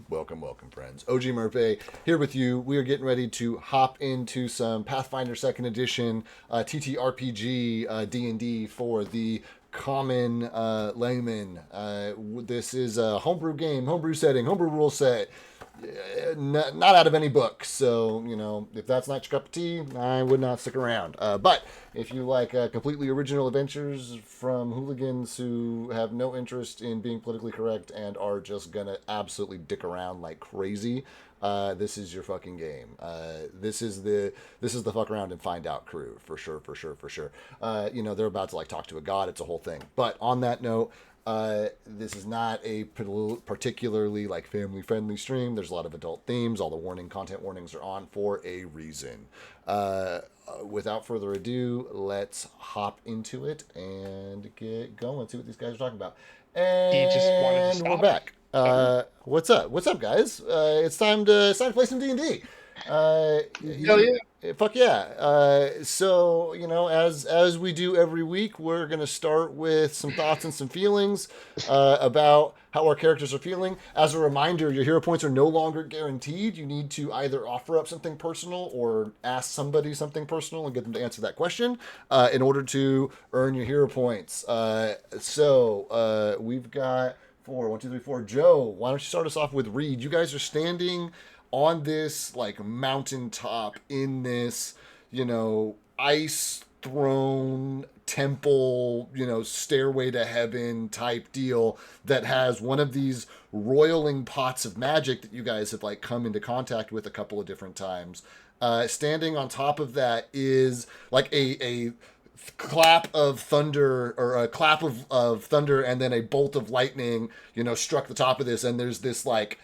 Welcome, welcome, friends. OG Murphy here with you. We are getting ready to hop into some Pathfinder Second Edition TTRPG D&D for the common layman. This is a homebrew game, homebrew setting, homebrew rule set. Not out of any book, so if that's not your cup of tea, I would not stick around. But if you like completely original adventures from hooligans who have no interest in being politically correct and are just gonna absolutely dick around like crazy, this is your fucking game. This is the fuck around and find out crew for sure, for sure, for sure. They're about to like talk to a god. It's a whole thing. But on that note. This is not a particularly like family friendly stream. There's a lot of adult themes. All the content warnings are on for a reason. Without further ado, let's hop into it and get going. See what these guys are talking about. He just wanted to And we're stop. back. What's up? What's up, guys? It's time to play some D&D. Hell yeah. Fuck yeah. So, as we do every week, we're going to start with some thoughts and some feelings about how our characters are feeling. As a reminder, your hero points are no longer guaranteed. You need to either offer up something personal or ask somebody something personal and get them to answer that question in order to earn your hero points. We've got four. 1, 2, 3, 4. Joe, why don't you start us off with Reed? You guys are standing on this like mountaintop in this, ice throne temple, stairway to heaven type deal that has one of these roiling pots of magic that you guys have like come into contact with a couple of different times. Standing on top of that is like a clap of thunder or a clap of thunder and then a bolt of lightning struck the top of this, and there's this like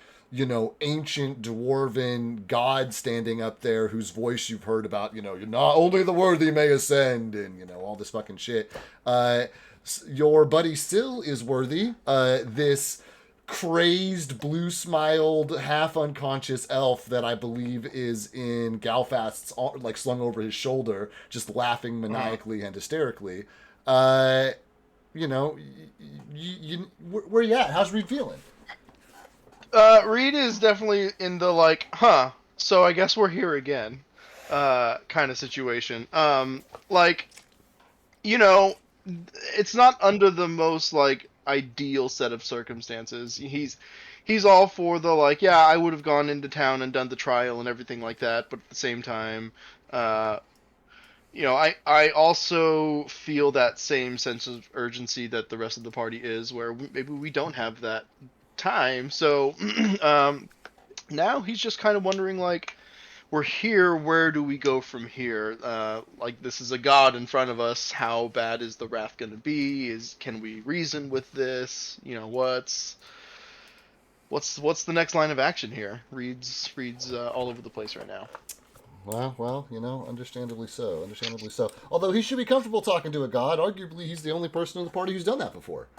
ancient dwarven god standing up there whose voice you've heard about, you're not only the worthy may ascend, and all this fucking shit. Your buddy still is worthy. This crazed, blue-smiled, half-unconscious elf that I believe is in Galfast's, like, slung over his shoulder, just laughing maniacally and hysterically. Where you at? How's Reed feeling? Reed is definitely in the like, so I guess we're here again, kind of situation. Like, you know, it's not under the most like ideal set of circumstances. He's all for the like, yeah, I would have gone into town and done the trial and everything like that, but at the same time, uh, I also feel that same sense of urgency that the rest of the party is, where maybe we don't have that time. So now he's just kind of wondering, like, we're here. Where do we go from here? Like, this is a god in front of us. How bad is the wrath going to be? Can we reason with this? What's the next line of action here? Reads all over the place right now. Well, understandably so. Understandably so. Although he should be comfortable talking to a god. Arguably, he's the only person in the party who's done that before.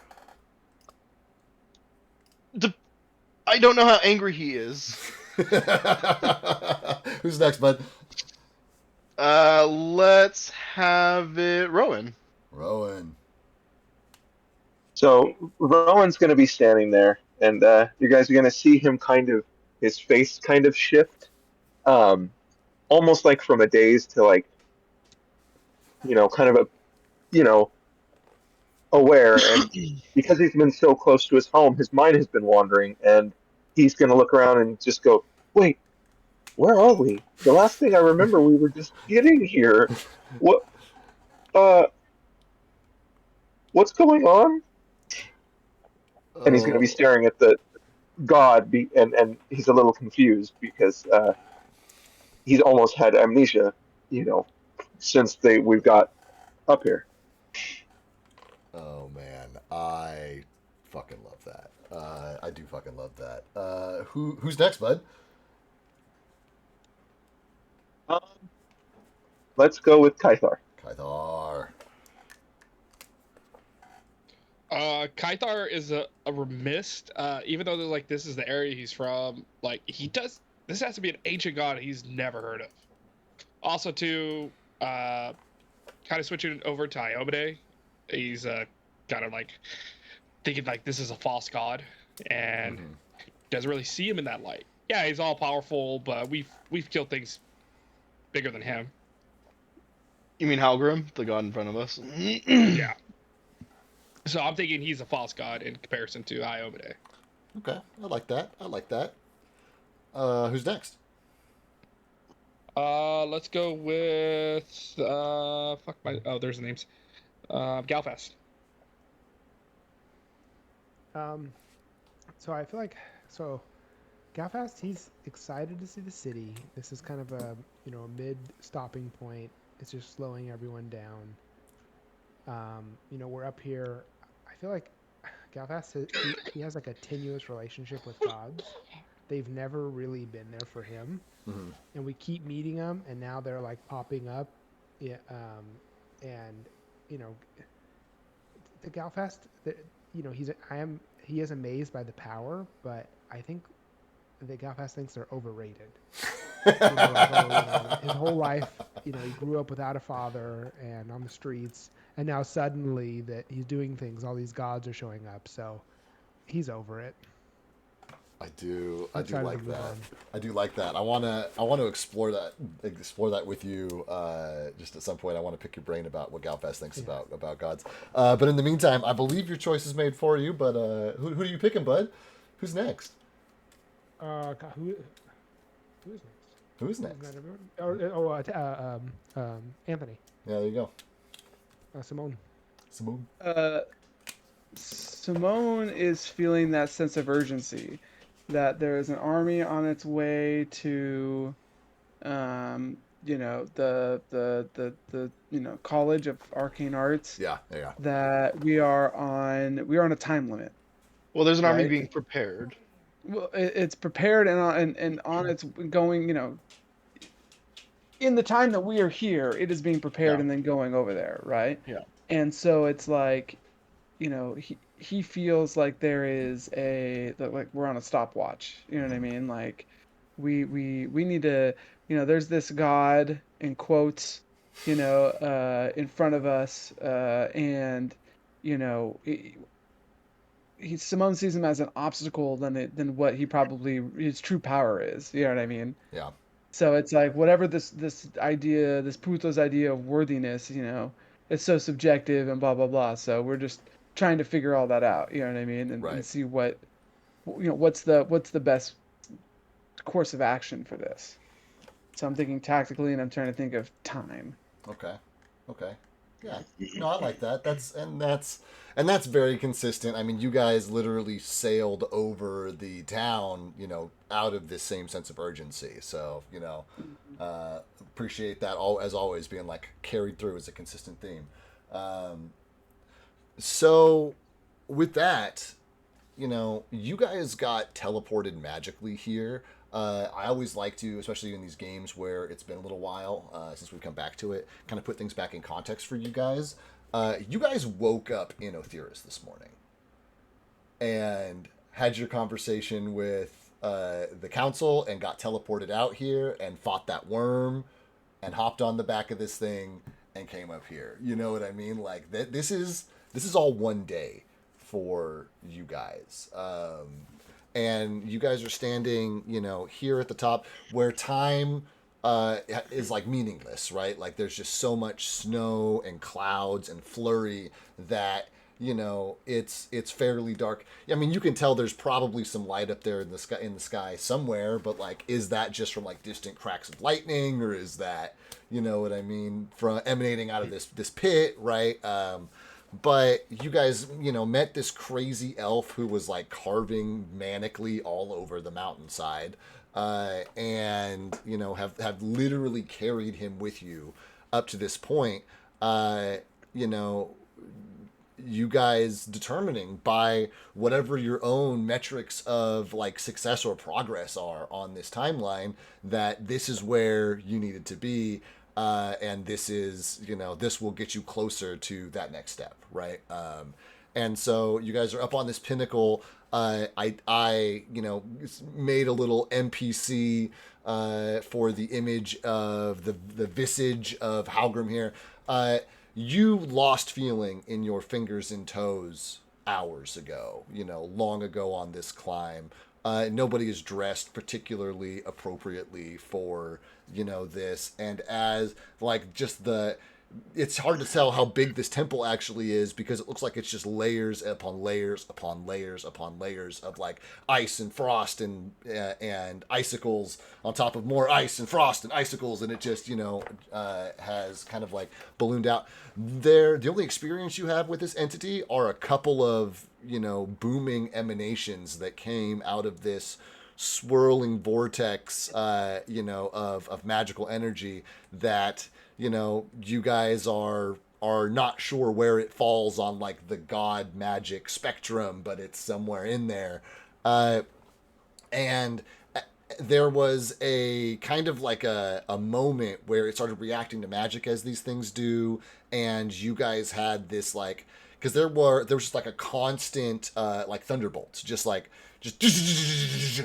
I don't know how angry he is. Who's next, bud? Let's have it, Rowan. Rowan. So Rowan's going to be standing there, and you guys are going to see him his face kind of shift, almost like from a daze to like, kind of aware. And because he's been so close to his home, his mind has been wandering, and he's going to look around and just go, "Wait, where are we? The last thing I remember, we were just getting here. What? Uh, what's going on?" And he's going to be staring at the god, and he's a little confused because he's almost had amnesia, since we've got up here. Oh man, I fucking love that. I do fucking love that. Who's next, bud? Um, let's go with Kythar. Kythar. Kythar is a remist. Even though like this is the area he's from, like this has to be an ancient god he's never heard of. Also, to kind of switching over to Iomade, he's kind of like thinking like this is a false god, and doesn't really see him in that light. Yeah, he's all powerful, but we've killed things bigger than him. You mean Halgrim, the god in front of us? Yeah. So I'm thinking he's a false god in comparison to Iomade. Okay, I like that. I like that. Who's next? Let's go with there's the names. Galfast. So I feel like Galfast, he's excited to see the city. This is kind of a a mid stopping point. It's just slowing everyone down. We're up here. I feel like Galfast he has like a tenuous relationship with gods. They've never really been there for him, and we keep meeting them, and now they're like popping up. Yeah, and the Galfast, he is amazed by the power, but I think the Galfast thinks they're overrated. His whole life, he grew up without a father and on the streets, and now suddenly that he's doing things, all these gods are showing up, so he's over it. I do like that. On. I do like that. I want to explore that with you. Just at some point, I want to pick your brain about what Galfast thinks about gods. But in the meantime, I believe your choice is made for you. But who are you picking, bud? Who's next? Who is next? Who's next? Anthony. Yeah, there you go. Simone. Simone is feeling that sense of urgency, that there is an army on its way to, the College of Arcane Arts. Yeah. That we are on a time limit. Well, there's an army being prepared. Well, it's prepared and on its going. In the time that we are here, it is being prepared and then going over there, right? Yeah. And so it's like, he feels like there is like we're on a stopwatch. You know what I mean? Like we need to, there's this god in quotes, in front of us, and Simone sees him as an obstacle than what he probably his true power is. You know what I mean? Yeah. So it's like whatever this idea, this Puto's idea of worthiness, it's so subjective and blah blah blah. So we're just trying to figure all that out. You know what I mean? And see what's the best course of action for this. So I'm thinking tactically, and I'm trying to think of time. Okay. Yeah. No, I like that. That's very consistent. I mean, you guys literally sailed over the town, out of this same sense of urgency. So, appreciate that as always being like carried through as a consistent theme. So with that, you guys got teleported magically here. I always like to, especially in these games where it's been a little while since we've come back to it, kind of put things back in context for you guys. You guys woke up in Otheris this morning and had your conversation with the council and got teleported out here and fought that worm and hopped on the back of this thing and came up here. You know what I mean? Like this is all one day for you guys. And you guys are standing, here at the top where time is like meaningless, right? Like there's just so much snow and clouds and flurry that, it's fairly dark. I mean, you can tell there's probably some light up there in the sky somewhere, but like, is that just from like distant cracks of lightning, or is that, you know what I mean, from emanating out of this pit, right? But you guys, met this crazy elf who was like carving manically all over the mountainside, and have literally carried him with you up to this point. You guys determining by whatever your own metrics of like success or progress are on this timeline that this is where you needed to be. And this is, this will get you closer to that next step, right? And so you guys are up on this pinnacle. I made a little NPC for the image of the visage of Halgrim here. You lost feeling in your fingers and toes hours ago, long ago on this climb. nobody is dressed particularly appropriately for, this. And as like just it's hard to tell how big this temple actually is because it looks like it's just layers upon layers upon layers upon layers of like ice and frost and icicles on top of more ice and frost and icicles, and it just has kind of like ballooned out. The only experience you have with this entity are a couple of booming emanations that came out of this swirling vortex of magical energy that you guys are not sure where it falls on like the god magic spectrum, but it's somewhere in there. And there was a kind of like a moment where it started reacting to magic as these things do, and you guys had this like, because there was just like a constant like thunderbolts, just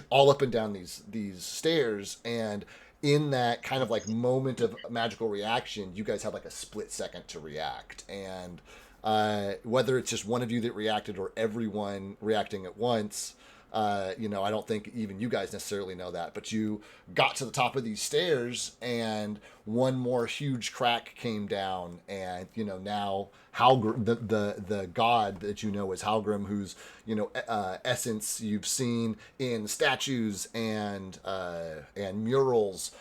all up and down these stairs. And in that kind of like moment of magical reaction, you guys had like a split second to react. And whether it's just one of you that reacted or everyone reacting at once, I don't think even you guys necessarily know that, but you got to the top of these stairs and one more huge crack came down, and now Halgrim, the god that is Halgrim, whose essence you've seen in statues and murals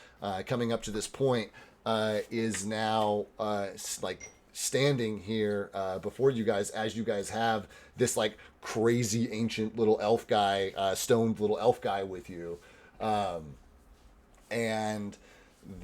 coming up to this point, is now like standing here before you guys, as you guys have this like crazy ancient little elf guy, stoned little elf guy with you, and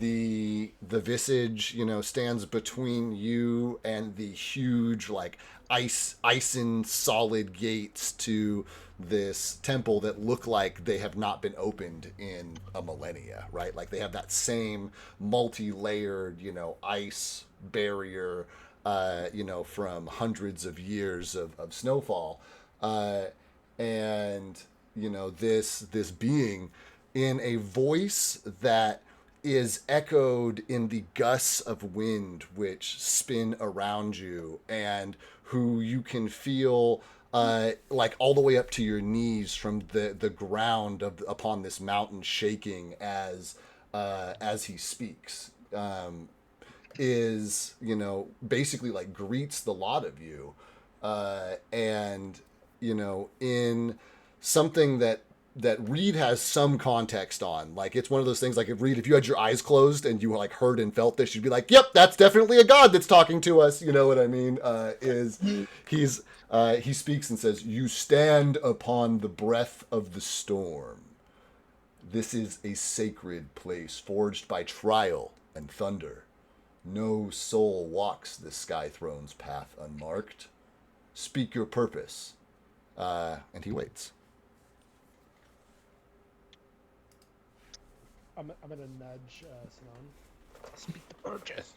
the visage stands between you and the huge like icen solid gates to this temple that look like they have not been opened in a millennia, right? Like they have that same multi-layered ice barrier from hundreds of years of snowfall, and this being in a voice that is echoed in the gusts of wind which spin around you, and who you can feel like all the way up to your knees from the ground upon this mountain shaking as he speaks, is basically like greets the lot of you, and in something that Reed has some context on. Like it's one of those things, like if you had your eyes closed and you like heard and felt this, you'd be like, yep, that's definitely a god that's talking to us. You know what I mean? He speaks and says, "You stand upon the breath of the storm. This is a sacred place forged by trial and thunder. No soul walks this sky throne's path unmarked. Speak your purpose." And he waits. I'm gonna nudge Sinan. Speak the purchase.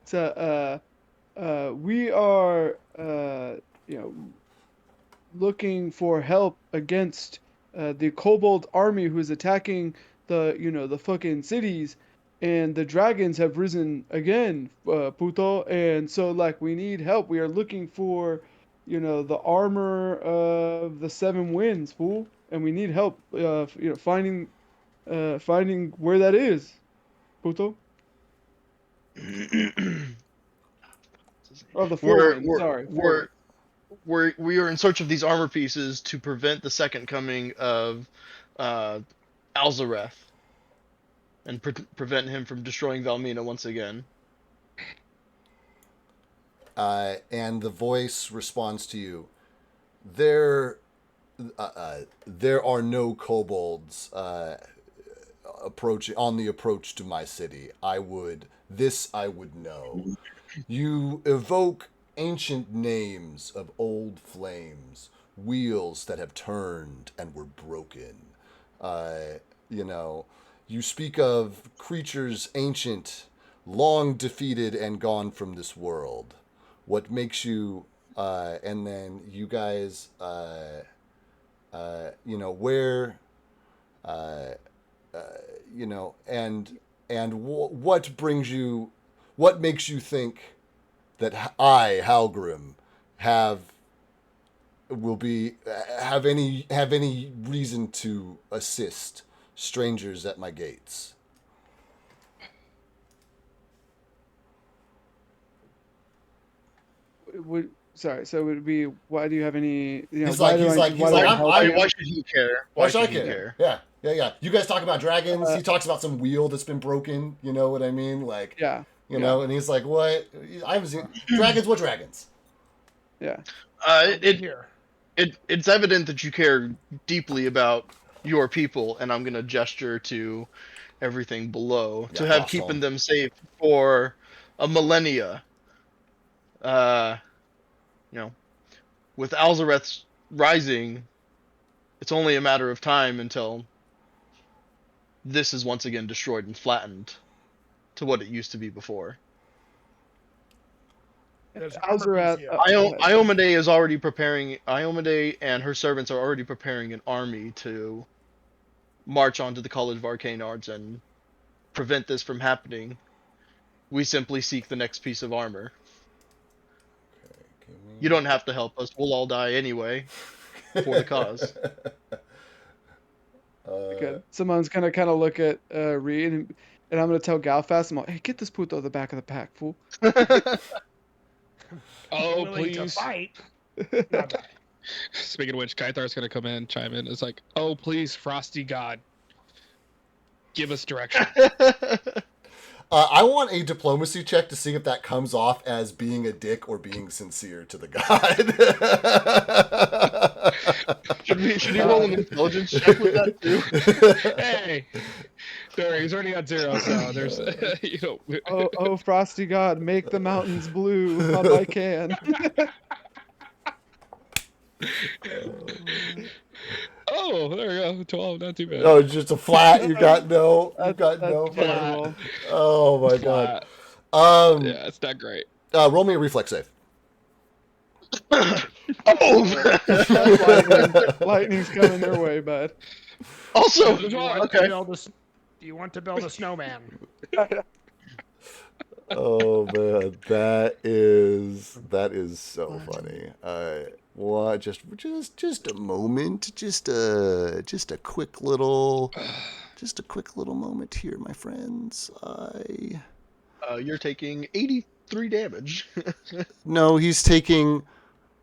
So, we are, looking for help against the kobold army who's attacking the fucking cities, and the dragons have risen again, puto. And so, like, we need help. We are looking for, the armor of the seven winds, fool, and we need help, finding where that is, puto. Oh, the four winds. Sorry, we are in search of these armor pieces to prevent the second coming of Alzareth and prevent him from destroying Valmina once again. And the voice responds to you. There are no kobolds on the approach to my city. I would know. You evoke ancient names of old flames, wheels that have turned and were broken. You speak of creatures ancient, long defeated and gone from this world. What makes you, and then you guys, where, what brings you, what makes you think that I, Halgrim, have will be have any reason to assist strangers at my gates. Sorry. So would it be? Why do you have any? He's why like, do he's I? like, Why he's do like, I I'm, help I'm you? Why should he care? Why should I he care? Yeah. You guys talk about dragons. He talks about some wheel that's been broken. You know what I mean? Like, Yeah. you know, and he's like, what? I haven't seen dragons. What dragons? Yeah. It's evident that you care deeply about your people, and I'm gonna gesture to everything below to have keeping them safe for a millennia. With Alzareth's rising, it's only a matter of time until this is once again destroyed and flattened to what it used to be before. Alzarath, Iomade is already preparing. Iomade and her servants are already preparing an army to march onto the College of Arcane Arts and prevent this from happening. We simply seek the next piece of armor. You don't have to help us. We'll all die anyway for the cause. Good. Someone's gonna kind of look at Reed, and I'm gonna tell Galfast, I'm like, hey, get this puto at the back of the pack, fool. Oh, willing please. to fight. Speaking of which, Kythar's gonna come in, chime in. It's like, oh, please, Frosty God, give us direction. I want a diplomacy check to see if that comes off as being a dick or being sincere to the god. Should he roll an intelligence check with that too? Hey, there, he's already at 0, so there's, Oh, Frosty God, make the mountains blue, Hub I can. Oh, there we go. 12, not too bad. Oh, it's just a flat. You got no. You got no. Terrible. Oh my god. Yeah, it's not great. Roll me a reflex save. Lightning's coming their way, bud. Also, Do you want to build a snowman? Oh man, that is so funny. What? Just a moment. Just a quick little moment here, my friends. You're taking 83 damage. No, he's taking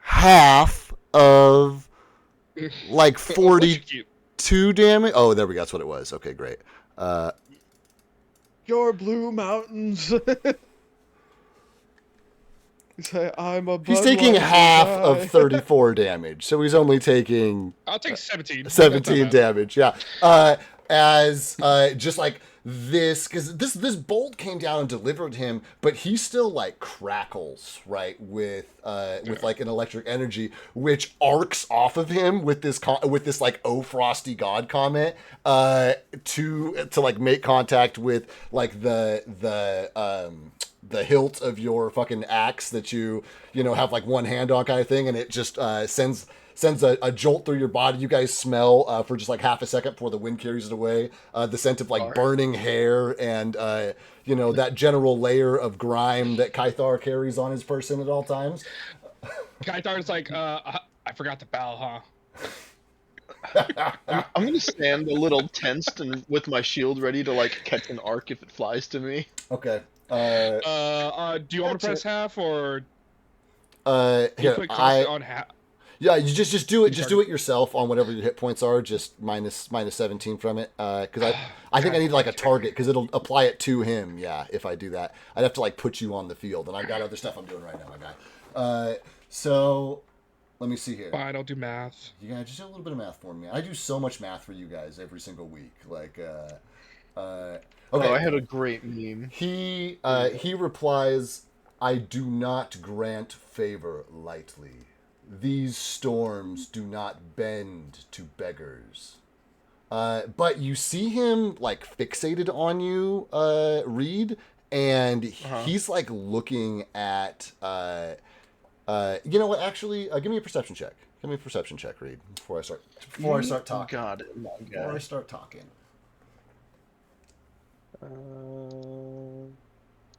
half of like 42 damage. Oh, there we go. That's what it was. Okay, great. Your blue mountains. He's taking half of 34 damage, so he's only taking. I'll take 17. 17 damage, yeah. As just like this, because this bolt came down and delivered him, but he still like crackles, right, with like an electric energy, which arcs off of him with this like "Oh Frosty God" comment to like make contact with like the hilt of your fucking axe that you have like one hand on kind of thing, and it just sends a jolt through your body. You guys smell for just like half a second before the wind carries it away. The scent of like burning hair and that general layer of grime that Kythar carries on his person at all times. Kythar's like, I forgot to bow, huh? I'm gonna stand a little tensed and with my shield ready to like catch an arc if it flies to me. Okay. Do you want to press half or? Here, on half. Yeah, you just do it. Just do it yourself on whatever your hit points are. Just minus 17 from it. Because I think I need like a target because it'll apply it to him. Yeah, if I do that, I'd have to like put you on the field, and I've got other stuff I'm doing right now, my guy. So let me see here. Fine, I'll do math. Yeah, just do a little bit of math for me. I do so much math for you guys every single week. Like, okay. Oh, I had a great meme. He replies, "I do not grant favor lightly. These storms do not bend to beggars." But you see him like fixated on you, Reed, and he's like looking at. You know what? Actually, give me a perception check. Give me a perception check, Reed, before I start talking. God, Before I start talking.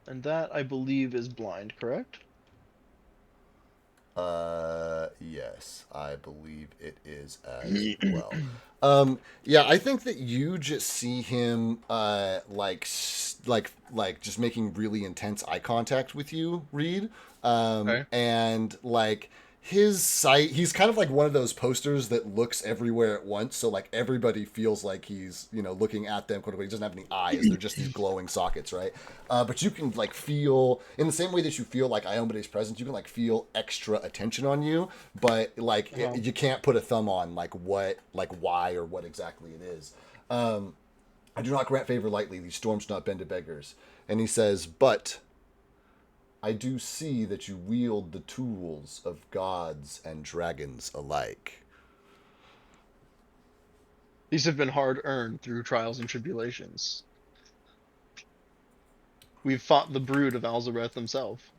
And that I believe is blind, correct? Yes, I believe it is as well. Yeah, I think that you just see him, like just making really intense eye contact with you, Reed. Okay. And like his sight, he's kind of like one of those posters that looks everywhere at once. So like everybody feels like he's, looking at them. Quote unquote. He doesn't have any eyes. They're just these glowing sockets, right? But you can like feel, in the same way that you feel like Iomede's presence, you can like feel extra attention on you, but like you can't put a thumb on like what, like why or what exactly it is. I do not grant favor lightly. These storms do not bend to beggars. And he says, but I do see that you wield the tools of gods and dragons alike. These have been hard earned through trials and tribulations. We've fought the brood of Alzareth himself.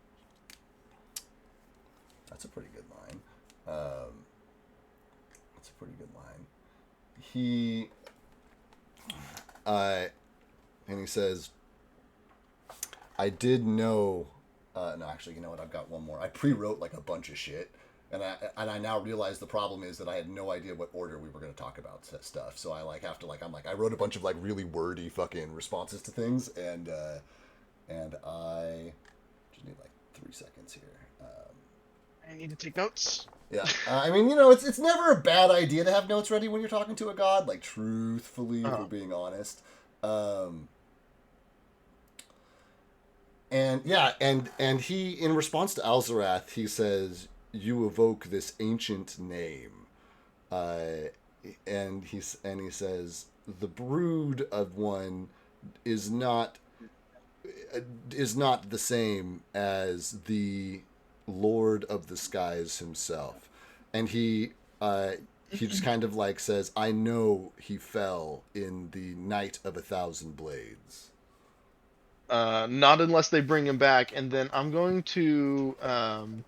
That's a pretty good line. That's a pretty good line. He, and he says, I did know. No, actually, you know what? I've got one more. I pre-wrote like a bunch of shit, and I now realize the problem is that I had no idea what order we were going to talk about stuff. So I like have to like I wrote a bunch of like really wordy fucking responses to things, and I just need like 3 seconds here. I need to take notes. Yeah, I mean, it's never a bad idea to have notes ready when you're talking to a god. Like, truthfully, if we're being honest. And yeah, and he, in response to Alzarath, he says, "You evoke this ancient name," and he says, "The brood of one is not the same as the Lord of the Skies himself," and he just kind of like says, "I know he fell in the Night of 1,000 Blades." Not unless they bring him back, and then I'm going to I'm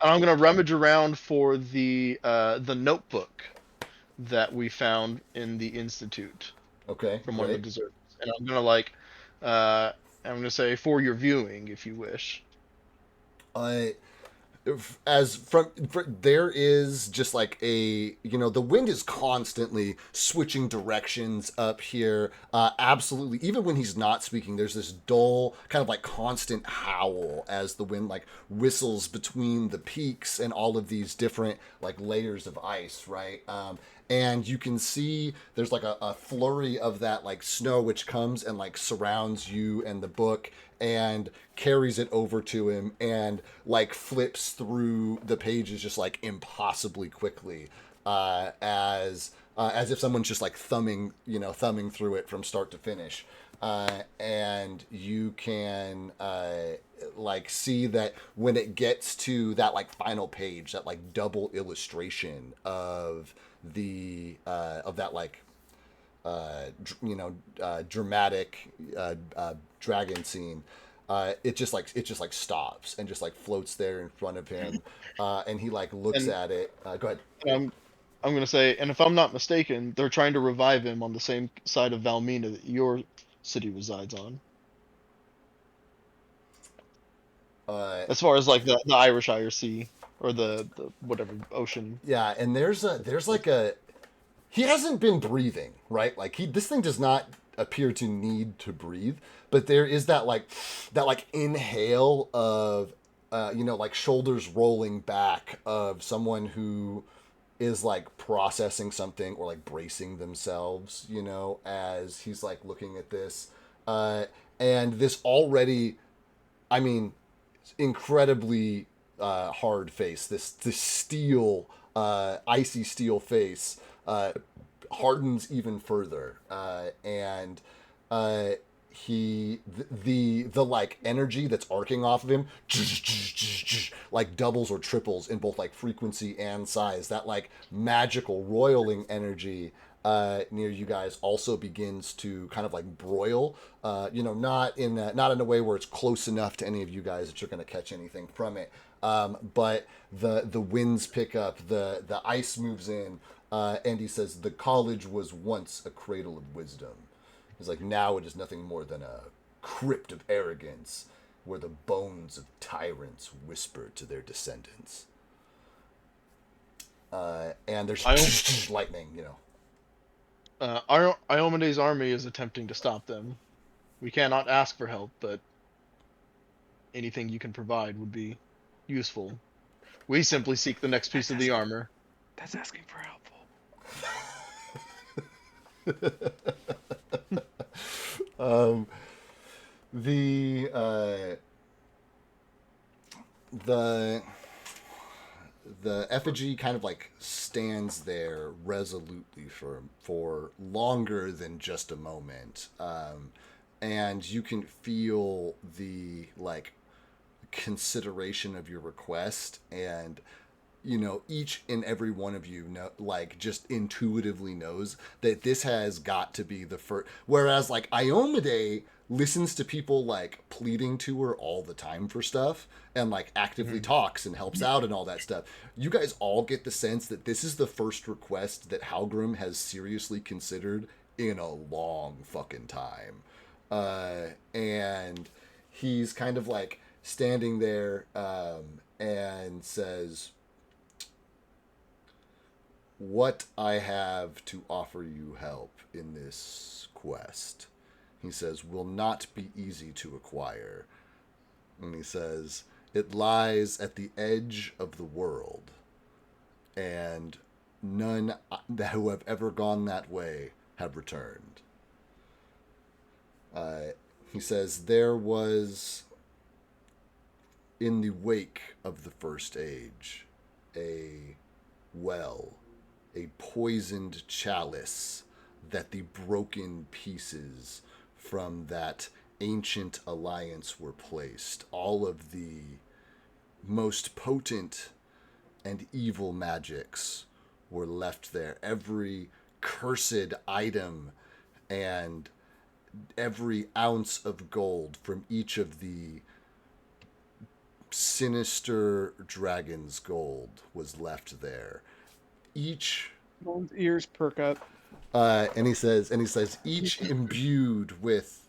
gonna rummage around for the notebook that we found in the institute. Okay. From one of the deserters, and I'm gonna say for your viewing, if you wish. There is just like the wind is constantly switching directions up here. Absolutely, even when he's not speaking, there's this dull kind of like constant howl as the wind like whistles between the peaks and all of these different like layers of ice, right? And you can see there's like a flurry of that like snow which comes and like surrounds you and the book and carries it over to him and like flips through the pages just like impossibly quickly, as if someone's just like thumbing through it from start to finish. And you can like see that when it gets to that like final page, that like double illustration of that like dramatic dragon scene, it just like stops and just like floats there in front of him, and he like looks at it. Go ahead. I'm gonna say, and if I'm not mistaken, they're trying to revive him on the same side of Valmina that your city resides on. As far as like the Irish Sea or the whatever ocean. Yeah, and there's like a he hasn't been breathing, right? Like this thing does not appear to need to breathe, but there is that inhale of like shoulders rolling back of someone who is like processing something or like bracing themselves, as he's like looking at this, and this already, I mean, incredibly hard face, this steel, icy steel face, hardens even further, and the like energy that's arcing off of him like doubles or triples in both like frequency and size. That like magical roiling energy near you guys also begins to kind of like broil, not in a way where it's close enough to any of you guys that you're going to catch anything from it, but the winds pick up, the ice moves in, and he says the college was once a cradle of wisdom. He's like, now it is nothing more than a crypt of arrogance. where the bones of tyrants whisper to their descendants. And there's lightning, you know. Iomede's army is attempting to stop them. We cannot ask for help, but anything you can provide would be useful. We simply seek the next piece of the armor. That's asking for help. The effigy kind of like stands there resolutely for longer than just a moment, and you can feel the like consideration of your request, and you know, each and every one of you know, like, just intuitively knows that this has got to be the first. Whereas, like, Iomade listens to people, like, pleading to her all the time for stuff and, like, actively talks and helps out and all that stuff. You guys all get the sense that this is the first request that Halgrim has seriously considered in a long fucking time. And he's kind of, like, standing there and says, "What I have to offer you help in this quest," he says, "will not be easy to acquire." And he says, "It lies at the edge of the world, and none who have ever gone that way have returned." He says, "There was, in the wake of the First Age, a well, a poisoned chalice that the broken pieces from that ancient alliance were placed. All of the most potent and evil magics were left there. Every cursed item and every ounce of gold from each of the sinister dragon's gold was left there. Each..." Bones' ears perk up. And he says, "Each imbued with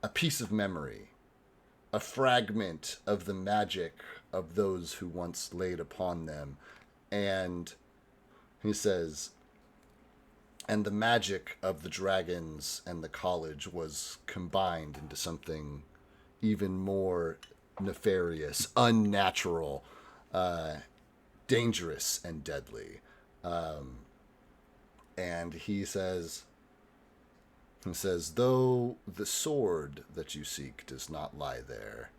a piece of memory, a fragment of the magic of those who once laid upon them." And he says, "And the magic of the dragons and the college was combined into something even more nefarious, unnatural, dangerous, and deadly." And he says, "Though the sword that you seek does not lie there,"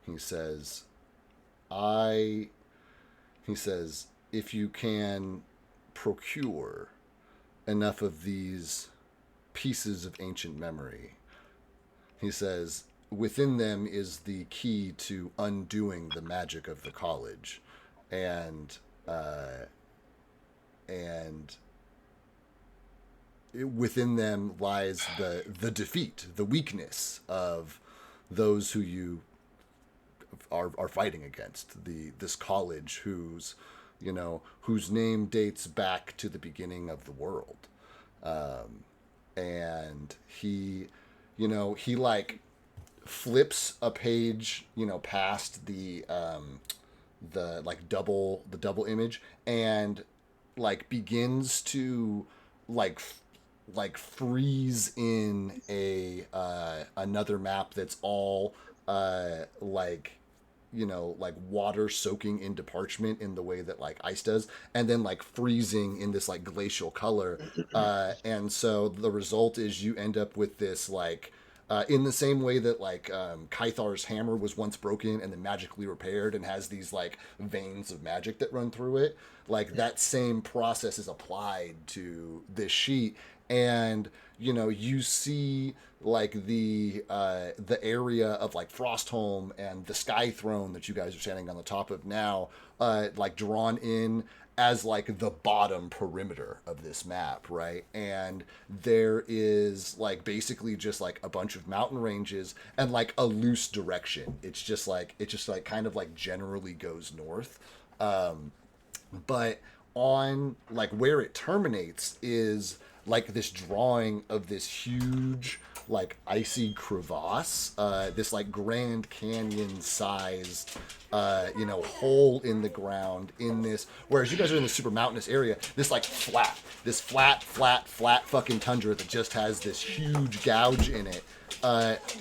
he says, "if you can procure enough of these pieces of ancient memory," he says, "within them is the key to undoing the magic of the college, and within them lies the defeat, the weakness of those who you are fighting against. This college whose name dates back to the beginning of the world." And he like flips a page, past the double image, and like begins to like freeze in another map that's all like water soaking into parchment in the way that like ice does, and then like freezing in this like glacial color. And so the result is you end up with this like in the same way that like Kythar's hammer was once broken and then magically repaired and has these like veins of magic that run through it, like that same process is applied to this sheet. And you see like the area of like Frostholm and the Sky Throne that you guys are standing on the top of now, like drawn in as like the bottom perimeter of this map, right? And there is like basically just like a bunch of mountain ranges and like a loose direction. It's just like kind of like generally goes north, but on like where it terminates is like this drawing of this huge like icy crevasse, this like Grand Canyon sized hole in the ground in this, whereas you guys are in the super mountainous area, this flat fucking tundra that just has this huge gouge in it,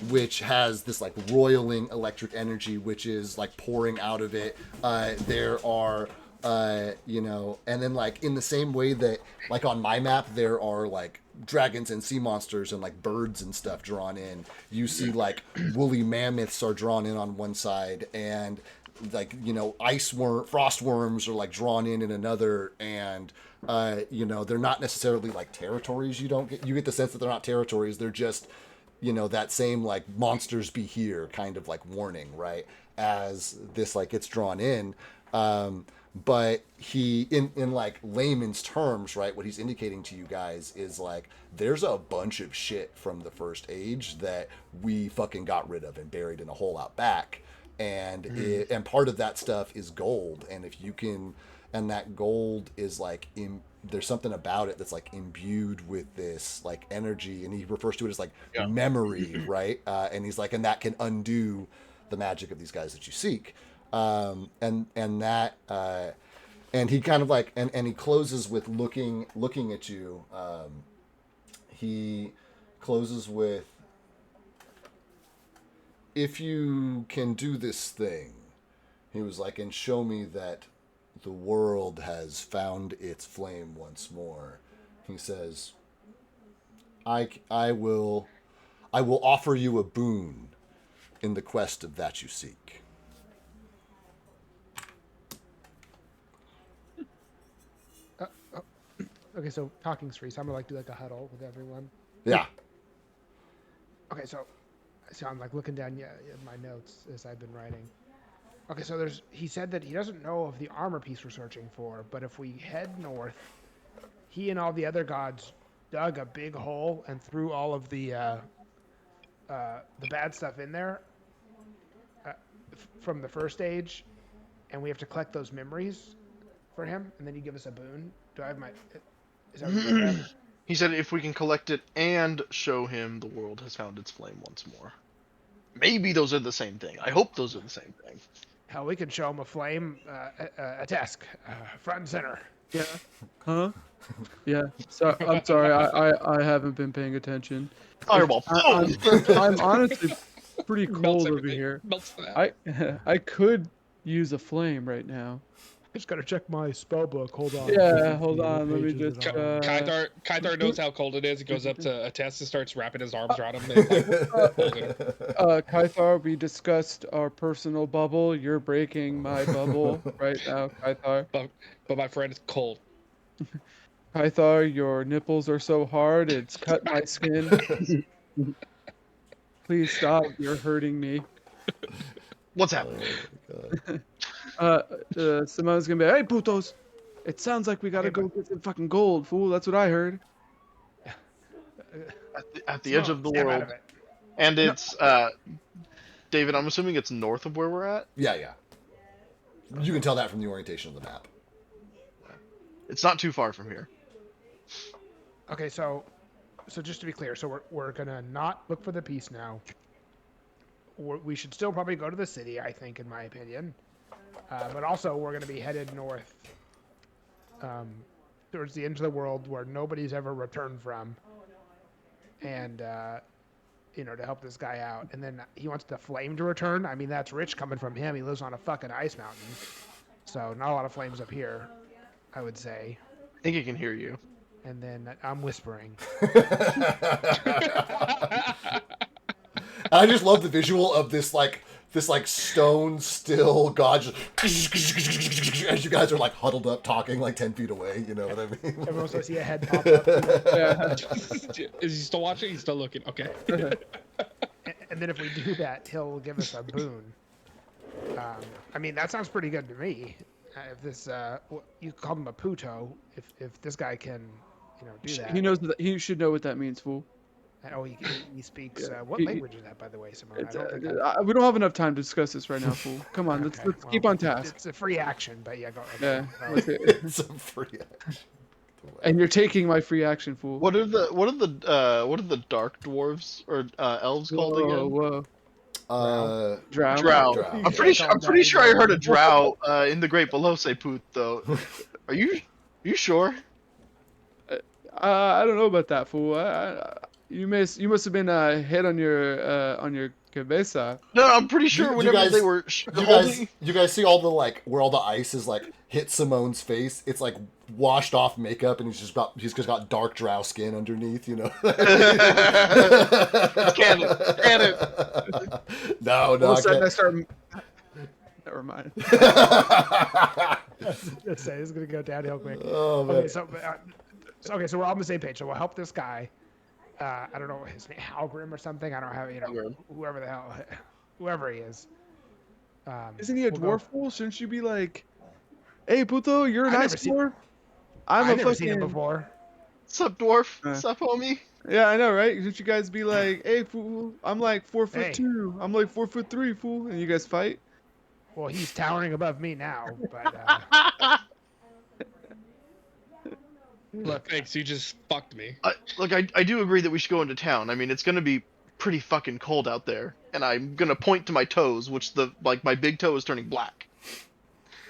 which has this like roiling electric energy which is like pouring out of it. There are and then like in the same way that like on my map there are like dragons and sea monsters and like birds and stuff drawn in, you see like woolly mammoths are drawn in on one side, and like frost worms are like drawn in another, and they're not necessarily like territories. You get the sense that they're not territories, they're just that same like monsters be here kind of like warning, right, as this like gets drawn in. But he, in like layman's terms, right, what he's indicating to you guys is like, there's a bunch of shit from the first age that we fucking got rid of and buried in a hole out back. And and part of that stuff is gold. And if you can, and that gold is like, there's something about it that's like imbued with this like energy. And he refers to it as like memory, right? And he's like, and that can undo the magic of these guys that you seek. And he kind of like, and he closes with looking at you. He closes with, if you can do this thing, he was like, and show me that the world has found its flame once more. He says, I will offer you a boon in the quest of that you seek. Okay, so talking's free, so I'm gonna like do like a huddle with everyone. Yeah. Okay, so I'm like looking down my notes as I've been writing. Okay, so he said that he doesn't know of the armor piece we're searching for, but if we head north, he and all the other gods dug a big hole and threw all of the bad stuff in there from the first age, and we have to collect those memories for him, and then you give us a boon. Do I have my? Is that what you said? He said if we can collect it and show him the world has found its flame once more. Maybe those are the same thing. I hope those are the same thing. Hell, we can show him a flame, a desk, front and center. Yeah. Huh? Yeah. So I'm sorry. I haven't been paying attention. Fireball. I'm honestly pretty cold over here. I could use a flame right now. I just gotta check my spell book. Hold on. Yeah, hold on. Let me just. Kaithar knows how cold it is. He goes up to a test and starts wrapping his arms around him. Kaithar, we discussed our personal bubble. You're breaking my bubble right now, Kaithar. But my friend is cold. Kaithar, your nipples are so hard, it's cut my skin. Please stop. You're hurting me. What's happening? Simone's gonna be like, hey, putos! It sounds like we gotta go get some fucking gold, fool. That's what I heard. At the edge of the world. And it's, David, I'm assuming it's north of where we're at? Yeah. You can tell that from the orientation of the map. It's not too far from here. Okay, so just to be clear, so we're gonna not look for the piece now. We should still probably go to the city, I think, in my opinion. But also, we're going to be headed north towards the end of the world where nobody's ever returned from. And, to help this guy out. And then he wants the flame to return. I mean, that's rich coming from him. He lives on a fucking ice mountain. So, not a lot of flames up here, I would say. I think he can hear you. And then I'm whispering. I just love the visual of this stone still god just as you guys are like huddled up talking like 10 feet away, you know what I mean? Everyone's supposed to see a head pop up. Is he still watching? He's still looking. Okay. And then if we do that, he'll give us a boon. I mean, that sounds pretty good to me. If this, you called him a puto, if this guy can, do that. He knows that. He should know what that means, fool. Oh, he speaks. What language is that, by the way, Simone? We don't have enough time to discuss this right now, fool. Come on, let's keep on task. It's a free action, but yeah, go. Yeah, it's a free action. And you're taking my free action, fool. What are the dark dwarves or elves called Whoa, again? whoa. Drow. Drow. You I'm can't call pretty that sure I heard a anymore. drow in the Great Below say poot though. Are you sure? I don't know about that, fool. You must have been hit on your cabeza. No, I'm pretty sure Do you whenever guys, they were you holding. guys see all the like where all the ice is like hit Simone's face? It's like washed off makeup, and he's just got dark drow skin underneath. You know. It's canon. Canon. No, All of a I sudden, I can't. start. Never mind. Let's say it's gonna go downhill quick. Oh man. Okay, so we're all on the same page. So we'll help this guy. I don't know his name, Halgrim or something. I don't have Halgrim. whoever he is. Isn't he a we'll dwarf, fool? Shouldn't you be like, "Hey, puto, you're an I've ice never seen- dwarf. I'm I've a never fucking." seen him before. Sup, dwarf? Sup, homie? Yeah, I know, right? Shouldn't you guys be like, "Hey, fool, I'm like 4'2". I'm like 4'3", fool," and you guys fight? Well, he's towering above me now, but look, Thanks, you just fucked me. Look, I do agree that we should go into town. I mean, it's gonna be pretty fucking cold out there, and I'm gonna point to my toes, which my big toe is turning black.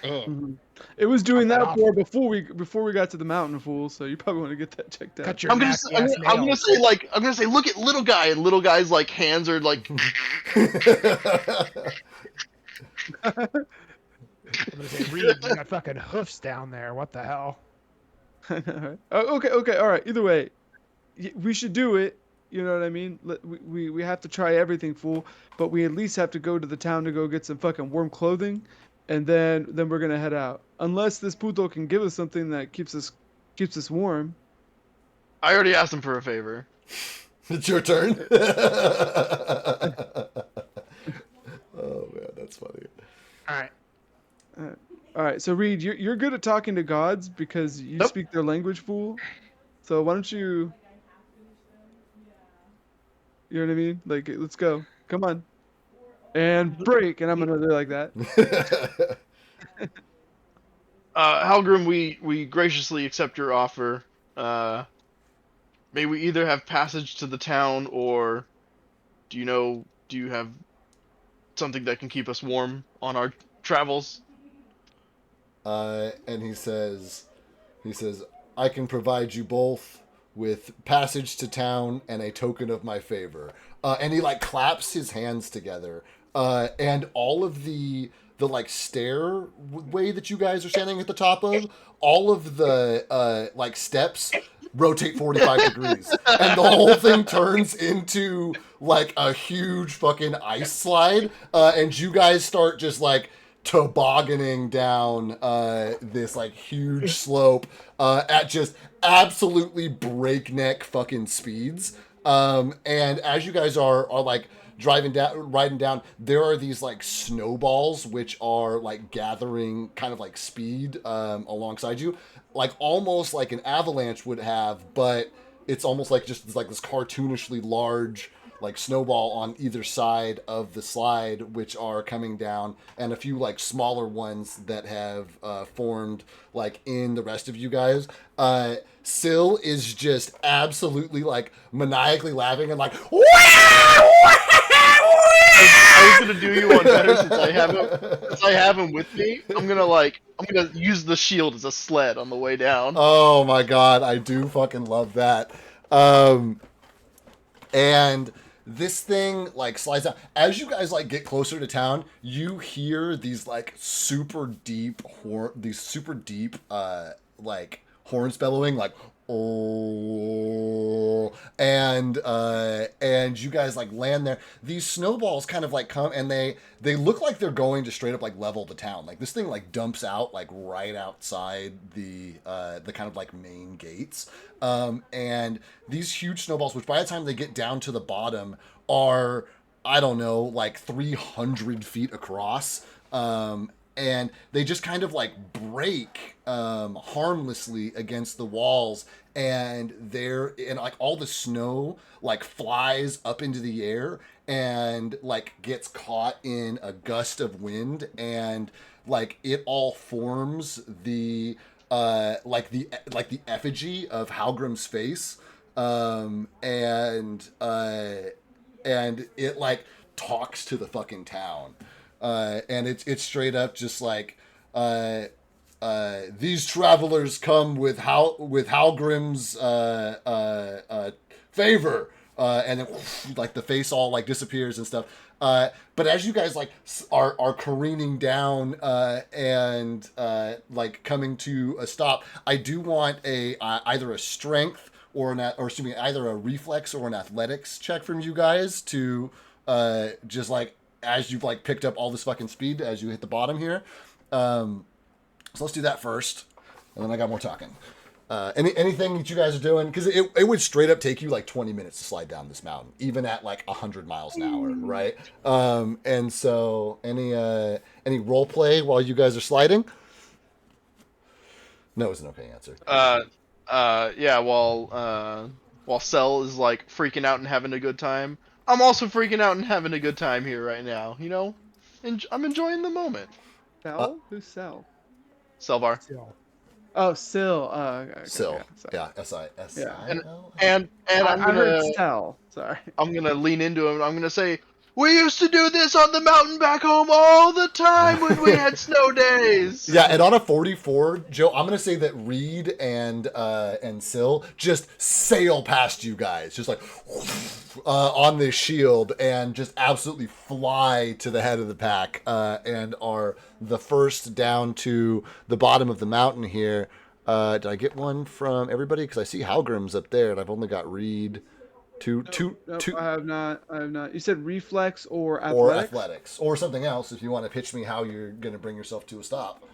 Oh. It was doing Cut that that for before we got to the mountain, fool. So you probably want to get that checked out. cut your I'm gonna nasty say, ass I'm gonna nails. say I'm gonna say look at little guy, and little guy's like hands are like. I'm gonna say, Reed, you got fucking hoofs down there. What the hell? Oh, okay, all right. Either way, we should do it. You know what I mean? We have to try everything, fool. But we at least have to go to the town to go get some fucking warm clothing, and then we're gonna head out. Unless this puto can give us something that keeps us warm. I already asked him for a favor. It's your turn. Oh man, that's funny. All right. All right. So Reed, you're good at talking to gods because you Nope. speak their language, fool. So why don't you? You know what I mean? Like, let's go. Come on. And break, and I'm gonna do like that. Halgrim, we graciously accept your offer. May we either have passage to the town, or do you have something that can keep us warm on our travels? And he says, I can provide you both with passage to town and a token of my favor. And he like claps his hands together. And all of the like stairway that you guys are standing at the top of, all of the like steps rotate 45 degrees, and the whole thing turns into like a huge fucking ice slide. And you guys start just like tobogganing down this like huge slope at just absolutely breakneck fucking speeds. And as you guys are like riding down, there are these like snowballs which are like gathering kind of like speed alongside you, like almost like an avalanche would have, but it's almost like just like this cartoonishly large like snowball on either side of the slide, which are coming down, and a few like smaller ones that have formed like in the rest of you guys. Syl is just absolutely like maniacally laughing and like I was gonna do you one better since I have him with me. I'm gonna use the shield as a sled on the way down. Oh my god, I do fucking love that. And this thing like slides down. As you guys like get closer to town, you hear these like super deep like horns bellowing, like oh, and you guys like land there. These snowballs kind of like come, and they look like they're going to straight up like level the town. Like this thing like dumps out like right outside the kind of like main gates. And these huge snowballs, which by the time they get down to the bottom are, I don't know, like 300 feet across. And they just kind of like break harmlessly against the walls, and like all the snow like flies up into the air and like gets caught in a gust of wind, and like it all forms the the effigy of Halgrim's face, and it like talks to the fucking town, and it's straight up just like these travelers come with Halgrim's favor, and then like the face all like disappears and stuff. But as you guys like are careening down and like coming to a stop, I do want either a strength or either a reflex or an athletics check from you guys to just like as you've like picked up all this fucking speed as you hit the bottom here. So let's do that first, and then I got more talking. Anything that you guys are doing, because it would straight up take you like 20 minutes to slide down this mountain, even at like 100 miles an hour, right? And so any role play while you guys are sliding? No is an okay answer. Yeah. While Cell is like freaking out and having a good time, I'm also freaking out and having a good time here right now. You know, I'm enjoying the moment. Sell? Who's Sell? Selvar. Still. Oh, Sill. Okay, Sill. yeah, Yeah, S-I-S. Yeah. And I'm I heard gonna Sell. Sorry. I'm gonna lean into him and I'm gonna say, we used to do this on the mountain back home all the time when we had snow days. Yeah, and on a 44, Joe, I'm gonna say that Reed and Sill just sail past you guys, just like on this shield, and just absolutely fly to the head of the pack, and are the first down to the bottom of the mountain here. Did I get one from everybody? Because I see Halgrim's up there, and I've only got Reed. Two. I have not. You said reflex or athletics? Or athletics, or something else if you want to pitch me how you're going to bring yourself to a stop.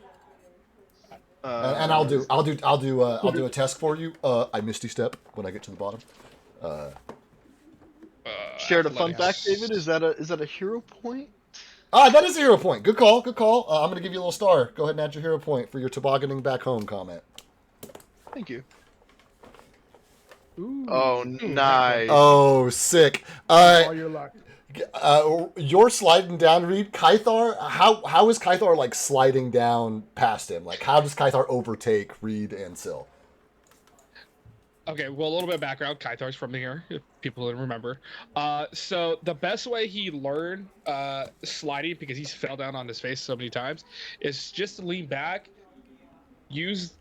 And I'll do a test for you. I misty step when I get to the bottom. Shared a fun fact, David. Is that a hero point? That is a hero point. Good call. I'm going to give you a little star. Go ahead and add your hero point for your tobogganing back home comment. Thank you. Ooh. Oh, nice. Oh, sick. All your luck. You're sliding down, Reed. Kythar, how is Kythar like sliding down past him? Like, how does Kythar overtake Reed and Sill? Okay, well, a little bit of background. Kythar's from here, if people didn't remember. So the best way he learned sliding, because he's fell down on his face so many times, is just to lean back, use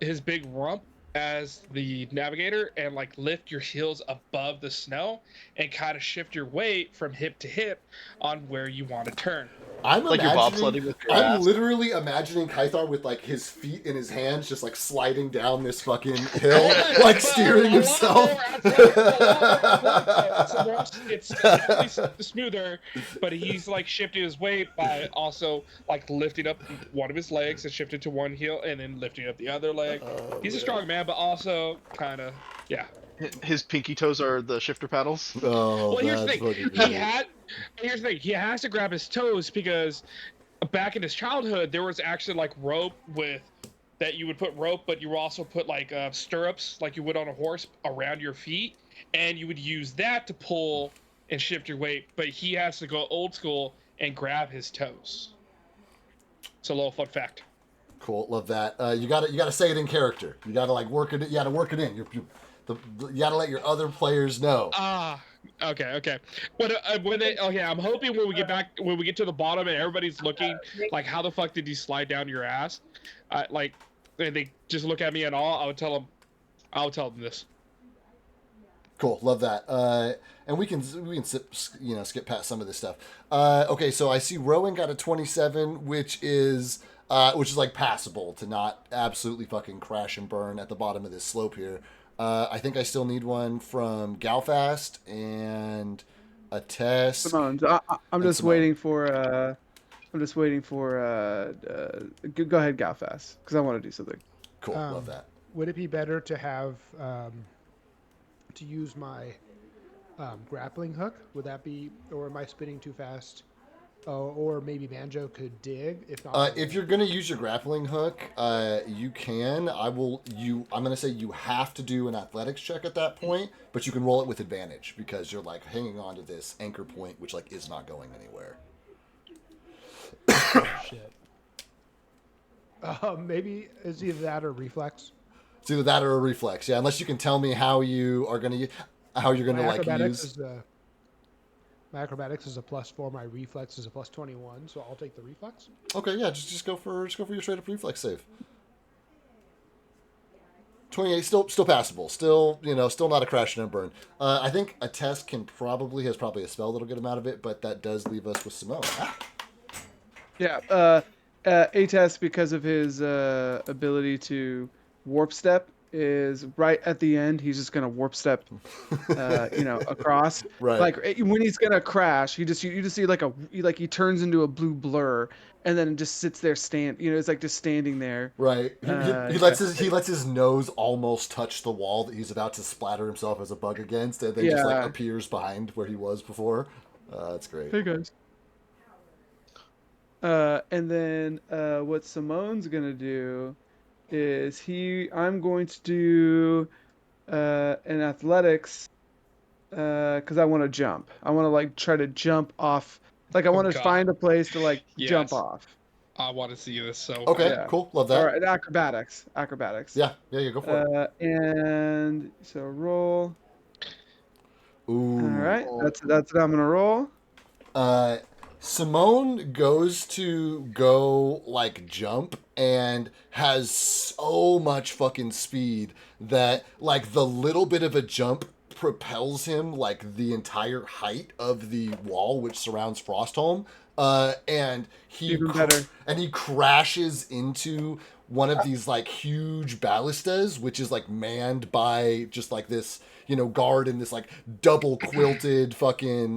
his big rump as the navigator, and like lift your heels above the snow and kind of shift your weight from hip to hip on where you want to turn. Like you're bobsledding with your I'm ass. literally imagining Kythar with like his feet in his hands, just like sliding down this fucking hill, like steering himself. It's definitely smoother, but he's like shifting his weight by also like lifting up one of his legs and shifting to one heel and then lifting up the other leg. He's a strong man, but also kind of, yeah. His pinky toes are the shifter paddles. Oh, Well, here's the that's thing. fucking great. Here's the thing. He has to grab his toes because back in his childhood, there was actually like rope that you would put rope, but you would also put like stirrups, like you would on a horse, around your feet, and you would use that to pull and shift your weight. But he has to go old school and grab his toes. It's a little fun fact. Cool, love that. You gotta say it in character. You gotta like work it. You gotta work it in. You gotta let your other players know. Okay. But I'm hoping when we get to the bottom and everybody's looking like, how the fuck did you slide down your ass? And they just look at me and all. I'll tell them this. Cool, love that. And we can skip past some of this stuff. Okay, so I see Rowan got a 27, which is like passable to not absolutely fucking crash and burn at the bottom of this slope here. I think I still need one from Galfast and a test. Simone, I'm just waiting for. Go ahead, Galfast, because I want to do something. Cool, love that. Would it be better to have to use my grappling hook? Would that be, or am I spinning too fast? Or maybe Banjo could dig. If not, if you're gonna use your grappling hook, you can. I'm gonna say you have to do an athletics check at that point, but you can roll it with advantage because you're like hanging on to this anchor point, which like is not going anywhere. shit. Maybe it's either that or reflex. It's either that or a reflex. Yeah, unless you can tell me how you're gonna like use. My acrobatics is a +4. My reflex is a +21. So I'll take the reflex. Okay, yeah, just go for your straight up reflex save. 28, still passable. Still not a crash and a burn. I think a test has probably a spell that'll get him out of it, but that does leave us with Simone. Yeah. A-Test, because of his ability to warp step, is right at the end. He's just gonna warp step, across. Right. Like when he's gonna crash, you just see like he turns into a blue blur, and then just sits there it's like just standing there. Right. He lets his nose almost touch the wall that he's about to splatter himself as a bug against, and then just like appears behind where he was before. That's great. Hey guys. And then what Simone's gonna do is I'm going to do an athletics because I want to jump. I want to like try to jump off. Like I want to find a place to like jump off. I want to see this. So okay, cool, love that. All right, acrobatics. Yeah, go for it. And so roll. Ooh. All right, that's what I'm gonna roll. Simone goes to go like jump and has so much fucking speed that like the little bit of a jump propels him like the entire height of the wall which surrounds Frostholm, and he crashes into one of these like huge ballistas, which is like manned by just like this guard in this like double quilted fucking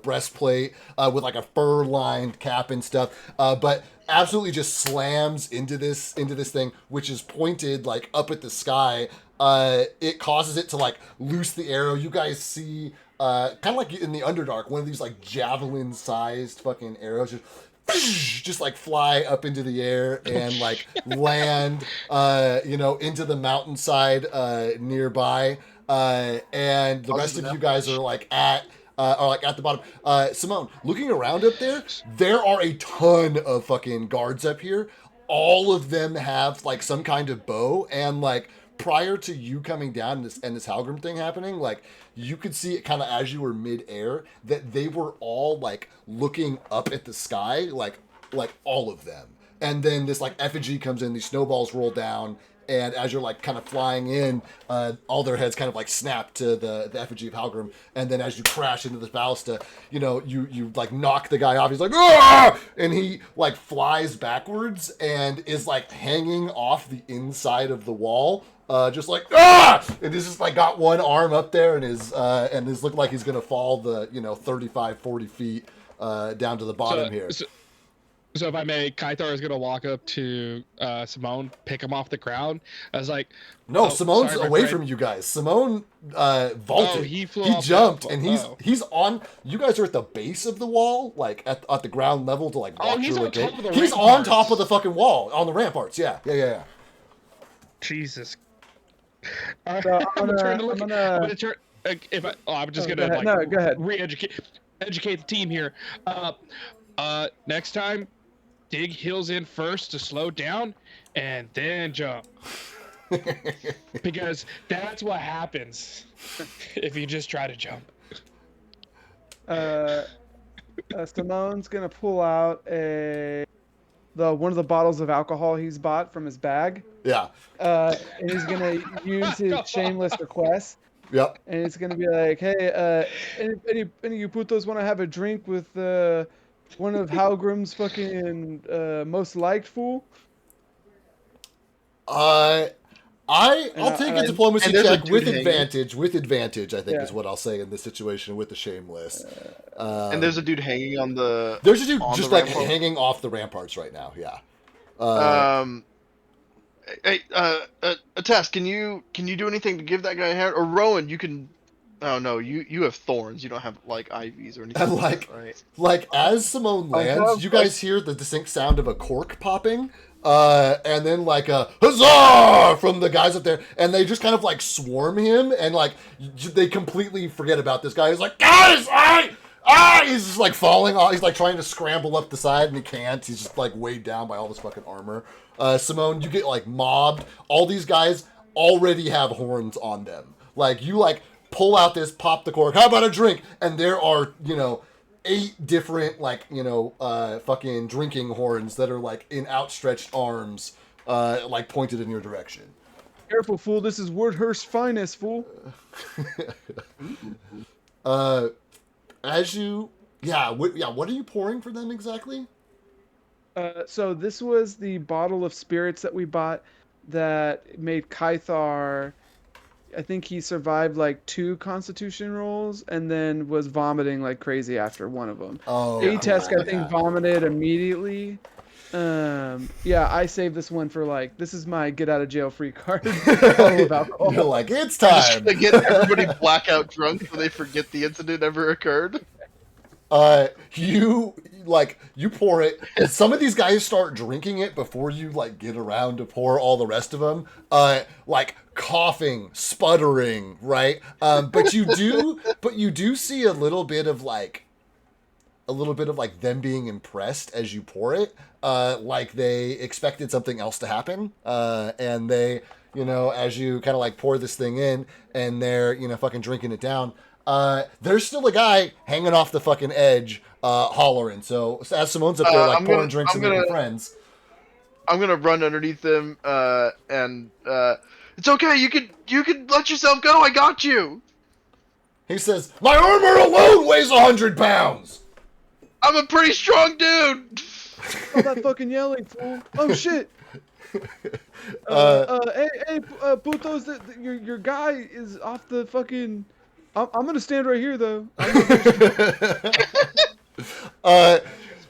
breastplate with like a fur lined cap and stuff, but absolutely just slams into this thing, which is pointed like up at the sky. It causes it to like loose the arrow. You guys see kind of like in the Underdark, one of these like javelin sized fucking arrows just like fly up into the air and like land into the mountainside nearby, and the rest of you guys are like at the bottom. Simone, looking around up there are a ton of fucking guards up here. All of them have like some kind of bow, and like prior to you coming down and this Halgrim thing happening, like you could see it kind of as you were mid-air that they were all like looking up at the sky, like all of them. And then this like effigy comes in, these snowballs roll down, and as you're like kind of flying in, all their heads kind of like snap to the effigy of Halgrim, and then as you crash into this ballista, you like knock the guy off. He's like, "Ah!" And he like flies backwards and is like hanging off the inside of the wall, just like ah, and he's just like got one arm up there and is looking like he's gonna fall the 35, 40 feet down to the bottom here. So if I may, Kaithar is gonna walk up to Simone, pick him off the ground. I was like, "No, Simone's away from you guys. Simone vaulted. He jumped, and he's on. You guys are at the base of the wall, like at the ground level to like watch your gate. He's on top of the fucking wall on the ramparts. Yeah. Jesus. I'm gonna turn. I'm just gonna go ahead. Educate the team here. Next time, dig heels in first to slow down, and then jump. Because that's what happens if you just try to jump. Simone's gonna pull out one of the bottles of alcohol he's bought from his bag. Yeah. And he's gonna use his shameless request. Yep. And it's gonna be like, hey, any of you putos want to have a drink with one of Halgrim's fucking most liked fool? I'll take a diplomacy check with advantage. With advantage, I think is what I'll say in this situation with the shameless. And there's a dude hanging on the. There's a dude just like hanging off the ramparts right now. Yeah. Hey, a test. Can you do anything to give that guy a hand? Or Rowan, you can. Oh no, you have thorns. You don't have like IVs or anything. And like as Simone lands, you guys hear the distinct sound of a cork popping, and then like a huzzah from the guys up there, and they just kind of like swarm him, and like they completely forget about this guy. He's like, guys, ah! He's just like falling off. He's like trying to scramble up the side and he can't. He's just like weighed down by all this fucking armor. Simone, you get like mobbed. All these guys already have horns on them. Like you like pull out this, pop the cork. How about a drink? And there are 8 different like fucking drinking horns that are like in outstretched arms, like pointed in your direction. Careful, fool! This is Wordhurst's finest, fool. As you, what are you pouring for them exactly? So this was the bottle of spirits that we bought that made Kythar. I think he survived like 2 constitution rolls and then was vomiting like crazy after one of them. Oh, Atesk, I think, vomited immediately. I saved this one for like, this is my get out of jail free card. Bottle of alcohol. You're like, it's time. They get everybody blackout drunk so they forget the incident ever occurred. You pour it, and some of these guys start drinking it before you like get around to pour all the rest of them. Like coughing, sputtering, right? But you do see a little bit of like them being impressed as you pour it. Like they expected something else to happen. And they, as you kind of like pour this thing in and they're, fucking drinking it down, there's still a guy hanging off the fucking edge, hollering. So as Simone's up there, like pouring drinks and making friends. I'm gonna run underneath them, and it's okay. You can let yourself go. I got you. He says, "My armor alone weighs 100 pounds. I'm a pretty strong dude." Oh, that fucking yelling, fool! Oh shit! Hey, putos, your guy is off the fucking. I'm gonna stand right here though.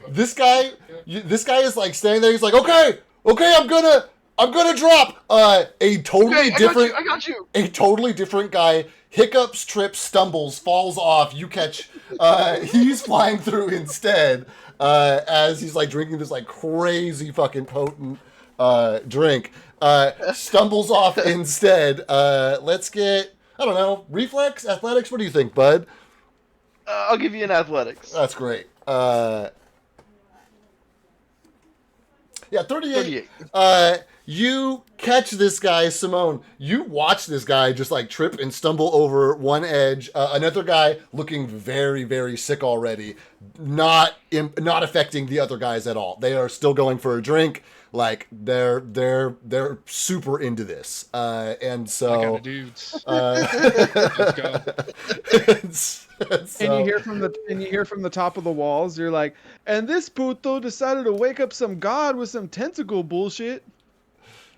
This guy is like standing there. He's like, okay, I'm gonna drop. A totally different. I got you. A totally different guy hiccups, trips, stumbles, falls off. You catch. He's flying through instead. As he's like drinking this like crazy fucking potent drink. Stumbles off instead. Let's get. I don't know. Reflex? Athletics? What do you think, bud? I'll give you an athletics. That's great. 38. You catch this guy, Simone. You watch this guy just like trip and stumble over one edge. Another guy looking very, very sick already. Not affecting the other guys at all. They are still going for a drink. Like they're super into this, and so I got the dudes. Let's go. And you hear from the top of the walls. You're like, and this puto decided to wake up some god with some tentacle bullshit.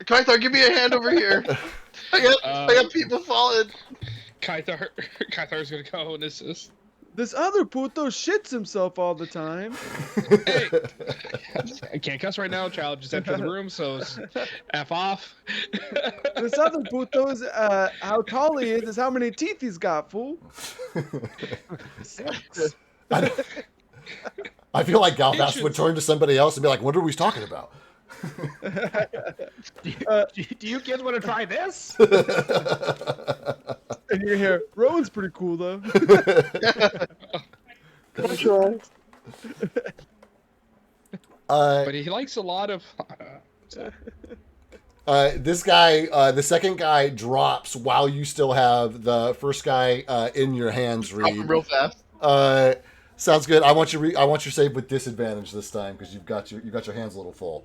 Kythar, give me a hand over here. I got people falling. Kythar's gonna go and assist. This other puto shits himself all the time. Hey, I can't cuss right now. Child just entered the room, so F off. This other puto is how tall he is how many teeth he's got, fool. 6. I feel like Galfast would turn to somebody else and be like, what are we talking about? Do you kids want to try this? And you hear, Rowan's pretty cool, though. That's right. But he likes a lot of... This guy, the second guy drops while you still have the first guy in your hands, Drop Reed. him real fast. Sounds good. I want your save with disadvantage this time because you've got your hands a little full.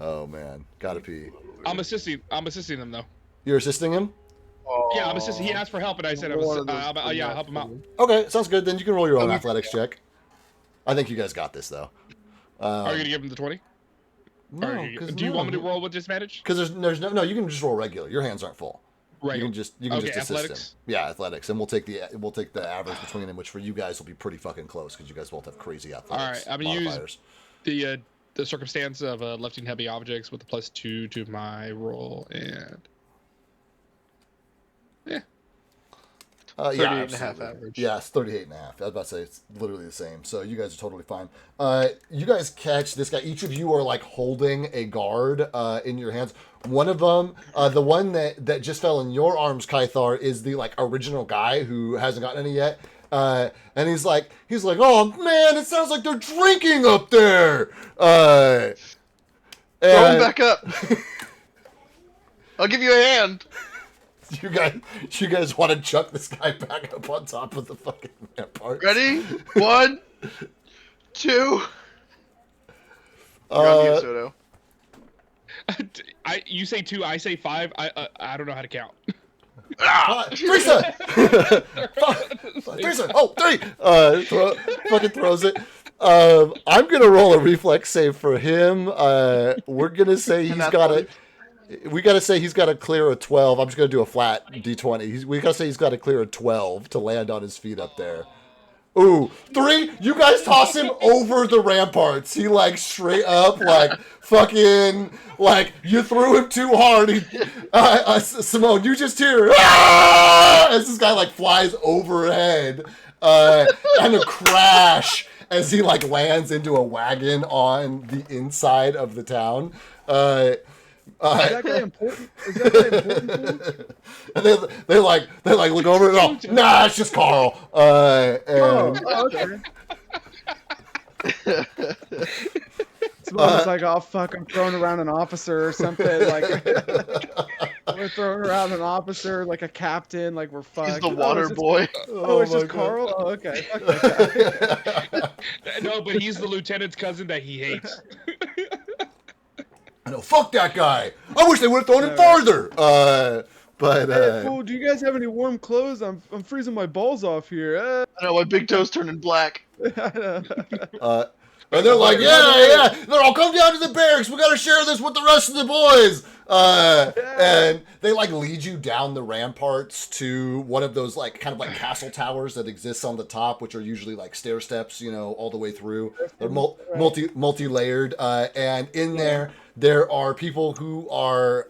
Oh man, gotta pee. I'm assisting him though. You're assisting him? Yeah, I'm assisting. He asked for help, and I said I'll help him out. Okay, sounds good. Then you can roll your own athletics check. I think you guys got this though. Are you gonna give him the 20? No, Do you want me to roll with disadvantage? Because there's no. You can just roll regular. Your hands aren't full. Right. You can just assist athletics? him. Yeah, athletics, and we'll take the average between them, which for you guys will be pretty fucking close because you guys both have crazy athletics. All right, I'm gonna modifiers. use the circumstance of lifting heavy objects with a +2 to my roll, and yeah. 38.5 average. Yeah, it's 38.5. I was about to say it's literally the same. So you guys are totally fine. You guys catch this guy. Each of you are like holding a guard in your hands. One of them, the one that just fell in your arms, Kythar, is the like original guy who hasn't gotten any yet. And he's like, oh man, it sounds like they're drinking up there. Throw him back up. I'll give you a hand. You guys want to chuck this guy back up on top of the fucking rampart? Ready? 1, 2. You're on mute, Soto. You say 2, I say 5. I don't know how to count. Teresa! Teresa! Oh, 3! Fucking throws it. I'm gonna roll a reflex save for him. We're gonna say he's got a. We gotta say he's got to clear a 12. I'm just gonna do a flat d20. We gotta say he's got to clear a 12 to land on his feet up there. Ooh, 3. You guys toss him over the ramparts. He like straight up like fucking like you threw him too hard. Simone, you just hear as this guy like flies overhead and a crash as he like lands into a wagon on the inside of the town. Is that guy important? Is that guy important to him? And they look over and oh, nah, it's just Carl. Okay. Simone's like, oh fuck, I'm throwing around an officer or something. Like we're throwing around an officer, like a captain, like we're fucked. He's the water boy. It's just Carl? Oh, okay. No, but he's the lieutenant's cousin that he hates. I know, fuck that guy. I wish they would have thrown him farther. Hey, fool, do you guys have any warm clothes? I'm freezing my balls off here. I know, my big toe's turning black. And they're like, yeah. They're all come down to the barracks. We got to share this with the rest of the boys. And they like lead you down the ramparts to one of those like kind of like castle towers that exists on the top, which are usually like stair steps, all the way through. They're multi-layered. And in there are people who are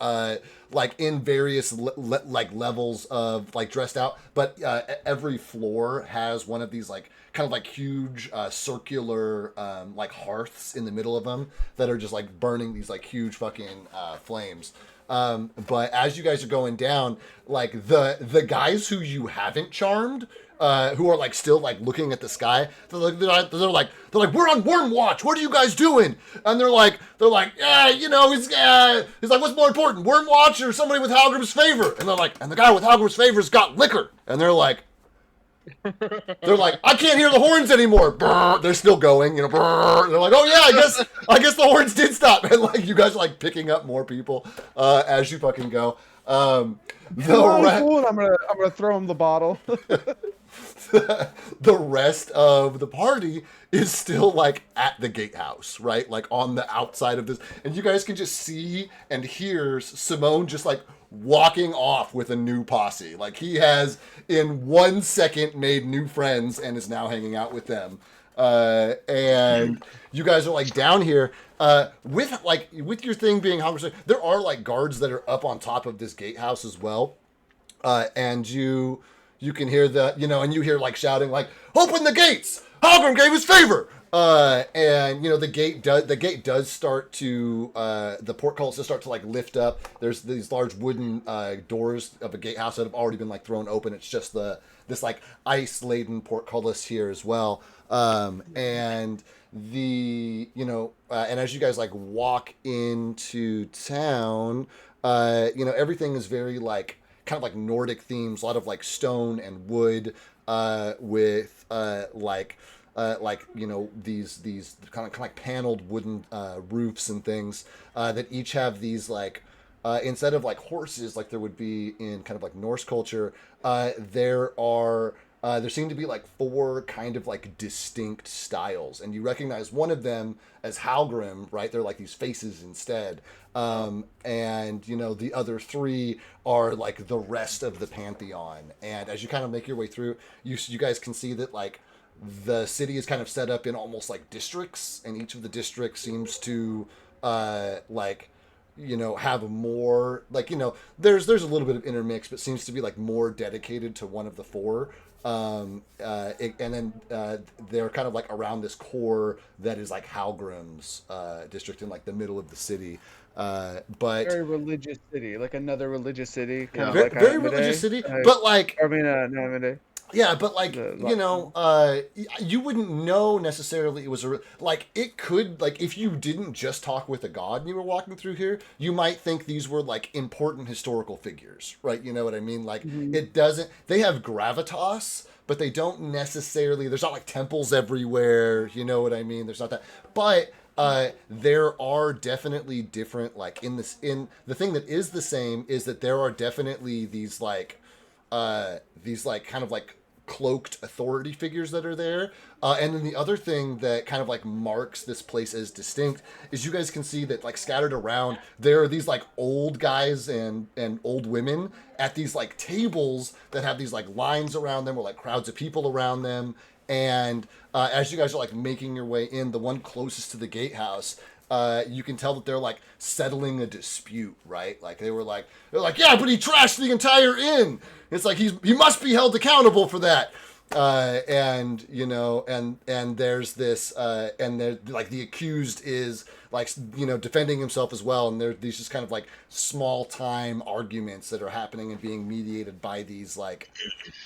like in various like levels of like dressed out, but every floor has one of these like kind of like huge circular like hearths in the middle of them that are just like burning these like huge fucking flames. But as you guys are going down, like the guys who you haven't charmed, who are like still like looking at the sky, they're like we're on worm watch. What are you guys doing? And they're like yeah, he's like, what's more important, worm watch or somebody with Halgrim's favor? And they're like, and the guy with Halgrim's favor's got liquor. And they're like, I can't hear the horns anymore. Brr. They're still going, brr. They're like, oh yeah, I guess the horns did stop. And like you guys are like picking up more people as you fucking go. I'm gonna throw him the bottle. The rest of the party is still like at the gatehouse, right? Like on the outside of this, and you guys can just see and hear Simone just like walking off with a new posse. Like he has in 1 second made new friends and is now hanging out with them. And you guys are like down here with your thing being hungry. There are like guards that are up on top of this gatehouse as well. And you can hear and you hear like shouting like, open the gates! Halgrim gave his favor! And the gate does start to the portcullis does start to like lift up. There's these large wooden doors of a gatehouse that have already been like thrown open. It's just this like ice laden portcullis here as well. And and as you guys like walk into town, everything is very like kind of like Nordic themes, a lot of like stone and wood, with these kind of like paneled wooden roofs and things that each have these like instead of like horses like there would be in kind of like Norse culture, there seem to be like 4 kind of like distinct styles, and you recognize one of them as Halgrim, right? They're like these faces instead. And the other 3 are like the rest of the pantheon. And as you kind of make your way through, you guys can see that like the city is kind of set up in almost like districts, and each of the districts seems to have more like, there's a little bit of intermix, but seems to be like more dedicated to one of the 4. And then they're kind of like around this core that is like Halgrim's district in like the middle of the city. But very religious city, like another religious city, kind of very, like very religious city. But like, no, Yeah, but like you wouldn't know necessarily it was like it could like if you didn't just talk with a god and you were walking through here, you might think these were like important historical figures, right? You know what I mean? Like it doesn't. They have gravitas, but they don't necessarily. There's not like temples everywhere. You know what I mean? There's not that, but. There are definitely different like in the thing that is the same is that there are definitely these like kind of like cloaked authority figures that are there. And then the other thing that kind of like marks this place as distinct is you guys can see that like scattered around, there are these like old guys and old women at these like tables that have these like lines around them or like crowds of people around them. And as you guys are like making your way in, the one closest to the gatehouse, you can tell that they're like settling a dispute, right? Like they're like, yeah, but he trashed the entire inn. It's like he must be held accountable for that. And you know, and there's this, and there like the accused is like defending himself as well. And there's these just kind of like small time arguments that are happening and being mediated by these like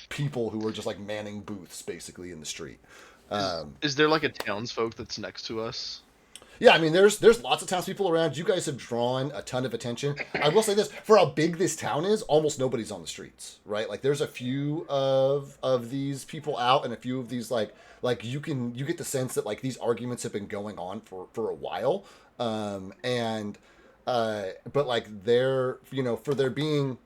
people who are just like manning booths basically in the street. Is there like a townsfolk that's next to us? Yeah, I mean, there's lots of townspeople around. You guys have drawn a ton of attention. I will say this, for how big this town is, almost nobody's on the streets, right? Like, there's a few of these people out and a few of these, like you get the sense that, like, these arguments have been going on for a while. But, like, they're, for there being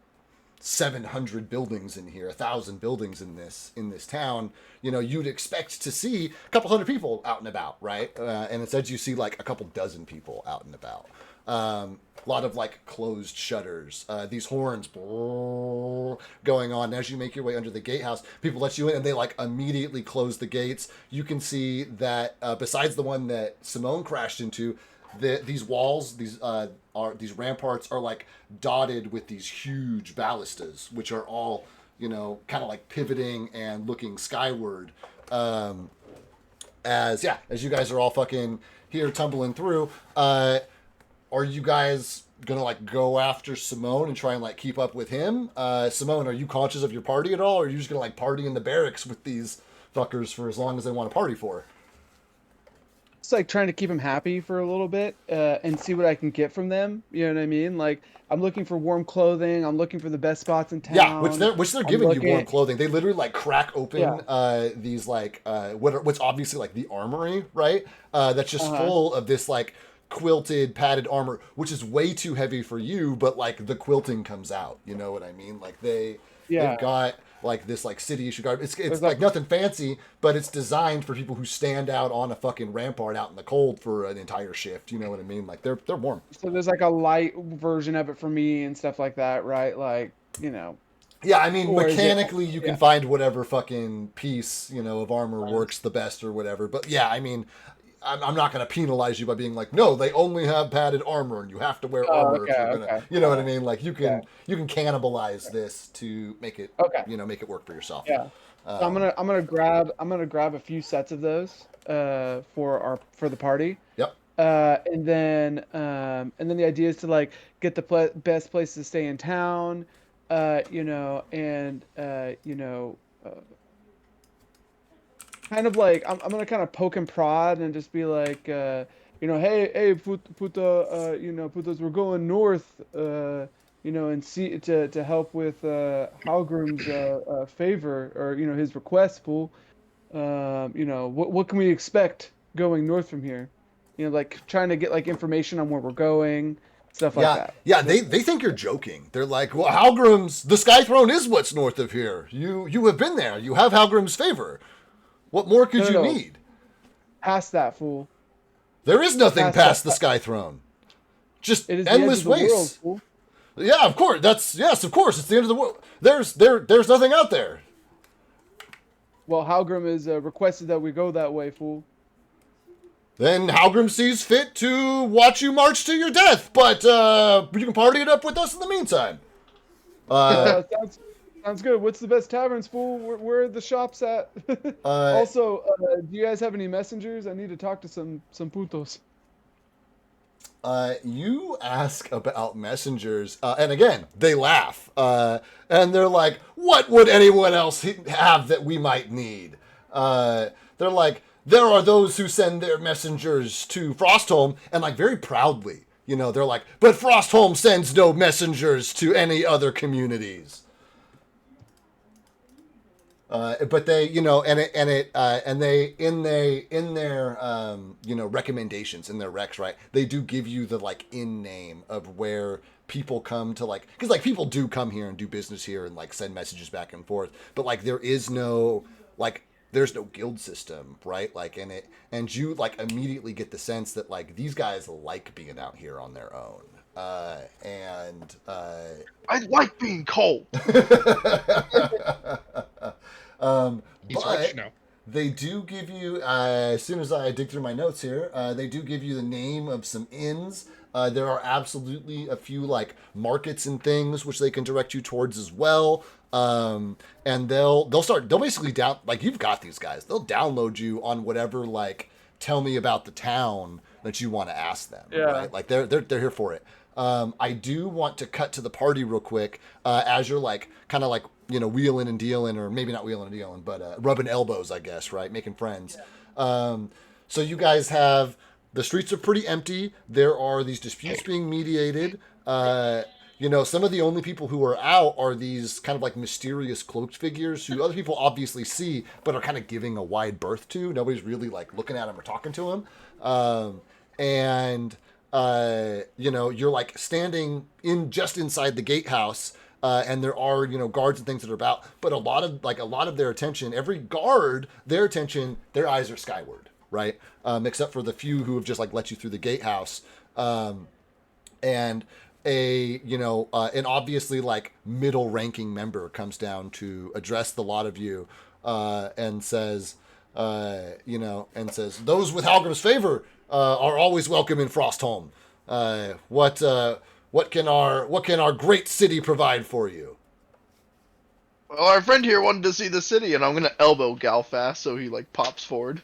700 buildings in here, 1,000 buildings in this town, you'd expect to see a couple hundred people out and about, right? And instead you see like a couple dozen people out and about. A lot of like closed shutters, these horns going on. And as you make your way under the gatehouse, people let you in and they like immediately close the gates. You can see that besides the one that Simone crashed into, these walls, these ramparts are like dotted with these huge ballistas, which are all, kind of like pivoting and looking skyward. As you guys are all fucking here tumbling through, are you guys gonna like go after Simone and try and like keep up with him? Simone, are you conscious of your party at all, or are you just gonna like party in the barracks with these fuckers for as long as they want to party for? It's like trying to keep them happy for a little bit and see what I can get from them. You know what I mean? Like I'm looking for warm clothing. I'm looking for the best spots in town. Yeah, which they're giving you warm clothing. They literally like crack open these like what's obviously like the armory, right? That's just full of this like quilted padded armor, which is way too heavy for you, but like the quilting comes out. You know what I mean? Like they've got like this like city issue guard. It's like nothing fancy, but it's designed for people who stand out on a fucking rampart out in the cold for an entire shift. You know what I mean? Like they're warm. So there's like a light version of it for me and stuff like that, right? Like, Yeah, I mean, mechanically you can find whatever fucking piece, of armor works the best or whatever. But yeah, I mean, I'm not going to penalize you by being like, no, they only have padded armor and you have to wear armor. If you're gonna, you know what I mean? Like you can cannibalize this to make it, make it work for yourself. Yeah. So I'm gonna grab a few sets of those for the party. Yep. And then the idea is to like get the best place to stay in town, kind of like I'm gonna kind of poke and prod and just be like, hey, putos, we're going north, and see to help with Halgrim's favor or his request, fool. What can we expect going north from here? Like trying to get like information on where we're going, stuff like that. Yeah, they think you're joking. They're like, well, the Sky Throne is what's north of here. You have been there. You have Halgrim's favor. What more could you need? Past that, fool. There is nothing past the Sky Throne. Just endless wastes. Yeah, of course. Of course. It's the end of the world. There's nothing out there. Well, Halgrim has requested that we go that way, fool. Then Halgrim sees fit to watch you march to your death, but you can party it up with us in the meantime. Sounds good. What's the best taverns, fool? Where are the shops at? Also, do you guys have any messengers? I need to talk to some putos. You ask about messengers, and again, they laugh. And they're like, what would anyone else have that we might need? They're like, there are those who send their messengers to Frostholm, and like very proudly, you know, they're like, but Frostholm sends no messengers to any other communities. But they, you know, and they in their you know, recommendations in their recs, right? They do give you the like in name of where people come to, like, because like people do come here and do business here and like send messages back and forth, but like there is no like there's no guild system, right? Like and you like immediately get the sense that like these guys like being out here on their own. And I like being cold. But they do give you, as soon as I dig through my notes here, they do give you the name of some inns. There are absolutely a few like markets and things which they can direct you towards as well. And they'll basically like, you've got these guys. They'll download you on whatever, like, tell me about the town that you want to ask them. Yeah. Right? Like they're here for it. I do want to cut to the party real quick, as you're like kind of like, you know, wheeling and dealing, or maybe not wheeling and dealing, but rubbing elbows, I guess, right? Making friends. Yeah. So you guys have, the streets are pretty empty. There are these disputes being mediated. You know, some of the only people who are out are these kind of like mysterious cloaked figures who other people obviously see, but are kind of giving a wide berth to. Nobody's really like looking at them or talking to them. You know, you're like standing just inside the gatehouse, and there are, you know, guards and things that are about, but a lot of their attention, every guard, their eyes are skyward, right? Except for the few who have just like let you through the gatehouse. And an obviously like middle ranking member comes down to address the lot of you, and says, those with Halgrim's favor are always welcome in Frostholm. What can our great city provide for you? Well, our friend here wanted to see the city, and I'm gonna elbow Galfast so he like pops forward.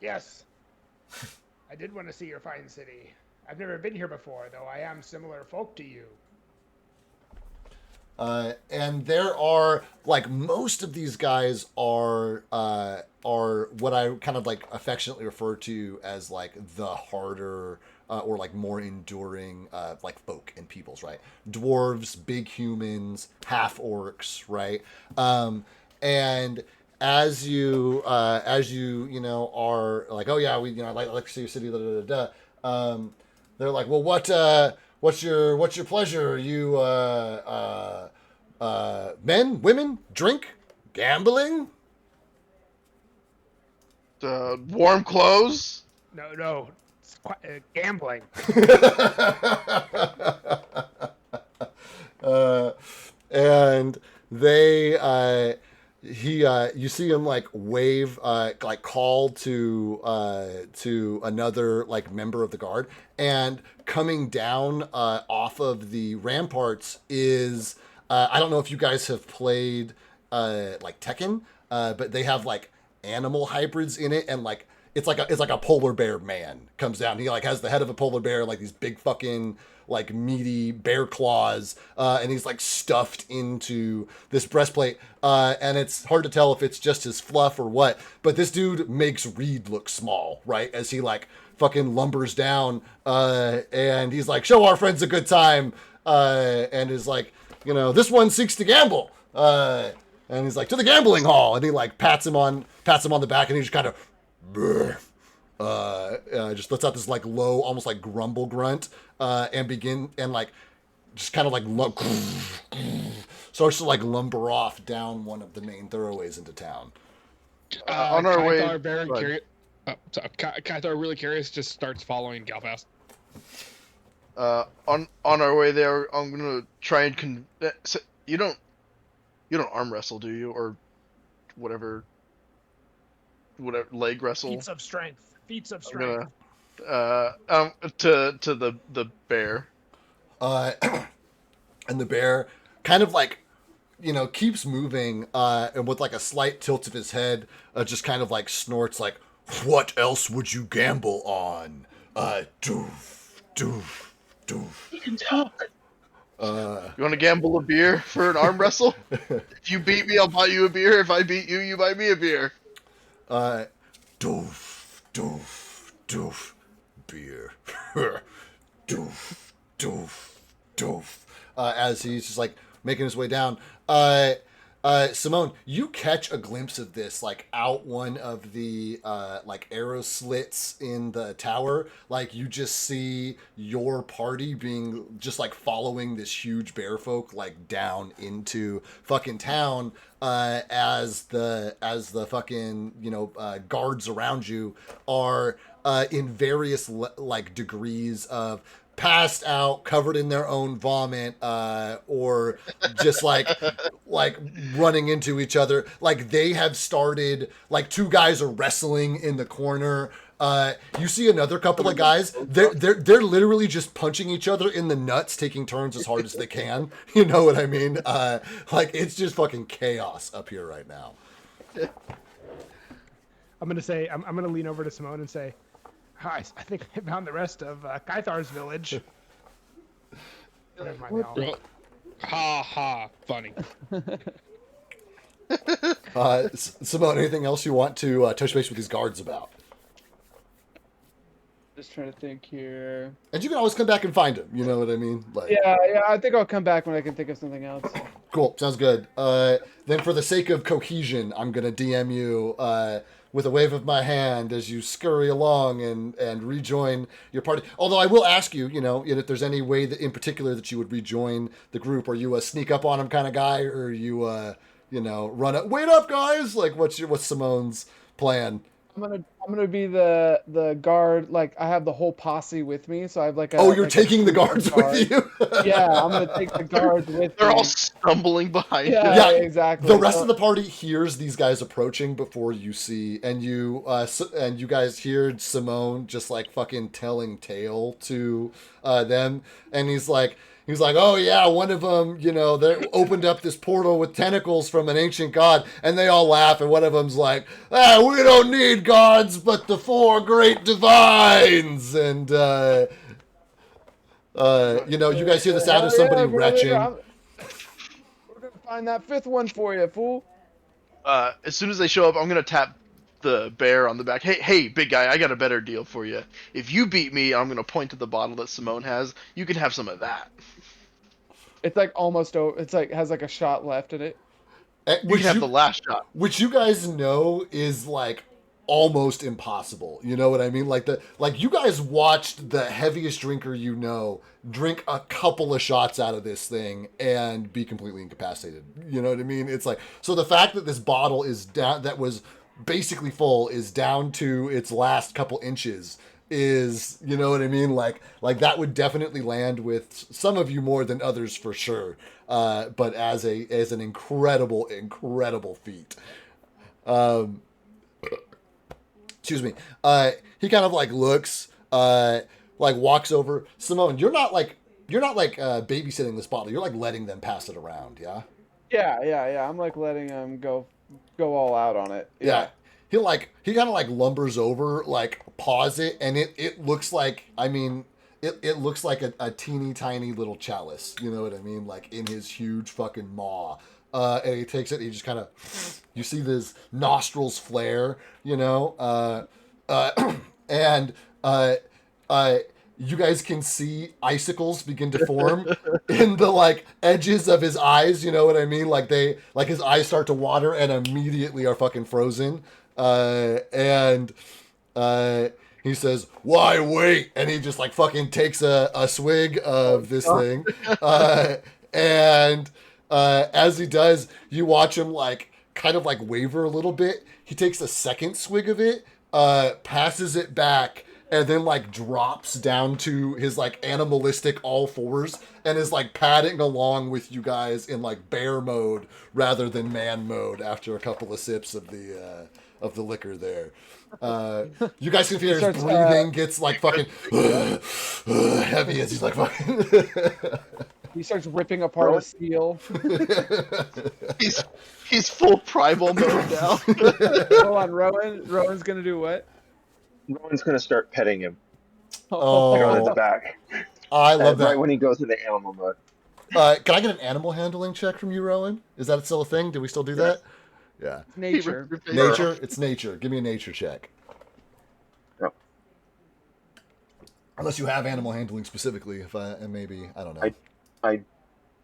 Yes, I did want to see your fine city. I've never been here before, though I am similar folk to you. And there are, like, most of these guys are what I kind of like affectionately refer to as like the harder or like more enduring like folk and peoples, right? Dwarves, big humans, half orcs, right? And as you are like, oh yeah, I like to see your city, da da da da. They're like, well, what's your pleasure? Are you men, women, drink, gambling? Warm clothes? No, it's quite, gambling. And they you see him like wave, like call to another like member of the guard, and coming down off of the ramparts is I don't know if you guys have played like Tekken, but they have like animal hybrids in it, and like it's like a polar bear man comes down. He like has the head of a polar bear, like these big fucking like meaty bear claws, and he's like stuffed into this breastplate, and it's hard to tell if it's just his fluff or what, but this dude makes Reed look small, right, as he like fucking lumbers down, and he's like, show our friends a good time, and is like, this one seeks to gamble, and he's like, to the gambling hall, and he like pats him on the back, and he just kind of just lets out this like low, almost like grumble grunt, and like just kind of like starts to like lumber off down one of the main thoroughways into town. On our way, Kythar, really curious, just starts following Galfast. On our way there, I'm gonna try and you don't arm wrestle, do you, or whatever leg wrestle? Feats of strength. To the bear. And the bear kind of like, keeps moving, and with like a slight tilt of his head, just kind of like snorts like, what else would you gamble on? Doof, doof, doof. You can talk. And You want to gamble a beer for an arm wrestle? If you beat me, I'll buy you a beer. If I beat you, you buy me a beer. Doof, doof, doof, beer. Doof, doof, doof. As he's just like making his way down. Simone, you catch a glimpse of this, like out one of the like arrow slits in the tower. Like you just see your party being just like following this huge bear folk like down into fucking town. As the fucking guards around you are in various like degrees of passed out, covered in their own vomit, or just like running into each other. Like they have started. Like two guys are wrestling in the corner. You see another couple of guys. They're literally just punching each other in the nuts, taking turns as hard as they can. You know what I mean? Like it's just fucking chaos up here right now. I'm gonna lean over to Simone and say, "Hi, I think I found the rest of Kythar's village." Never mind now. Ha ha, funny. Simone, anything else you want to touch base with these guards about? Just trying to think here. And you can always come back and find him. You know what I mean? Like, yeah, I think I'll come back when I can think of something else. Cool, sounds good. Then for the sake of cohesion, I'm going to DM you with a wave of my hand as you scurry along and rejoin your party. Although I will ask you, if there's any way that in particular that you would rejoin the group. Are you a sneak up on him kind of guy, or are you, run up, wait up, guys? Like, what's Simone's plan? I'm gonna be the guard. Like I have the whole posse with me, so I have like a. Oh, you're taking the guards with you? Yeah, I'm gonna take the guards with me. They're all stumbling behind. Yeah, exactly. The rest of the party hears these guys approaching before you see, and you guys hear Simone just like fucking telling tale to them, and he's like, oh yeah, one of them, they opened up this portal with tentacles from an ancient god, and they all laugh, and one of them's like, we don't need gods, but the four great divines, and you guys hear the sound of somebody retching. We're gonna find that fifth one for you, fool. As soon as they show up, I'm gonna tap the bear on the back. Hey, big guy, I got a better deal for you. If you beat me, I'm gonna point to the bottle that Simone has. You can have some of that. It's like almost over. It's like has like a shot left in it. We can have the last shot. Which you guys know is like almost impossible. You know what I mean? Like you guys watched the heaviest drinker drink a couple of shots out of this thing and be completely incapacitated. You know what I mean? It's like, so the fact that this bottle is down, that was basically full, is down to its last couple inches is, you know what I mean? Like that would definitely land with some of you more than others for sure. But as an incredible feat. Excuse me. He kind of like looks, like walks over. Simone, you're not like babysitting this bottle. You're like letting them pass it around. Yeah. Yeah. I'm like letting them go all out on it. Yeah. He kind of like lumbers over, like paws it, and it looks like, it looks like a teeny tiny little chalice, you know what I mean? Like in his huge fucking maw. And he takes it, and he just kind of, you see this nostrils flare, and you guys can see icicles begin to form in the like edges of his eyes, you know what I mean? Like his eyes start to water and immediately are fucking frozen. And he says, "Why wait?" And he just like fucking takes a swig of this thing. And as he does, you watch him like kind of like waver a little bit. He takes a second swig of it, passes it back, and then like drops down to his like animalistic all fours and is like padding along with you guys in like bear mode rather than man mode after a couple of sips of the liquor there. You guys can feel his breathing gets like fucking heavy as he's like fucking. He starts ripping apart a seal. He's full primal mode now. Hold on, Rowan's gonna do what? Rowan's gonna start petting him. Oh, Going in the back. I love that. Right when he goes into animal mode. Can I get an animal handling check from you, Rowan? Is that still a thing? Do we still do that? Yeah. Nature. Nature? It's nature. Give me a nature check. No. Unless you have animal handling specifically, and maybe, I don't know. I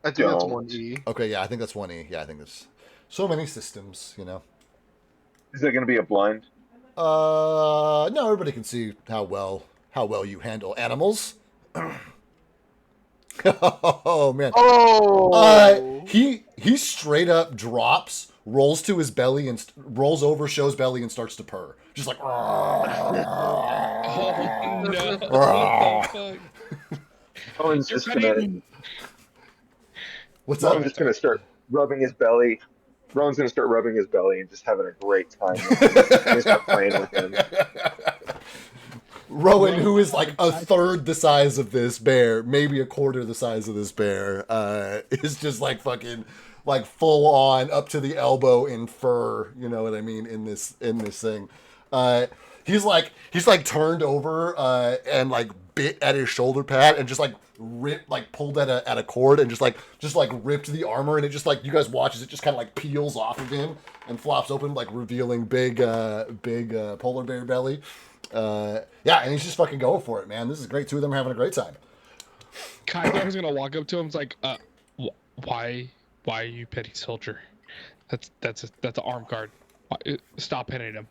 I think that's don't. 1E. Okay, yeah, I think that's 1E. Yeah, I think there's so many systems, you know. Is that going to be a blind? No, everybody can see how well you handle animals. Oh man. Oh. He straight up drops, rolls to his belly and rolls over, shows belly and starts to purr, just like. Oh no! What the fuck? Rowan's just gonna. What's Rowan's up? just gonna start rubbing his belly. Rowan's gonna start rubbing his belly and just having a great time. He's start playing with him. Rowan, who is like a third the size of this bear, maybe a quarter the size of this bear, is just like fucking like full on up to the elbow in fur. You know what I mean? In this thing, he's like turned over and like bit at his shoulder pad and just like pulled at a cord and just like ripped the armor, and it just like, you guys watch as it just kind of like peels off of him and flops open, like revealing big polar bear belly. Yeah, and he's just fucking going for it, man. This is great. Two of them are having a great time. Kythor's gonna walk up to him. It's like, why are you petty soldier? That's an armed guard. Stop hitting him.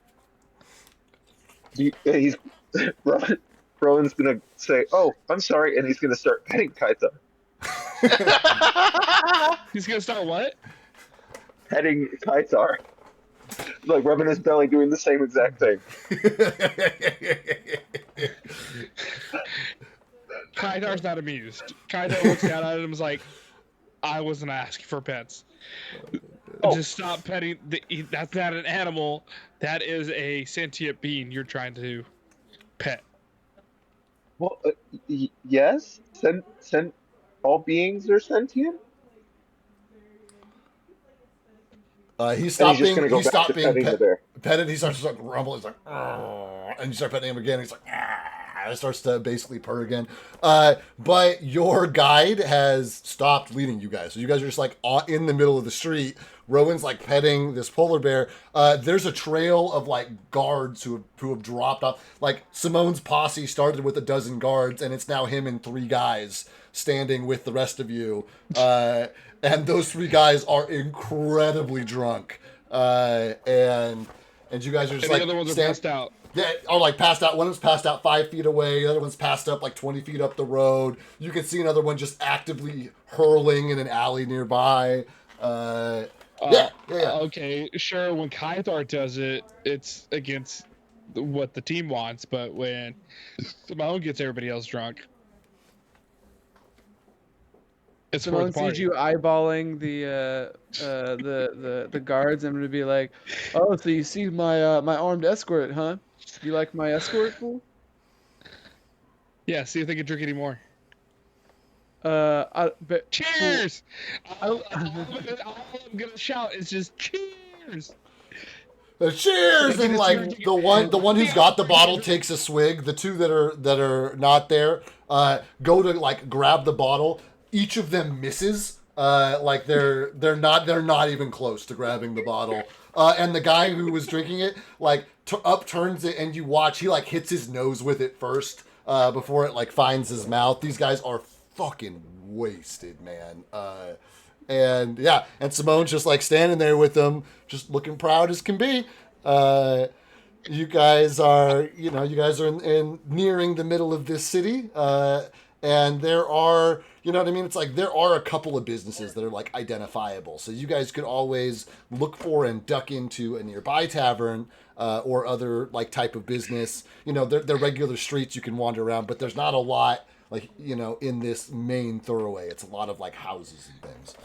He's Rowan's gonna say, "Oh, I'm sorry," and he's gonna start petting Kythor. He's gonna start what? Petting Kythor. Like rubbing his belly, doing the same exact thing. Kythor's not amused. Kythor looks down at him and is like, I wasn't asking for pets. Oh. Just stop petting. That's not an animal. That is a sentient being you're trying to pet. Well, yes. All beings are sentient. He stopped being petted. He starts to rumble. He's like, "Argh," and you start petting him again. He's like, "Argh," and it starts to basically purr again. But your guide has stopped leading you guys, so you guys are just like in the middle of the street. Rowan's like petting this polar bear. There's a trail of like guards who have dropped off. Like Simone's posse started with 12 guards, and it's now him and 3 guys standing with the rest of you. And those 3 guys are incredibly drunk. And you guys are just and the other ones are passed out. Yeah, are like passed out. One of them's passed out 5 feet away. The other one's passed up like 20 feet up the road. You can see another one just actively hurling in an alley nearby. Yeah. Okay, sure. When Kythor does it, it's against what the team wants. But when Simone gets everybody else drunk, it's for the Simone sees party. you eyeballing the guards. I'm gonna be like, "Oh, so you see my my armed escort, huh? You like my escort, fool?" Yeah, see if they can drink any more. Cheers! All I'm gonna shout is just cheers. Cheers! And like the one who's got the bottle takes a swig. The 2 that are not there go to like grab the bottle. Each of them misses. Like they're not even close to grabbing the bottle. And the guy who was drinking it like upturns it, and you watch he like hits his nose with it first before it like finds his mouth. These guys are fucking wasted, man. And yeah, and Simone's just like standing there with them, just looking proud as can be. You guys are in nearing the middle of this city, and there are, you know what I mean? It's like there are a couple of businesses that are like identifiable, so you guys could always look for and duck into a nearby tavern or other like type of business. You know, they're regular streets you can wander around, but there's not a lot like, you know, in this main thoroughway. It's a lot of like houses and things.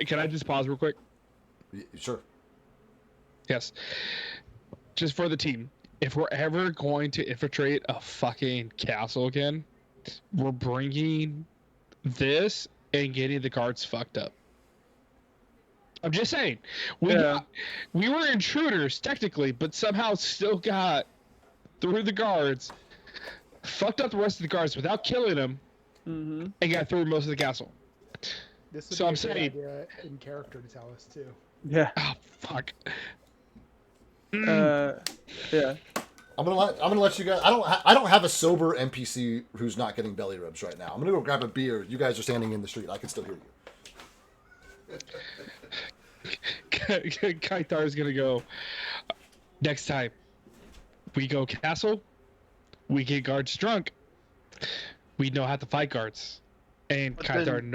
Can I just pause real quick? Sure. Yes. Just for the team, if we're ever going to infiltrate a fucking castle again, we're bringing this and getting the guards fucked up. I'm just saying. We were intruders, technically, but somehow still got through the guards, fucked up the rest of the guards without killing them, and got through most of the castle. This would So be I'm a good saying- idea in character to tell us too. Yeah. Oh fuck. Yeah. I'm gonna let you guys. I don't have a sober NPC who's not getting belly rubs right now. I'm gonna go grab a beer. You guys are standing in the street. I can still hear you. Kaitar's gonna go. Next time, we go castle. We get guards drunk. We know how to fight guards, and But Kaitar then-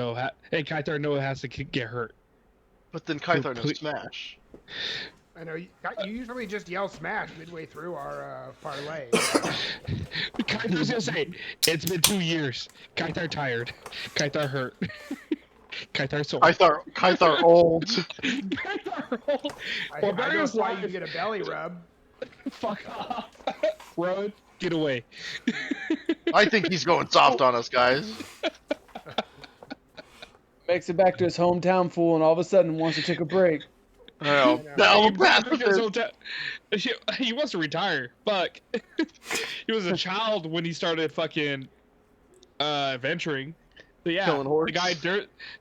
know has to get hurt. But then Kythar knows Complete- Smash. I know you usually just yell smash midway through our parlay. Kaitar's gonna say, "It's been 2 years. Kaitar tired. Kaitar hurt. Kaitar sore. Kythar old. Kaitar old. I Or know better that's why you life. get a belly rub. Fuck off. Rowan, get away." I think he's going soft on us, guys. Makes it back to his hometown, fool, and all of a sudden wants to take a break. Well, know. now He we're past broke his this. whole he wants to retire. Fuck. He was a child when he started fucking adventuring. So yeah, Killing hordes.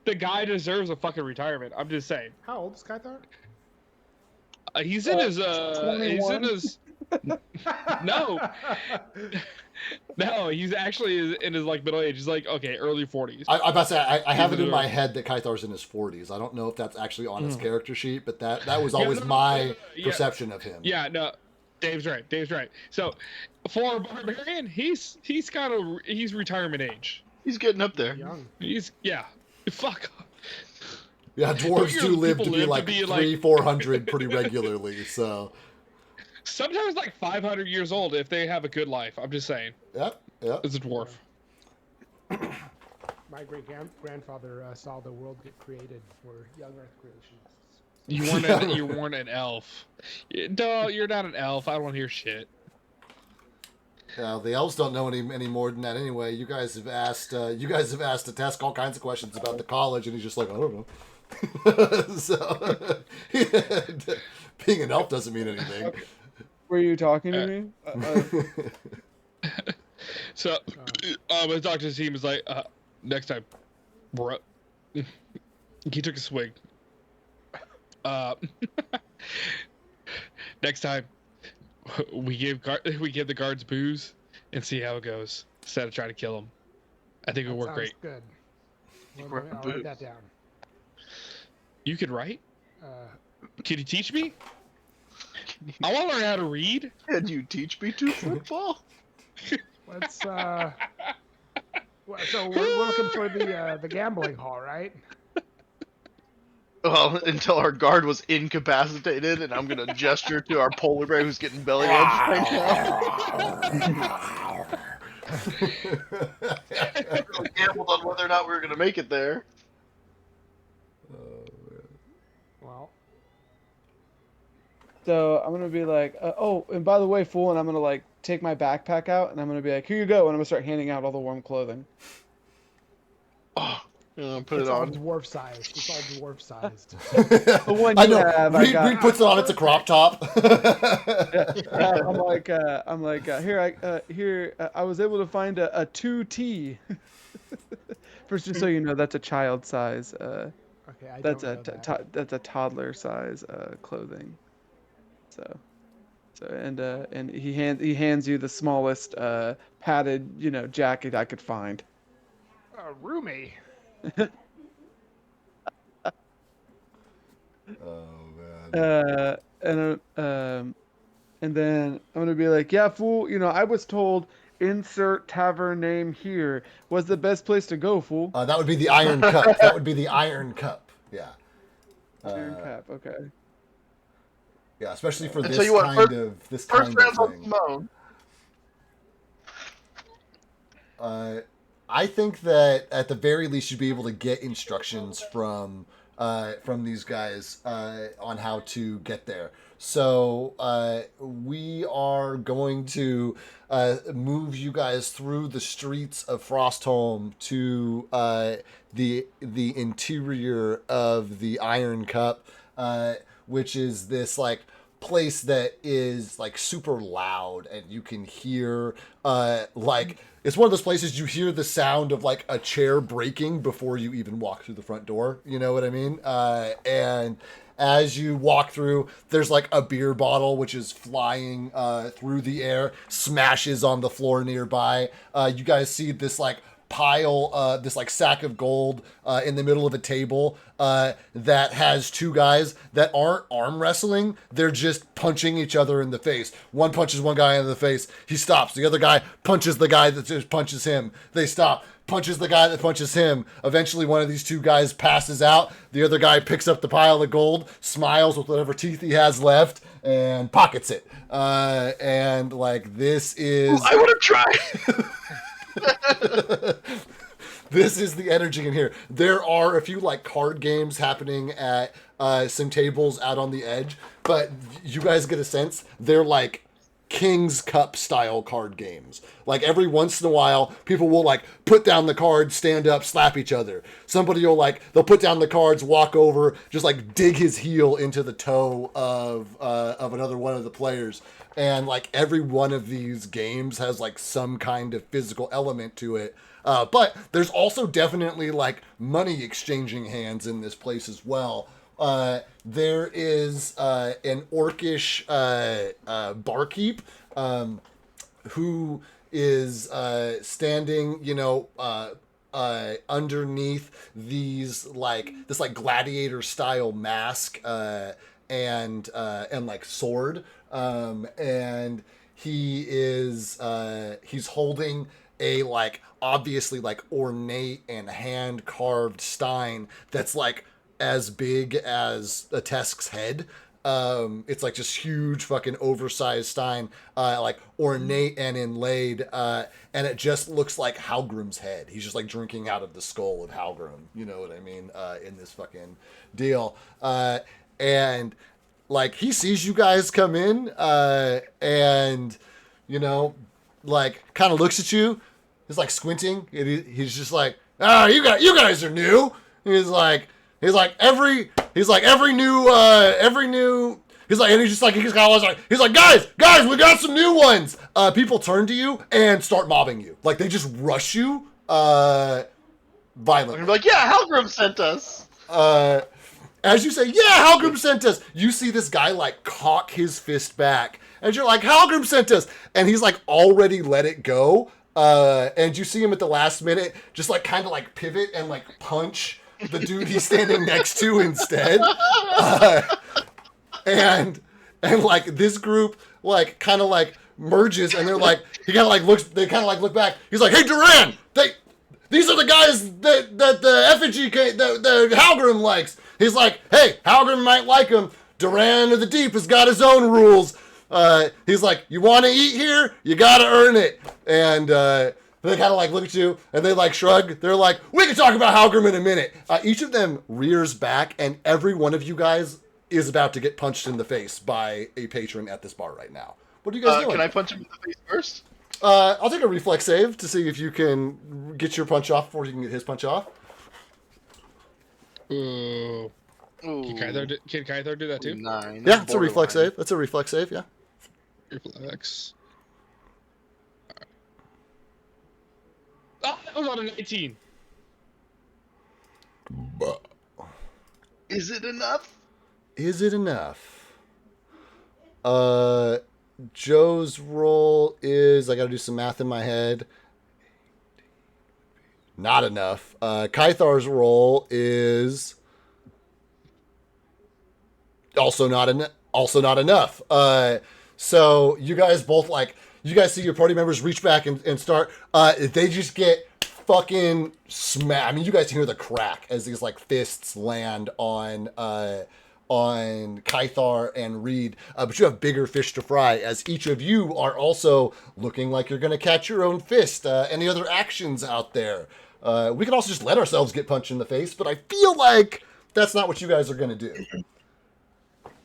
the guy deserves a fucking retirement. I'm just saying. How old is Kythar? He's in his he's in 21. his no, he's actually in his like middle age. He's like okay, early 40s. I'm about to say I have it in my head that Kythar's in his 40s. I don't know if that's actually on his character sheet, but that was always no, my yeah. perception of him. Yeah, no, Dave's right. So for a barbarian, he's retirement age. He's getting up there. Young. Fuck. Yeah, dwarves Figure do live to people be live to like be, like- 300-400 pretty regularly. So Sometimes like 500 years old if they have a good life. I'm just saying. yep. As a dwarf. My grandfather saw the world get created. We're young Earth creationists. You weren't an elf. No, you're not an elf. I don't want to hear shit. The elves don't know any more than that anyway. You guys have asked to task all kinds of questions about the college, and he's just like, I don't know. So being an elf doesn't mean anything. Were you talking to me? So, my doctor's team is like, next time, bro. He took a swig. Next time, we give the guards booze and see how it goes instead of trying to kill them. I think it would work Sounds great. good. I'll Work write boots. that down. You could write? Uh, Can you teach me? I want to learn how to read. Can you teach me to football? let's. So we're looking for the gambling hall, right? Well, until our guard was incapacitated, and I'm gonna gesture to our polar bear who's getting belly rubs right now. We gambled on whether or not we were gonna make it there. Well, So I'm gonna be like, oh, and by the way, fool, and I'm gonna like take my backpack out, and I'm gonna be like, here you go, and I'm gonna start handing out all the warm clothing. Oh, put it's it all on. dwarf sized. It's all dwarf sized. The one I you know. have, I Reed got. puts it on. It's a crop top. I'm like, here, I was able to find a 2T. First, just so you know, that's a child size. Okay, I That's don't a know that. that's a toddler size clothing. So and he hands you the smallest padded jacket I could find. Roomy. Oh man. And then I'm gonna be like, yeah, fool. I was told insert tavern name here was the best place to go, fool. That would be the Iron Cup. That would be the Iron Cup. Yeah. Iron Cap. Okay. Yeah, especially for And this tell you what, kind first- of this First kind round's of on thing. Simone. I think that at the very least you'd be able to get instructions from these guys on how to get there. So we are going to move you guys through the streets of Frostholm to the interior of the Iron Cup, which is this like place that is like super loud, and you can hear like it's one of those places you hear the sound of like a chair breaking before you even walk through the front door. You know what I mean? And as you walk through, there's like a beer bottle which is flying through the air, smashes on the floor nearby. You guys see this like pile, this like sack of gold in the middle of a table that has two guys that aren't arm wrestling. They're just punching each other in the face. One punches one guy in the face. He stops. The other guy punches the guy that just punches him. They stop. Punches the guy that punches him. Eventually, one of these two guys passes out. The other guy picks up the pile of gold, smiles with whatever teeth he has left, and pockets it. And like this is... I would have tried! This is the energy in here. There are a few like card games happening at some tables out on the edge, but you guys get a sense they're like King's Cup style card games. Like every once in a while, people will like put down the cards, stand up, slap each other. Somebody will like, they'll put down the cards, walk over, just like dig his heel into the toe of another one of the players. And like every one of these games has like some kind of physical element to it. But there's also definitely like money exchanging hands in this place as well. There is an orcish barkeep who is standing, you know, underneath these like this like gladiator style mask and like sword, and he is he's holding a like obviously like ornate and hand carved stein that's like as big as a Tesk's head. It's like just huge fucking oversized stein, like ornate and inlaid, and it just looks like Halgrim's head. He's just like drinking out of the skull of Halgrim, you know what I mean, in this fucking deal. And like he sees you guys come in, and you know, like kind of looks at you. He's like squinting. He's just like, you guys are new. He's like every new. He's like, and he's just like, he's like, guys, we got some new ones. People turn to you and start mobbing you. Like they just rush you, violently. I'm like, yeah, Halgrim sent us. As you say, yeah, Halgrim sent us. You see this guy like cock his fist back, and you're like, Halgrim sent us, and he's like already let it go. And you see him at the last minute, just like kind of like pivot and like punch the dude he's standing next to instead. And like this group like kind of like merges, and they're like, he kind of like looks, they kind of like look back. He's like, hey Duran, these are the guys that the effigy the Halgrim likes. He's like, hey, Halgrim might like him. Duran of the Deep has got his own rules. He's like, you want to eat here? You got to earn it. And they kind of like look at you and they like shrug. They're like, we can talk about Halgrim in a minute. Each of them rears back, and every one of you guys is about to get punched in the face by a patron at this bar right now. What are you guys doing? Can I punch him in the face first? I'll take a reflex save to see if you can get your punch off before you can get his punch off. Ooh. Can Kythor do that too? 9. Yeah, it's a reflex save. That's a reflex save, yeah. Reflex. Oh, that was on an 18. Is it enough? Is it enough? Joe's roll is, I gotta do some math in my head. Not enough. Kythar's roll is also not enough. So you guys both like, you guys see your party members reach back and start, they just get fucking smacked. I mean, you guys hear the crack as these like fists land on Kythar and Reed, but you have bigger fish to fry, as each of you are also looking like you're going to catch your own fist. Any other actions out there? We can also just let ourselves get punched in the face, but I feel like that's not what you guys are going to do.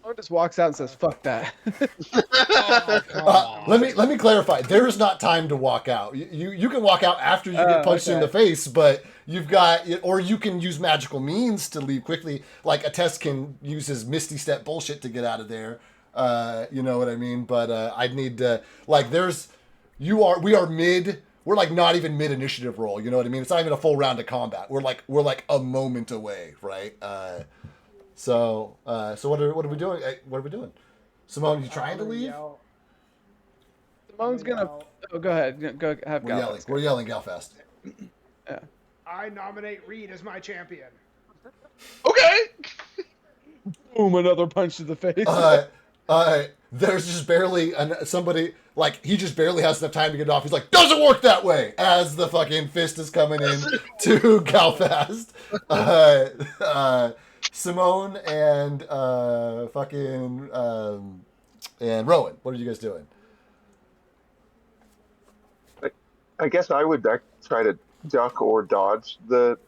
Or just walks out and says, fuck that. Let me clarify. There is not time to walk out. You can walk out after you get punched in the face, but you've got, or you can use magical means to leave quickly. Like a Test can use his Misty Step bullshit to get out of there. You know what I mean? But I'd need to like. We are mid. We're like not even mid initiative roll. You know what I mean? It's not even a full round of combat. We're like a moment away, right? So what are we doing? What are we doing? Simone, you trying to leave? Simone's gonna. Oh, go ahead. Go have We're yelling. We're yelling, Galfast. Yeah. I nominate Reed as my champion. Okay. Boom! Another punch to the face. There's just barely somebody like he just barely has enough time to get it off. He's like, doesn't work that way. As the fucking fist is coming in to Galfast, Simone and and Rowan. What are you guys doing? I guess I would try to duck or dodge the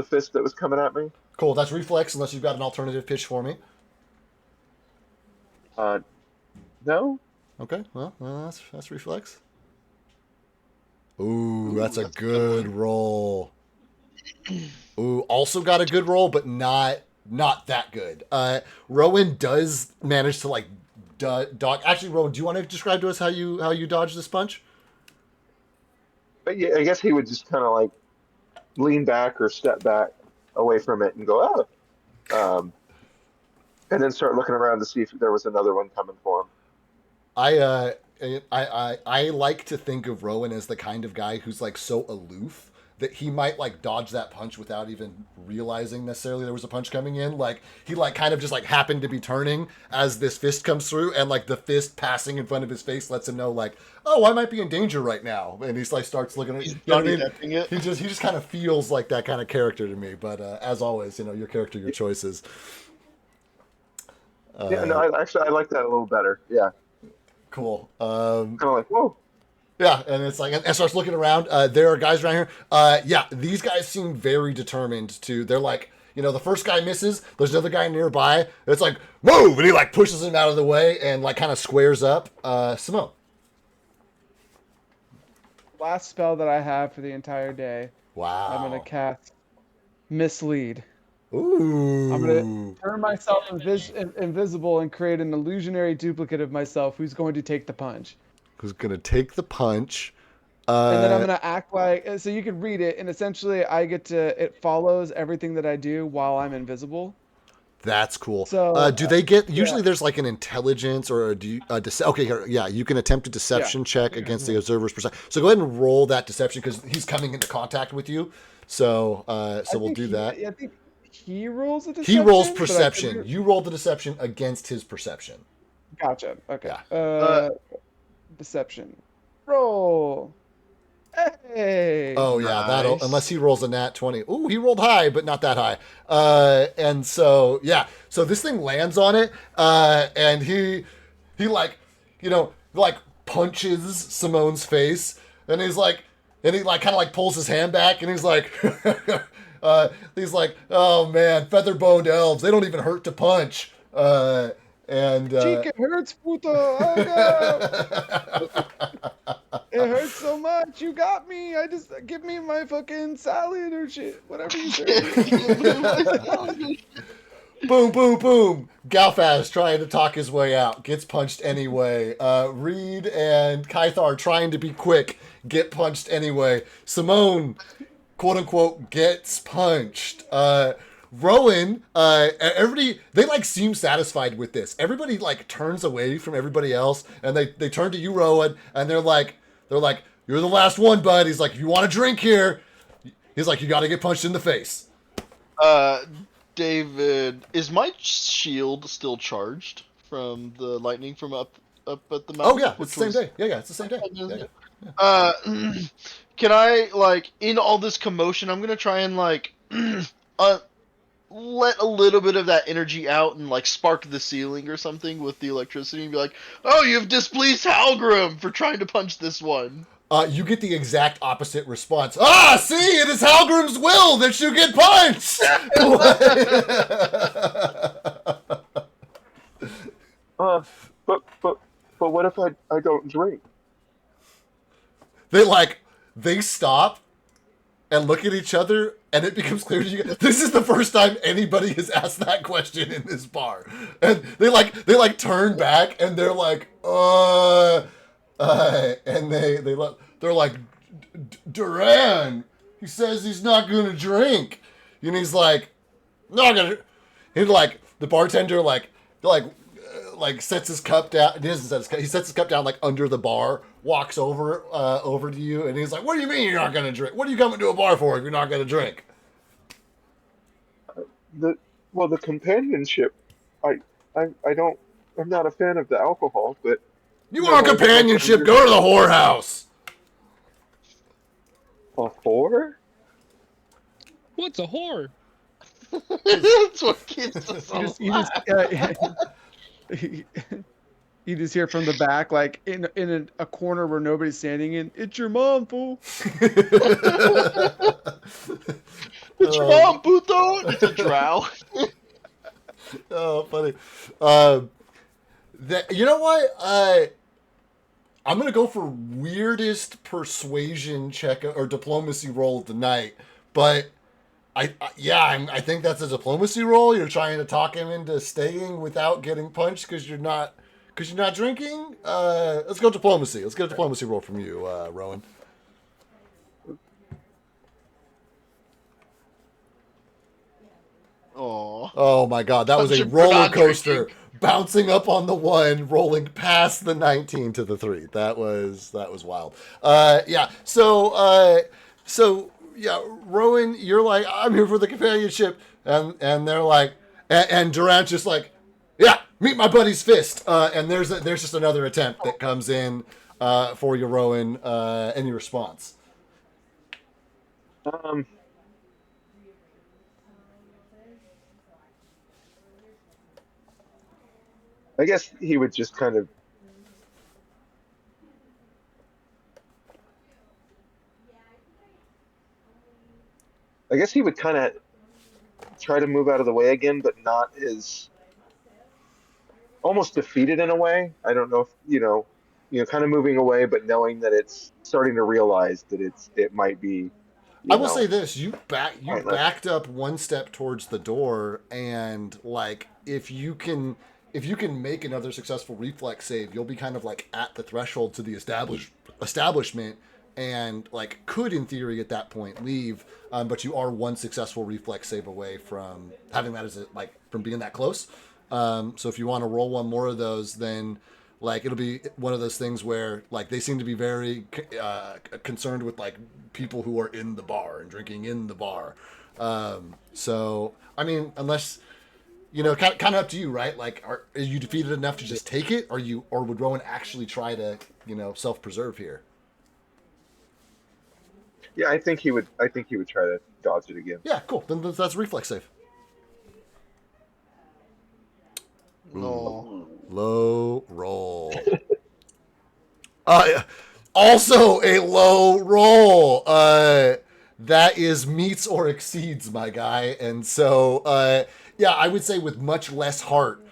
fist that was coming at me. Cool. That's reflex, unless you've got an alternative pitch for me. No. Okay. Well, that's reflex. Ooh, that's a good roll. Ooh, also got a good roll, but not that good. Rowan does manage to like dodge. Actually, Rowan, do you want to describe to us how you dodge this punch? But yeah, I guess he would just kind of like lean back or step back away from it and go, oh. And then start looking around to see if there was another one coming for him. I like to think of Rowan as the kind of guy who's like so aloof that he might like dodge that punch without even realizing necessarily there was a punch coming in. Like he like kind of just like happened to be turning as this fist comes through, and like the fist passing in front of his face lets him know like, oh, I might be in danger right now. And he's like starts looking at, you know what I mean? He just kind of feels like that kind of character to me. But as always, you know, your character, your choices. Yeah, no, I like that a little better. Yeah. Cool. Kind of like, whoa. Yeah, and it's like, and starts looking around. There are guys around here. Yeah, these guys seem very determined to. They're like, you know, the first guy misses. There's another guy nearby. It's like, move, and he like pushes him out of the way and like kind of squares up. Simone. Last spell that I have for the entire day. Wow. I'm gonna cast Mislead. Ooh. I'm going to turn myself invisible and create an illusionary duplicate of myself who's going to take the punch. Who's going to take the punch. And then I'm going to act like... So you can read it, and essentially I get to... It follows everything that I do while I'm invisible. That's cool. So, do they get... Usually there's like an intelligence or okay, here, yeah, you can attempt a deception check against the observer's perception. So go ahead and roll that deception because he's coming into contact with you. So we'll do that. I think he rolls a deception? He rolls perception. You roll the deception against his perception. Gotcha. Okay. Yeah. Deception. Roll. Hey. Oh yeah, nice. that'll unless he rolls a nat 20. Ooh, he rolled high, but not that high. And so yeah, so this thing lands on it, and he like, you know, like punches Simone's face, and he like kind of like pulls his hand back, and he's like, oh man, feather-boned elves, they don't even hurt to punch. Chicken hurts, puto. Oh, no. It hurts so much. You got me. Give me my fucking salad or shit. Whatever you say. Boom, boom, boom. Galfast trying to talk his way out. Gets punched anyway. Reed and Kythar trying to be quick. Get punched anyway. Simone, quote unquote, gets punched. Rowan, everybody, they like seem satisfied with this. Everybody like turns away from everybody else, and they turn to you, Rowan, and they're like, you're the last one, bud. He's like, if you want a drink here, he's like, you got to get punched in the face. David, is my shield still charged from the lightning from up at the mountain? Oh yeah, it's the same day. Yeah, it's the same day. Yeah. Can I like in all this commotion? I'm gonna try and like let a little bit of that energy out and like spark the ceiling or something with the electricity and be like, oh, you've displeased Halgrim for trying to punch this one. You get the exact opposite response. See, it is Halgrim's will that you get punched. But what if I don't drink? They stop, and look at each other, and it becomes clear to you guys, this is the first time anybody has asked that question in this bar. And they turn back, and they're like, and they're like, Duran, he says he's not gonna drink. And he's like, not gonna. And like, the bartender like sets his cup down. He doesn't set his cup. He sets his cup down like under the bar. Walks over to you, and he's like, "What do you mean you're not gonna drink? What are you coming to a bar for if you're not gonna drink?" The companionship. I don't. I'm not a fan of the alcohol, but you want companionship? Go to the whorehouse. A whore? What's a whore? That's what keeps us You just hear from the back, like in a corner where nobody's standing in. It's your mom, fool. It's your mom, puto. It's a drow. Oh, funny. You know what? I'm gonna go for weirdest persuasion check or diplomacy roll of the night, but I think that's a diplomacy roll. You're trying to talk him into staying without getting punched because you're not drinking. Let's go diplomacy. Let's get a diplomacy roll from you, Rowan. Oh my God, that was a roller coaster. Bouncing up on the 1, rolling past the 19 to the 3. That was wild. So Rowan, you're like, I'm here for the companionship, and they're like, and Durant's just like, yeah, meet my buddy's fist. And there's just another attempt that comes in for you, Rowan. Any response? I guess he would just kind of. I guess he would kind of try to move out of the way again, but not as almost defeated in a way. I don't know if kind of moving away, but knowing that it's starting to realize that it might be. I will say this: you backed up 1 step towards the door, and like if you can make another successful reflex save, you'll be kind of like at the threshold to the establishment, and like could in theory at that point leave, but you are 1 successful reflex save away from having that from being that close. So if you want to roll 1 more of those, then like it'll be one of those things where like they seem to be very concerned with like people who are in the bar and drinking in the bar. So I mean, unless. Kind of up to you, right? Like, are you defeated enough to just take it, or would Rowan actually try to, self-preserve here? Yeah, I think he would try to dodge it again. Yeah, cool. Then that's a reflex save. No. Low roll. Also a low roll. That is meets or exceeds, my guy, and so. Yeah, I would say with much less heart,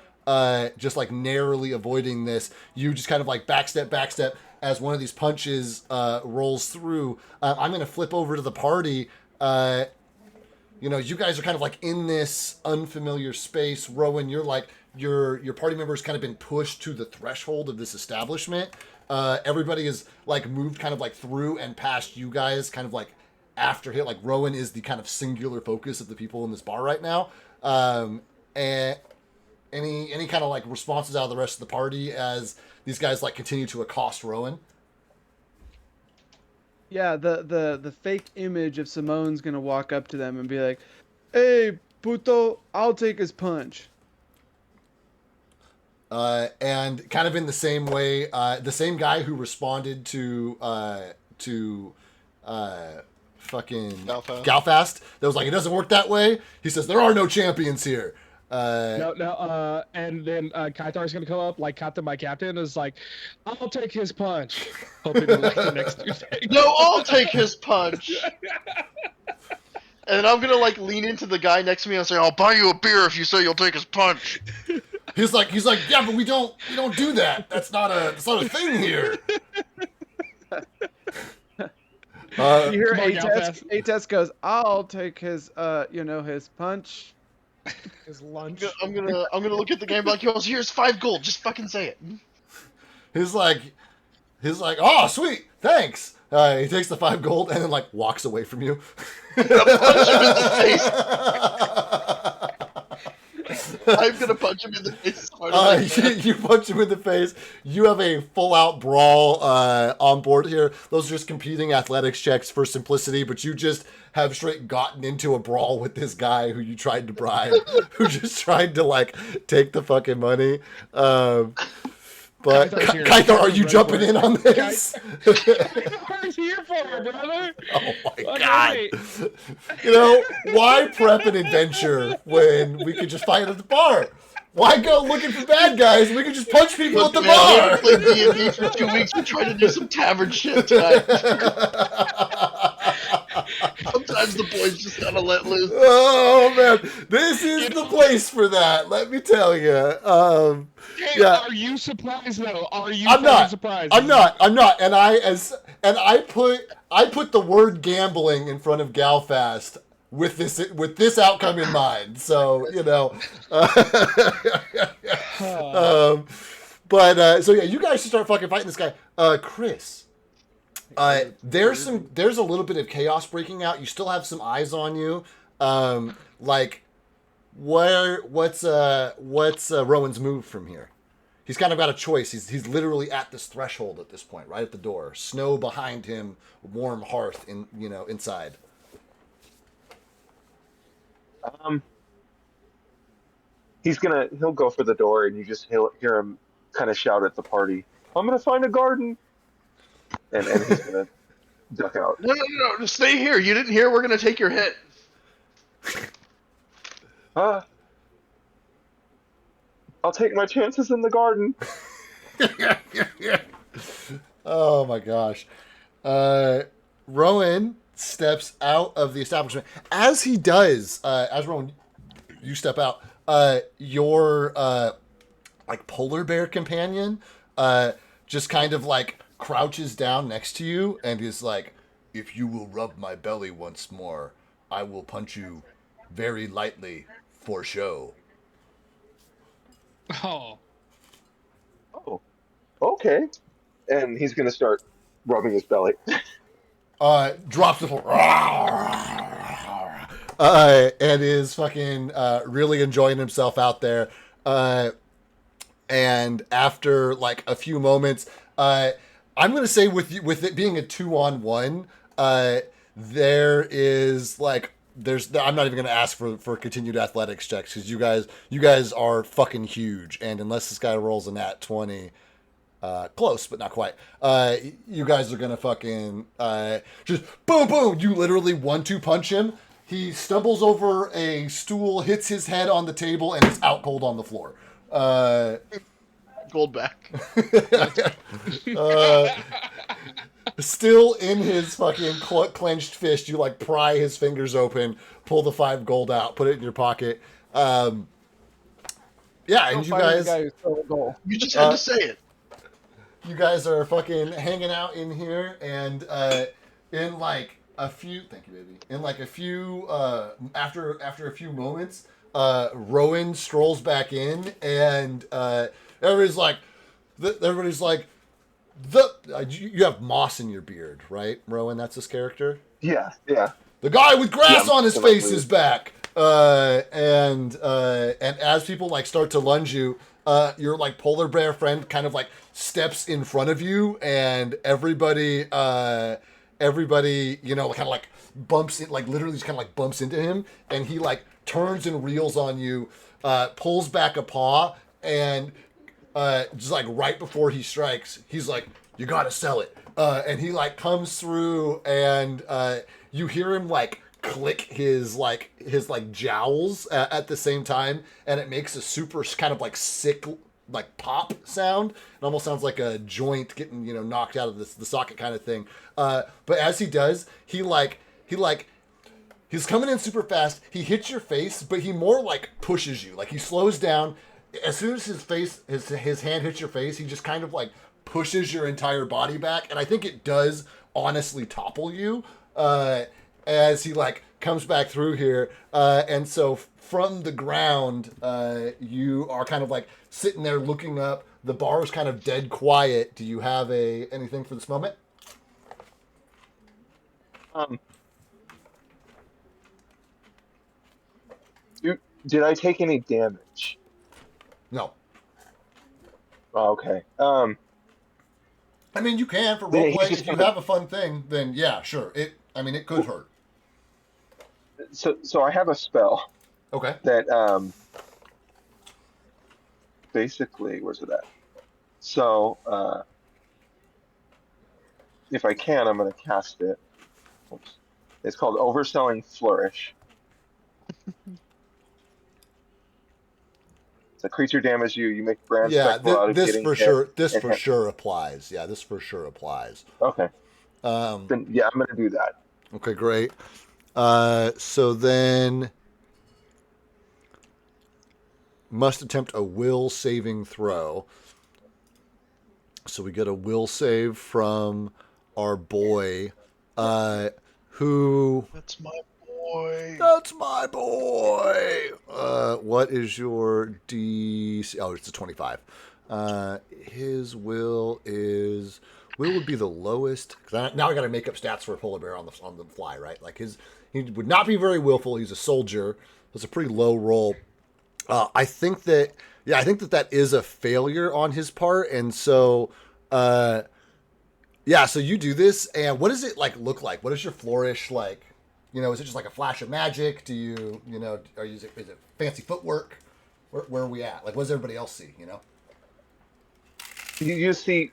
just like narrowly avoiding this, you just kind of like backstep as one of these punches rolls through. I'm going to flip over to the party. You guys are kind of like in this unfamiliar space. Rowan, you're like, your party member's kind of been pushed to the threshold of this establishment. Everybody is like moved kind of like through and past you guys, kind of like after hit. Like Rowan is the kind of singular focus of the people in this bar right now. And any kind of like responses out of the rest of the party as these guys like continue to accost Rowan? Yeah, the fake image of Simone's gonna walk up to them and be like, "Hey, puto, I'll take his punch." And kind of in the same way, the same guy who responded to fucking Galfast that was like, it doesn't work that way. He says there are no champions here. No, and then Kaitar's gonna come up like Captain my captain is like, I'll take his punch. Hoping to like the next Tuesday. No, I'll take his punch. And then I'm gonna like lean into the guy next to me and say, I'll buy you a beer if you say you'll take his punch. He's like, yeah, but we don't do that. That's not a thing here. You hear Come on, A-Test? Galfast. A-Test goes, I'll take his, his punch. His lunch. I'm gonna look at the game like, yo, here's 5 gold. Just fucking say it. He's like, oh, sweet, thanks. He takes the 5 gold and then like walks away from you. I'm gonna punch him in the face. I'm gonna punch him in the face as hard as I can. You punch him in the face. You have a full-out brawl on board here. Those are just competing athletics checks for simplicity, but you just have straight gotten into a brawl with this guy who you tried to bribe, who just tried to like take the fucking money. But Kythar, are you jumping in on this? I'm here for it, brother. Oh my god! You know, why prep an adventure when we could just fight at the bar? Why go looking for bad guys? We could just punch people at the bar. We played D&D for 2 weeks. We're trying to do some tavern shit tonight. Sometimes the boys just gotta let loose. Oh man, this is the place for that. Let me tell you. Hey, Yeah. are you surprised though? Are you I'm not surprised? I'm not. And I put the word gambling in front of Galfast with this outcome in mind. So you know. So yeah, you guys should start fucking fighting this guy. Chris. There's a little bit of chaos breaking out. You still have some eyes on you. What's Rowan's move from here? He's kind of got a choice. He's literally at this threshold at this point, right at the door. Snow behind him, warm hearth inside. He'll go for the door, and he'll hear him kind of shout at the party, "I'm gonna find a garden," and he's gonna duck out. No, stay here. You didn't hear? We're gonna take your hit. I'll take my chances in the garden. Oh my gosh. Rowan steps out of the establishment. As he does, as Rowan, you step out, your like polar bear companion just kind of like crouches down next to you and is like, "If you will rub my belly once more, I will punch you very lightly for show." Oh. Oh, okay. And he's gonna start rubbing his belly. Drops the floor. And is fucking really enjoying himself out there. And after like a few moments, I'm gonna say with it being a 2-on-1, there is like I'm not even gonna ask for continued athletics checks because you guys are fucking huge, and unless this guy rolls a nat 20. Close, but not quite. You guys are gonna fucking just boom, boom. You literally 1-2 punch him. He stumbles over a stool, hits his head on the table, and is out cold on the floor. Gold back. Still in his fucking clenched fist, you like pry his fingers open, pull the 5 gold out, put it in your pocket. Yeah, and you guys. You just had to say it. You guys are fucking hanging out in here, and in like a few, thank you, baby. In like a few, after a few moments, Rowan strolls back in, and everybody's like, you have moss in your beard, right, Rowan? That's his character. Yeah. The guy with grass on his face is back, and as people like start to lunge you. Your like polar bear friend kind of like steps in front of you, and everybody, kind of like bumps it, like literally just kind of like bumps into him, and he like turns and reels on you, pulls back a paw, and just like right before he strikes, he's like, "You gotta sell it," and he like comes through, and you hear him like click his jowls at the same time, and it makes a super kind of like sick like pop sound. It almost sounds like a joint getting knocked out of the socket kind of thing. But as he does, he's coming in super fast. He hits your face, but he more like pushes you. Like he slows down. As soon as his hand hits your face, he just kind of like pushes your entire body back, and I think it does honestly topple you as he like comes back through here. And so from the ground, you are kind of like sitting there looking up. The bar is kind of dead quiet. Do you have anything for this moment? Did I take any damage? No. Oh, okay. I mean, you can for Then he's roleplay. just If you gonna. have a fun thing, then yeah, sure. It could hurt. So I have a spell Okay. that basically, where's it at? So if I can, I'm gonna cast it. Oops. It's called Overselling Flourish. It's a creature damage you. You make a grand Yeah, spectacle out of this getting for hit. sure. This And for hit. sure applies. Yeah, this for sure applies. Okay. Um, Then yeah, I'm gonna do that. okay, great. So then must attempt a will saving throw. So we get a will save from our boy, who. That's my boy. That's my boy. What is your DC? Oh, it's a 25. His will is. Will would be the lowest. Now I got to make up stats for a polar bear on the fly, right? Like he would not be very willful. He's a soldier. It's a pretty low roll. I think that that is a failure on his part, and so yeah. So you do this, and what does it like look like? What is your flourish like? You know, is it just like a flash of magic? Do you is it fancy footwork? Where are we at? Like, what does everybody else see? You know. You see.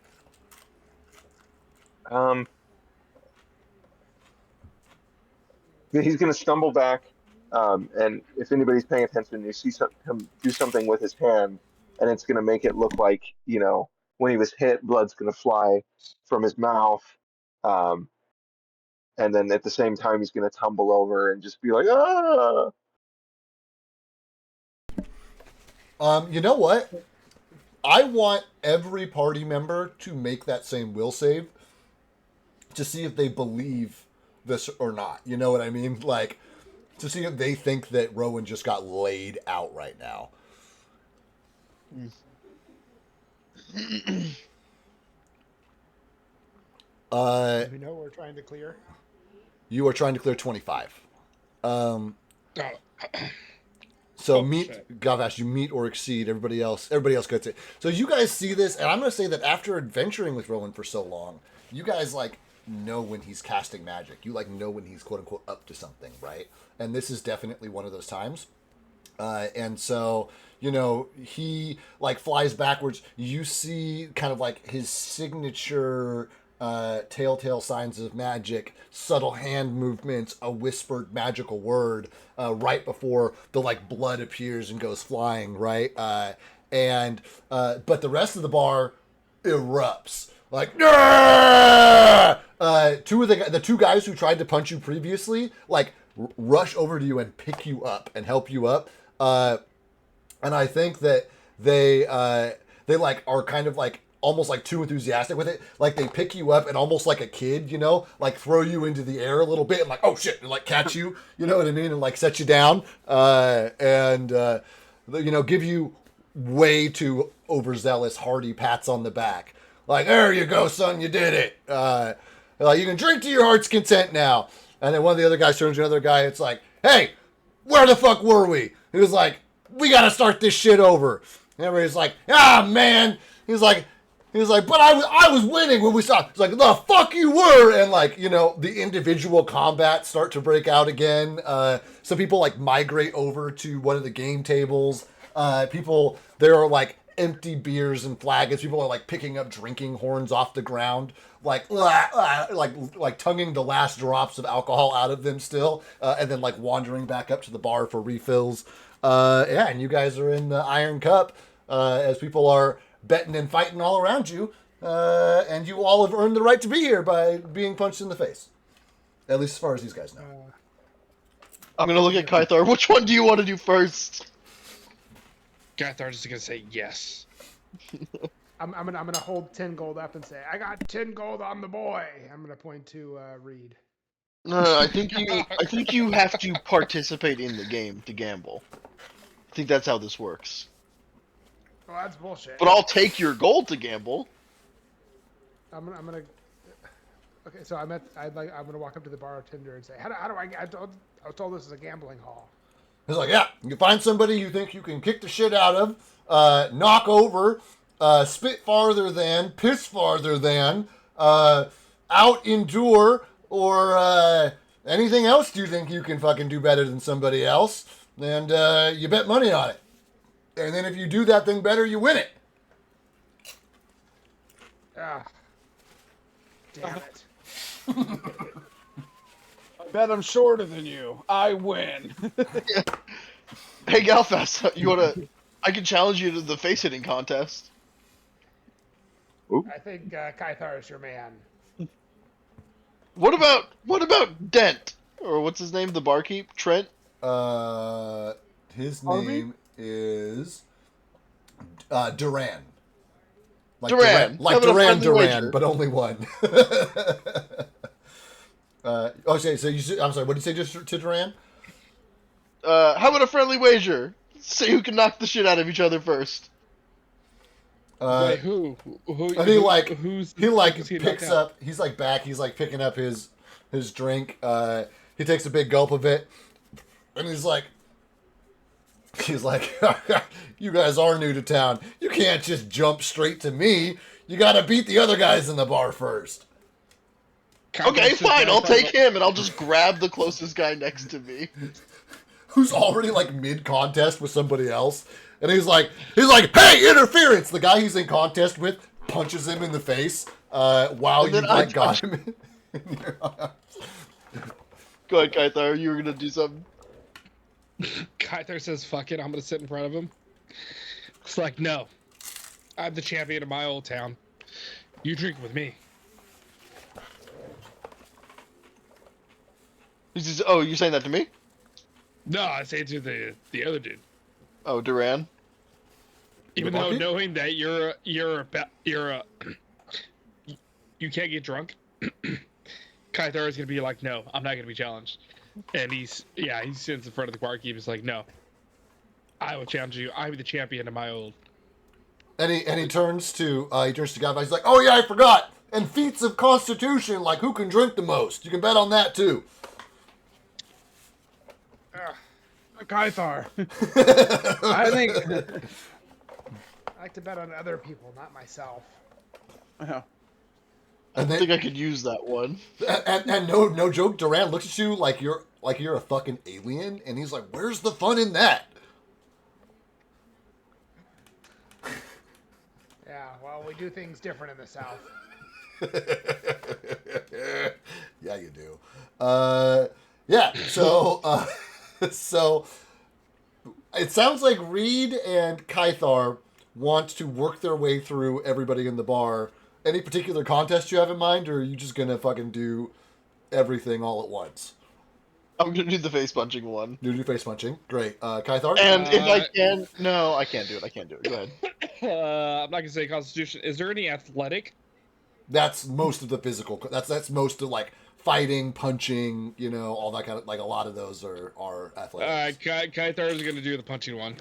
He's gonna stumble back, and if anybody's paying attention, you see him do something with his hand, and it's gonna make it look like when he was hit, blood's gonna fly from his mouth. Um, and then at the same time he's going to tumble over and just be like, ah. You know what? I want every party member to make that same will save to see if they believe this or not. You know what I mean? Like, to see if they think that Rowan just got laid out right now. We know we're trying to clear. You are trying to clear 25. So meet Gavash, you meet or exceed everybody else gets it. So you guys see this, and I'm going to say that after adventuring with Rowan for so long, you guys like know when he's casting magic. You like know when he's quote unquote up to something, right? And this is definitely one of those times. And so, he like flies backwards. You see kind of like his signature telltale signs of magic, subtle hand movements, a whispered magical word right before the like blood appears and goes flying, right? But the rest of the bar erupts. Like, two of the two guys who tried to punch you previously, like, rush over to you and pick you up and help you up. And I think that they like are kind of like almost like too enthusiastic with it. Like they pick you up and almost like a kid, like throw you into the air a little bit and like, oh shit, and like catch you, you know what I mean? And like set you down, and give you way too overzealous, hearty pats on the back. Like, there you go, son, you did it. Like, you can drink to your heart's content now. And then one of the other guys turns to another guy. It's like, hey, where the fuck were we? He was like, we got to start this shit over. And everybody's like, ah, man. He's like, but I was winning when we stopped. It's like, the fuck you were. And like, the individual combat start to break out again. Some people like migrate over to one of the game tables. There are like empty beers and flagons. People are like picking up drinking horns off the ground, like tonguing the last drops of alcohol out of them still, and then like wandering back up to the bar for refills. And you guys are in the Iron Cup as people are betting and fighting all around you, and you all have earned the right to be here by being punched in the face. At least as far as these guys know. I'm gonna look at Kythar. Which one do you want to do first? Gathar is gonna say yes. I'm gonna hold 10 gold up and say, I got 10 gold on the boy. I'm gonna point to Reed. No, I think you have to participate in the game to gamble. I think that's how this works. Well, that's bullshit. But I'll take your gold to gamble. I'm gonna. Okay, so I'm gonna walk up to the bartender and say, how do I was told this is a gambling hall. He's like, yeah, you find somebody you think you can kick the shit out of, knock over, spit farther than, piss farther than, out endure, or anything else you think you can fucking do better than somebody else, and you bet money on it. And then if you do that thing better, you win it. Ah, damn it. I bet I'm shorter than you. I win. Hey, Galfast, I can challenge you to the face hitting contest. I think Kythar is your man. What about Dent? Or what's his name? The barkeep? Trent? His Harvey? name is Duran. Duran. Like How about a Duran friendly Duran, wager? but only one. I'm sorry, what did you say just to Duran? How about a friendly wager? See who can knock the shit out of each other first. Wait, who? I mean, like, who's he like who's he picks knocked out? up. He's like back. He's like picking up his drink. He takes a big gulp of it, and he's like, you guys are new to town. You can't just jump straight to me. You got to beat the other guys in the bar first. Okay, fine. I'll take him, and I'll just grab the closest guy next to me. Who's already like mid contest with somebody else, and he's like, hey, interference! The guy he's in contest with punches him in the face while And you then I like got punch him in your arms. Go ahead, Kythar. You were gonna do something. Kythar says, fuck it, I'm gonna sit in front of him. It's like, no. I'm the champion of my old town. You drink with me. He says, "Oh, you're saying that to me?" No, I say it to the other dude. Oh, Duran. Even though knowing that you're you can't get drunk, Kythar is gonna be like, no, I'm not gonna be challenged. And he sits in front of the barkeep. He's like, no, I will challenge you. I'm the champion of my old. And he turns to Godfather. He's like, oh yeah, I forgot. And feats of constitution, like who can drink the most. You can bet on that too. Kythar. I think. I like to bet on other people, not myself. Oh. I think I could use that one. And no joke, Duran looks at you like you're a fucking alien, and he's like, "Where's the fun in that?" Yeah, well, we do things different in the South. Yeah, you do. Yeah. So it sounds like Reed and Kythar want to work their way through everybody in the bar. Any particular contest you have in mind, or are you just gonna fucking do everything all at once? I'm gonna do the face punching one. You do face punching. Great. Kythar? And if I can, no, I can't do it. I can't do it. Go ahead. I'm not gonna say constitution. Is there any athletic? That's most of the physical. That's most of like fighting, punching, all that kind of, like a lot of those are athletics. Kythar is gonna do the punching one.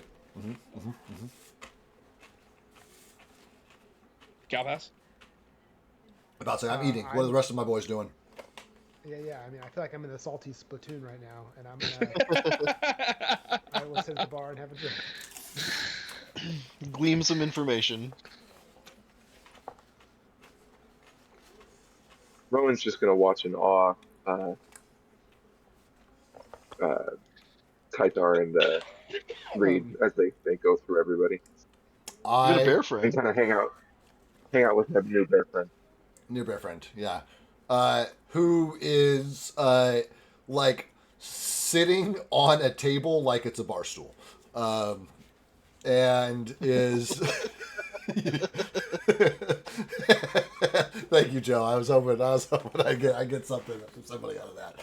Galpass? About to say, I'm eating. What are the rest of my boys doing? Yeah. I mean, I feel like I'm in the salty splatoon right now, and I will sit at the bar and have a drink. Gleam some information. Rowan's just gonna watch in awe. Kaitar and Reed as they go through everybody. You got a bear And friend. kind of hang out with that new bear friend. New bear friend, yeah. Who is like sitting on a table like it's a bar stool, and is. Thank you, Joe. I was hoping I get something from somebody out of that.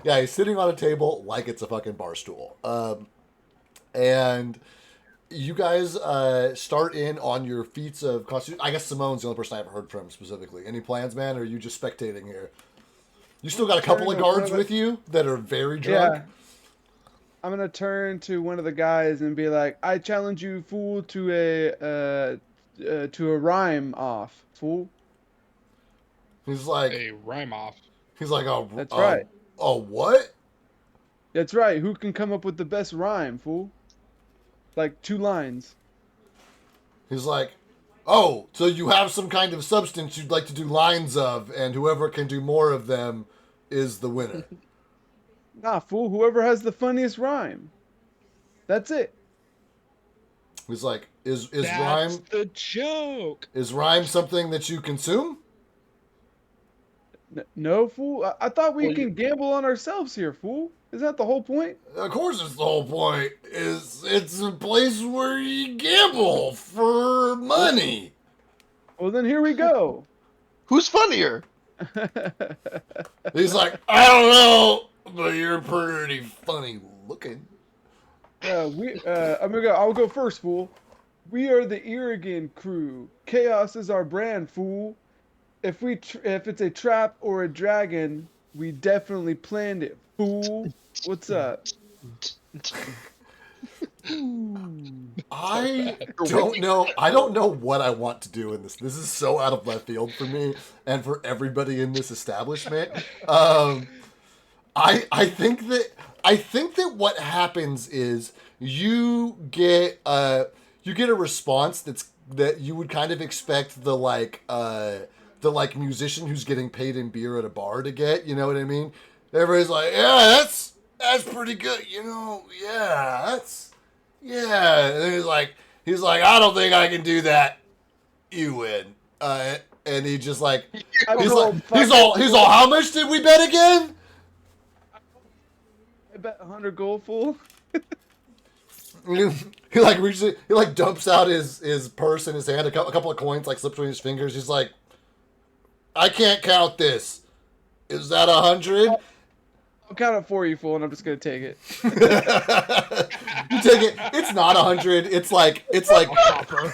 Yeah, he's sitting on a table like it's a fucking bar stool, and you guys start in on your feats of constitution. I guess Simone's the only person I haven't heard from specifically. Any plans, man, or are you just spectating here? You still got a couple of guards with you that are very drunk? Yeah. I'm gonna turn to one of the guys and be like, "I challenge you, fool, to a rhyme off, fool." He's like, A rhyme off. he's like, That's right. Oh, what? That's right. Who can come up with the best rhyme, fool? Like 2 lines. He's like, oh, so you have some kind of substance you'd like to do lines of, and whoever can do more of them is the winner. Nah, fool. Whoever has the funniest rhyme. That's it. He's like, is That's rhyme the joke. is rhyme something that you consume? No, fool. I thought we can gamble on ourselves here, fool. Isn't that the whole point? Of course, it's the whole point. It's a place where you gamble for money. Well, then here we go. Who's funnier? He's like, I don't know, but you're pretty funny looking. I'm gonna go. I'll go first, fool. We are the Irrigan crew. Chaos is our brand, fool. If it's a trap or a dragon, we definitely planned it, fool. What's up? I don't know. I don't know what I want to do in this. This is so out of left field for me and for everybody in this establishment. I think that what happens is you get a response that you would kind of expect the musician who's getting paid in beer at a bar to get. You know what I mean? Everybody's like, yeah, that's pretty good. You know, yeah, yeah. And he's like, I don't think I can do that. You win. And he just like, he's all, how much did we bet again? I bet 100 gold, fool. He like reaches, he like dumps out his purse in his hand, a couple of coins like slips between his fingers. He's like, I can't count this. Is that 100? I'll count it for you, fool, and I'm just gonna take it. You take it. It's not 100. It's like Copper.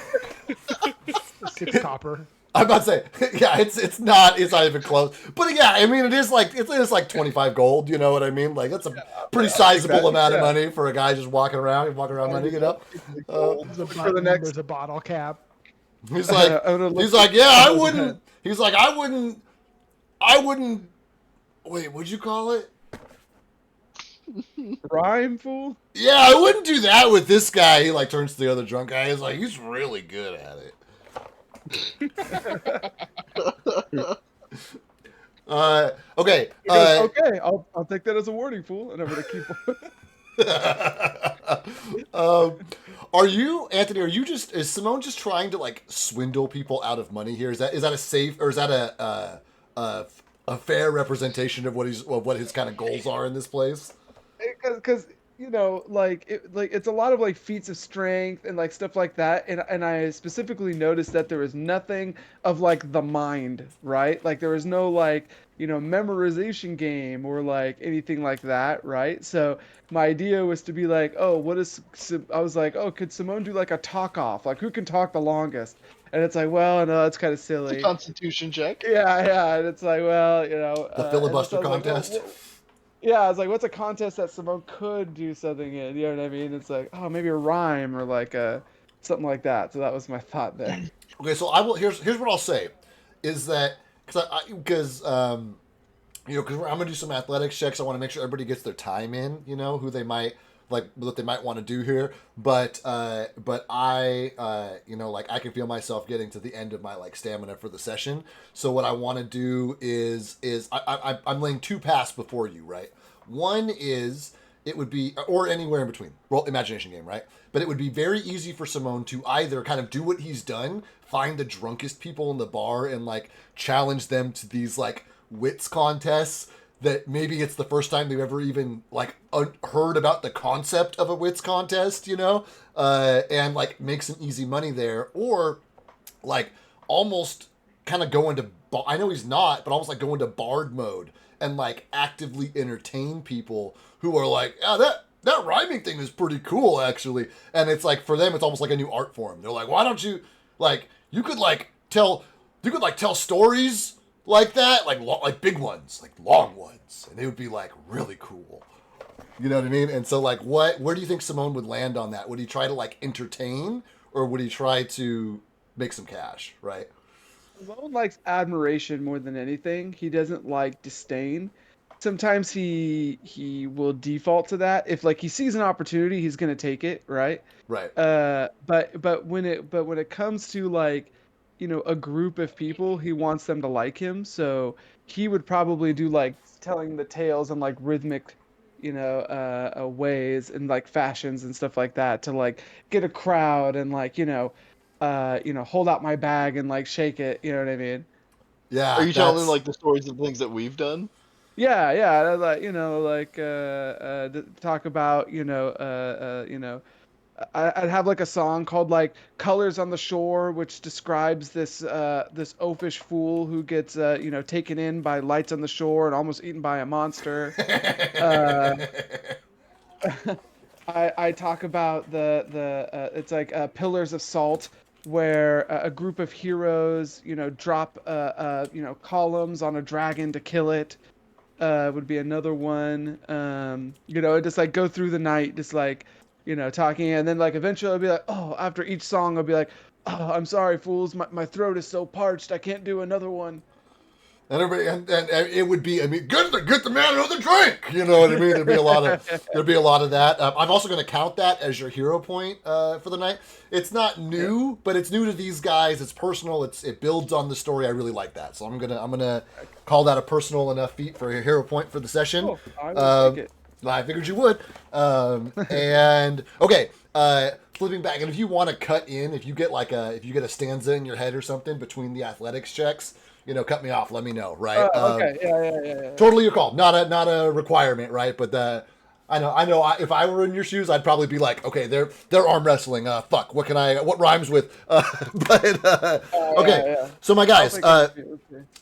6 copper. I'm about to say, yeah, it's not even close. But yeah, I mean, it's like 25 gold. You know what I mean? Like that's a pretty sizable amount of money for a guy just walking around money. You know. There's a bottle cap. He's like, yeah, I wouldn't. He's like, I wouldn't. Wait, what'd you call it? Rhyme, fool? Yeah, I wouldn't do that with this guy. He like turns to the other drunk guy. He's like, he's really good at it. Okay. Okay, I'll take that as a warning, fool, and I'm gonna keep. Are you, Anthony? Is Simone just trying to like swindle people out of money here? Is that a safe, or is that a fair representation of what his kind of goals are in this place? Because you know, it's a lot of like feats of strength and like stuff like that, and I specifically noticed that there was nothing of like the mind, right? Like there was no like, you know, memorization game or like anything like that, right? So my idea was to be like, oh, I was like, oh, could Simone do like a talk off? Like who can talk the longest? And it's like, well, no, that's kind of silly. It's a constitution check. Yeah, and it's like, well, you know, the filibuster contest. Like, yeah, I was like, what's a contest that Simone could do something in? You know what I mean? It's like, oh, maybe a rhyme or like something like that. So that was my thought there. Okay, so I will. Here's what I'll say, is that because I'm gonna do some athletics checks. I want to make sure everybody gets their time in. You know, who they might like, what they might want to do here. But I I can feel myself getting to the end of my like stamina for the session. So what I want to do is I'm laying 2 paths before you, right? One is it would be, or anywhere in between, roll imagination game, right? But it would be very easy for Simone to either kind of do what he's done, find the drunkest people in the bar and like challenge them to these like wits contests that maybe it's the first time they've ever even like heard about the concept of a wits contest, you know, and like make some easy money there, or like almost kind of go into, I know he's not, but almost like go into bard mode and like actively entertain people who are like, yeah, that rhyming thing is pretty cool, actually. And it's like, for them, it's almost like a new art form. They're like, why don't you, like, you could tell stories like that, like big ones, like long ones, and they would be like really cool. You know what I mean? And so, like, where do you think Simone would land on that? Would he try to, like, entertain, or would he try to make some cash, right? Simone likes admiration more than anything. He doesn't like disdain. Sometimes he will default to that. If like he sees an opportunity, he's gonna take it, right? Right. But when it comes to like, a group of people, he wants them to like him. So he would probably do like telling the tales in like rhythmic, ways and like fashions and stuff like that to like get a crowd and like hold out my bag and like shake it. You know what I mean? Yeah. Are you telling them like the stories of things that we've done? Yeah, like talk about I'd have like a song called like "Colors on the Shore," which describes this oafish fool who gets taken in by lights on the shore and almost eaten by a monster. I talk about the it's like Pillars of Salt, where a group of heroes drop columns on a dragon to kill it. Would be another one. Just like go through the night, just like, talking, and then like eventually I'll be like, oh, after each song I'll be like, oh, I'm sorry, fools, my throat is so parched, I can't do another one. And everybody, and it would be, I mean, get the man another drink. You know what I mean? There'd be a lot of that. I'm also going to count that as your hero point for the night. It's not new, but it's new to these guys. It's personal. It builds on the story. I really like that. So I'm gonna call that a personal enough feat for your hero point for the session. Oh, I will take it. I figured you would. And okay, flipping back, and if you want to cut in, if you get a stanza in your head or something between the athletics checks. Cut me off. Let me know, right? Okay. Yeah. Totally your call. Not a requirement, right? But I know. If I were in your shoes, I'd probably be like, okay, they're arm wrestling. Fuck. What rhymes with? Okay. Yeah. So my guys,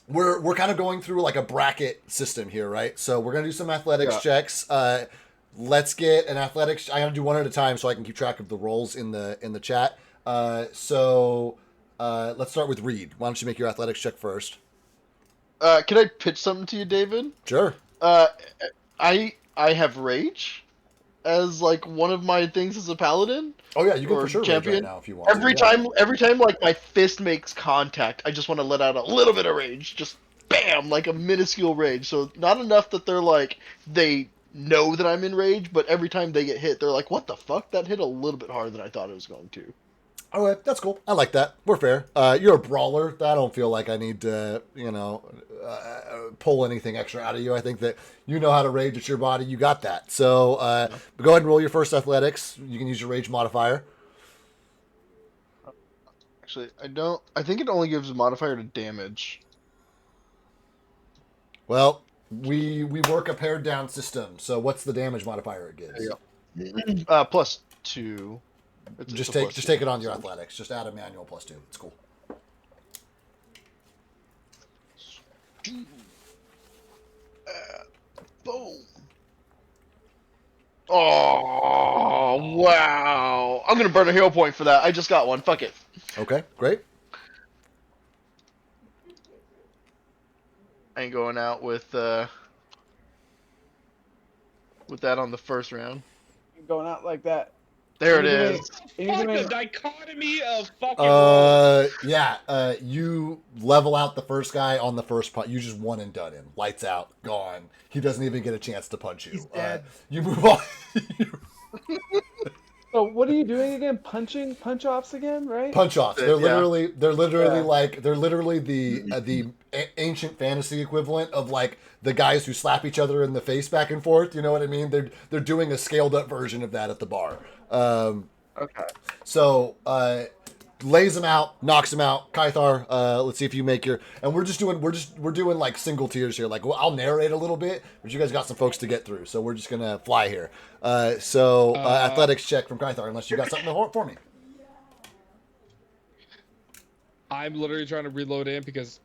we're kind of going through like a bracket system here, right? So we're gonna do some athletics checks. Let's get an athletics. I gotta do one at a time so I can keep track of the rolls in the chat. Let's start with Reed. Why don't you make your athletics check first? Can I pitch something to you, David? Sure. I have rage as like one of my things as a paladin. Oh yeah, you can or for sure champion. Rage right now if you want. Every time like my fist makes contact, I just want to let out a little bit of rage. Just bam, like a minuscule rage. So not enough that they're like they know that I'm in rage, but every time they get hit, they're like, "What the fuck? That hit a little bit harder than I thought it was going to." Okay, that's cool. I like that. We're fair. You're a brawler. I don't feel like I need to, pull anything extra out of you. I think that you know how to rage. It's your body. You got that. So go ahead and roll your first athletics. You can use your rage modifier. Actually, I don't. I think it only gives a modifier to damage. Well, we work a pared down system. So what's the damage modifier it gives? There you go. +2. Just take it on your athletics. Just add a manual +2. It's cool. Boom. Oh wow! I'm gonna burn a hero point for that. I just got one. Fuck it. Okay, great. I ain't going out with that on the first round. Going out like that. There it is. Fuck the dichotomy of fucking you level out the first guy on the first punch. You just one and done him. Lights out, gone. He doesn't even get a chance to punch you. He's dead. You move on. So what are you doing again? Punch offs again, right? Punch offs. They're literally Yeah. they're literally the ancient fantasy equivalent of like the guys who slap each other in the face back and forth. You know what I mean? They're doing a scaled up version of that at the bar. Okay. So lays him out, knocks him out. Kythar, let's see if you make your. And we're doing like single tiers here. Like I'll narrate a little bit, but you guys got some folks to get through, so we're just gonna fly here. Athletics check from Kythar, unless you got something for me. I'm literally trying to reload in because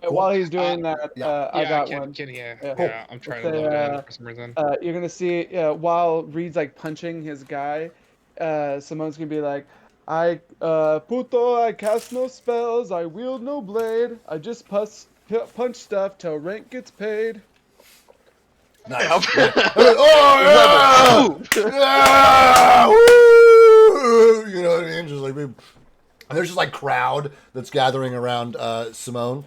Cool. While he's doing that, yeah. I got Ken, one. Ken, yeah, Yeah. Cool. yeah. I'm trying Say, to load it in for some reason. You're gonna see while Reed's like punching his guy, Simone's gonna be like, I puto, I cast no spells, I wield no blade, I just punch stuff till rank gets paid. Nice. Damn. Oh yeah! Yeah! Woo! You know what I mean? Just like and there's just like crowd that's gathering around Simone.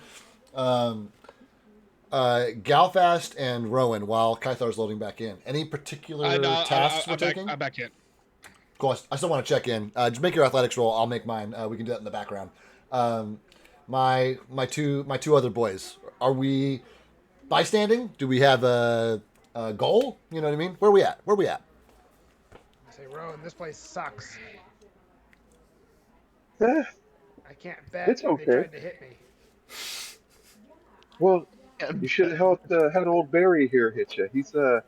Galfast and Rowan, while Kythar's loading back in. Any particular tasks we're taking? I'm back in. Of course, I still want to check in. Just make your athletics roll. I'll make mine. We can do that in the background. My two other boys. Are we bystanding? Do we have a goal? You know what I mean? Where are we at? I say, Rowan, this place sucks. Eh, I can't bet. It's okay. They tried to hit me. well, you should have had old Barry here hit you. He's and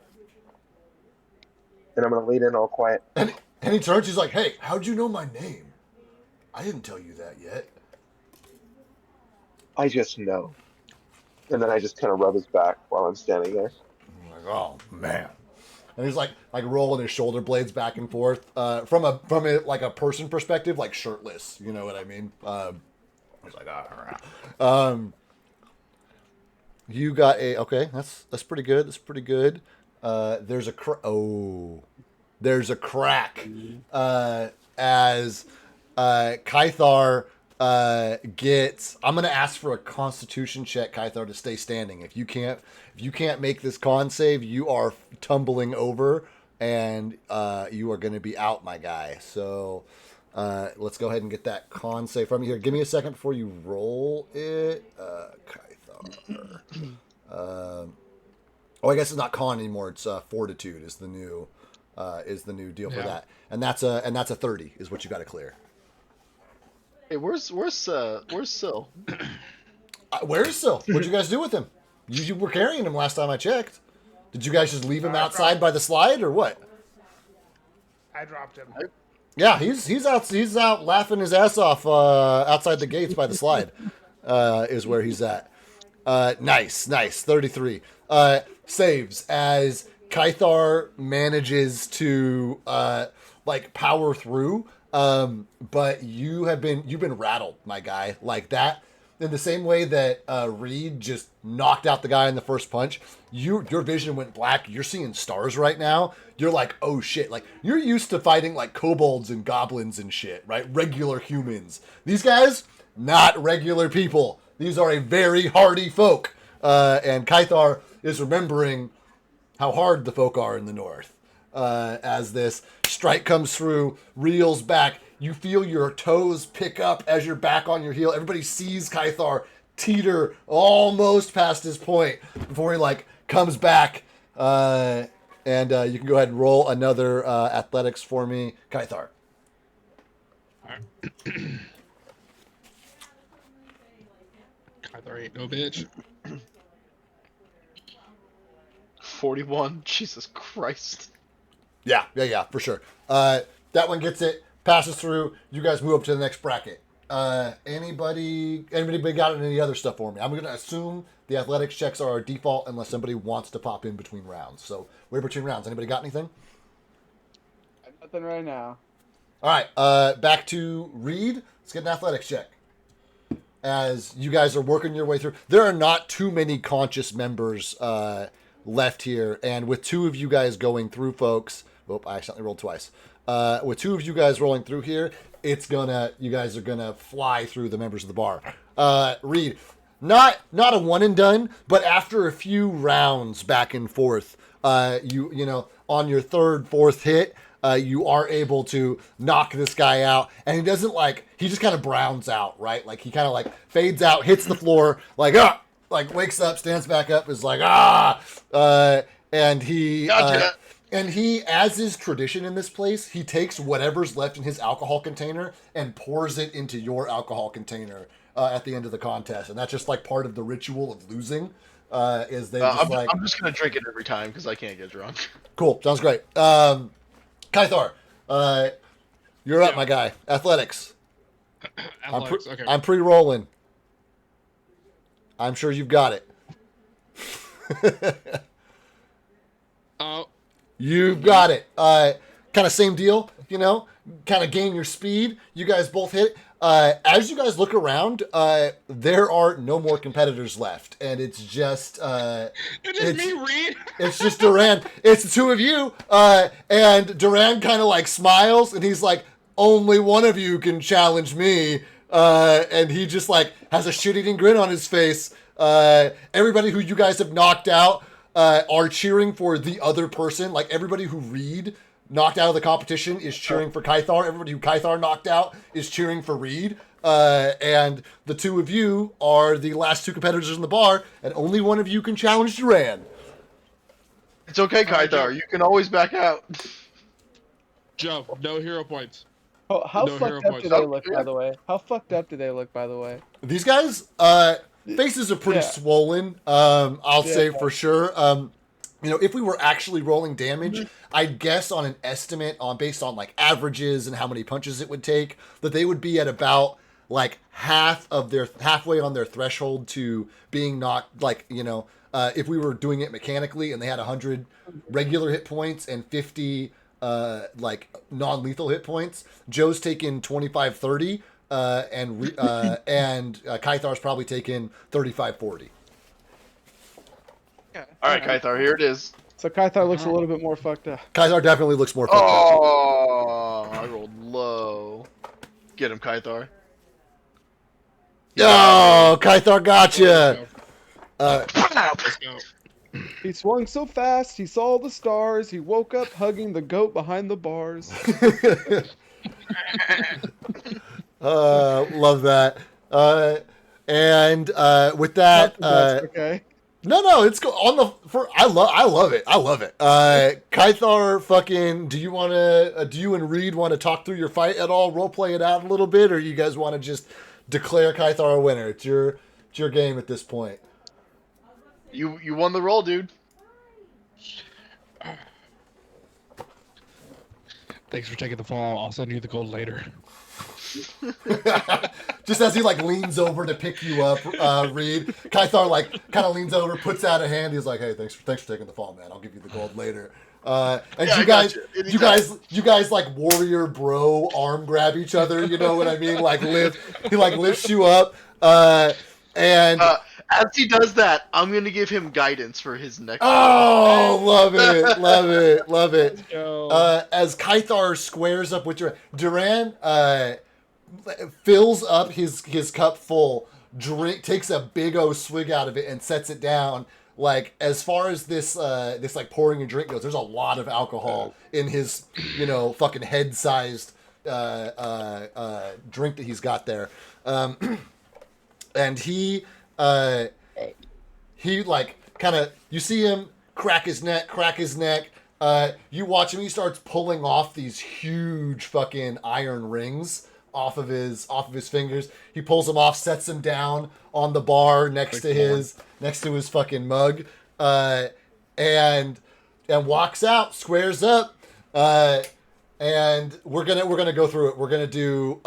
I'm gonna lean in all quiet. And he turns. He's like, "Hey, how'd you know my name? I didn't tell you that yet." I just know. And then I just kind of rub his back while I'm standing there. I'm like, "Oh man." And he's like rolling his shoulder blades back and forth from a like a person perspective, like shirtless. You know what I mean? He's like, you got a okay. That's pretty good. There's a crack as Kythar gets. I'm gonna ask for a Constitution check, Kythar, to stay standing. If you can't make this con save, you are tumbling over, and you are gonna be out, my guy. So let's go ahead and get that con save from you here. Give me a second before you roll it, Kythar. I guess it's not con anymore. It's fortitude is the new deal for that, and that's a 30 is what you got to clear. Hey, where's Syl? Where's Syl? What'd you guys do with him? You were carrying him last time I checked. Did you guys just leave him outside by the slide or what? I dropped him. Yeah, he's out laughing his ass off outside the gates by the slide. Is where he's at. Nice. 33. Saves as Kythar manages to power through. But you've been rattled, my guy. Like that, in the same way that Reed just knocked out the guy in the first punch. Your vision went black. You're seeing stars right now. You're like, oh shit! Like you're used to fighting like kobolds and goblins and shit, right? Regular humans. These guys, not regular people. These are a very hardy folk. And Kythar is remembering how hard the folk are in the north. As this strike comes through, reels back. You feel your toes pick up as you're back on your heel. Everybody sees Kythar teeter almost past his point before he comes back. And you can go ahead and roll another athletics for me, Kythar. All right. Kythar ain't no bitch. 41. Jesus Christ. Yeah, for sure. That one gets it, passes through. You guys move up to the next bracket. Anybody got any other stuff for me? I'm going to assume the athletics checks are our default unless somebody wants to pop in between rounds. So we're between rounds. Anybody got anything? Nothing right now. All right, back to Reed. Let's get an athletics check. As you guys are working your way through, there are not too many conscious members left here, and with two of you guys going through, folks. Oh, I accidentally rolled twice. With two of you guys rolling through here, you guys are gonna fly through the members of the bar. Reed, not a one and done, but after a few rounds back and forth, you know, on your third, fourth hit, you are able to knock this guy out, and he doesn't he just kind of browns out, right? Like he kind of fades out, hits the floor, wakes up, stands back up, is and he, Gotcha. And he, as is tradition in this place, he takes whatever's left in his alcohol container and pours it into your alcohol container at the end of the contest, and that's just part of the ritual of losing. Is they just I'm just gonna drink it every time because I can't get drunk. Cool, sounds great. Kythar, you're up, my guy. Athletics. Athletics, okay. I'm pre-rolling. I'm sure you've got it. Oh. You've got it. Kind of same deal, you know. Kind of gain your speed. You guys both hit. As you guys look around, there are no more competitors left, and it's just It's me, Reed. it's just Duran. It's the two of you, and Duran kind of like smiles, and he's like, "Only one of you can challenge me," and he just like has a shit-eating grin on his face. Everybody who you guys have knocked out are cheering for the other person. Like everybody who Reed knocked out of the competition is cheering for Kythar. Everybody who Kythar knocked out is cheering for Reed. And the two of you are the last two competitors in the bar, and only one of you can challenge Duran. It's okay, Alright, Joe. Kythar. You can always back out. Joe, no hero points. How No hero fucked up points. do they Oh, look, yeah. by the way? How fucked up do they look, by the way? These guys, faces are pretty Yeah. swollen. I'll say Yeah. for sure. You know, if we were actually rolling damage, I'd guess on an estimate based on like averages and how many punches it would take, that they would be at about like halfway on their threshold to being knocked. Like, you know, if we were doing it mechanically and they had 100 regular hit points and 50 like non-lethal hit points, Joe's taken 25, 30, and Kythar's probably taken 35, 40. All right, Kythar, here it is. So Kythar looks a little bit more fucked up. Kythar definitely looks more fucked up. Oh, I rolled low. Get him, Kythar. Oh, Kythar gotcha. Let's go. He swung so fast, he saw the stars. He woke up hugging the goat behind the bars. Love that. And with that, That's okay. no, it's go on the. I love it. Kythar, fucking. Do you and Reed want to talk through your fight at all? Role play it out a little bit, or you guys want to just declare Kythar a winner? It's your game at this point. You won the roll, dude. Thanks for taking the fall. I'll send you the gold later. Just as he like leans over to pick you up, Reed, Kythar like kind of leans over, puts out a hand. He's like, "Hey, thanks for taking the fall, man. I'll give you the gold later." And Yeah, you guys like warrior bro arm grab each other. You know what I mean? Like he like lifts you up, and As he does that, I'm gonna give him guidance for his next. oh, love it. Go. As Kythar squares up with Duran, fills up his cup full, takes a big O swig out of it and sets it down. Like, as far as this like pouring a drink goes, there's a lot of alcohol in his, you know, fucking head-sized drink that he's got there. And he like kind of, you see him crack his neck. You watch him, he starts pulling off these huge fucking iron rings off of his fingers. He pulls them off, sets them down on the bar next to his fucking mug, and walks out, squares up, and we're gonna go through it. We're gonna do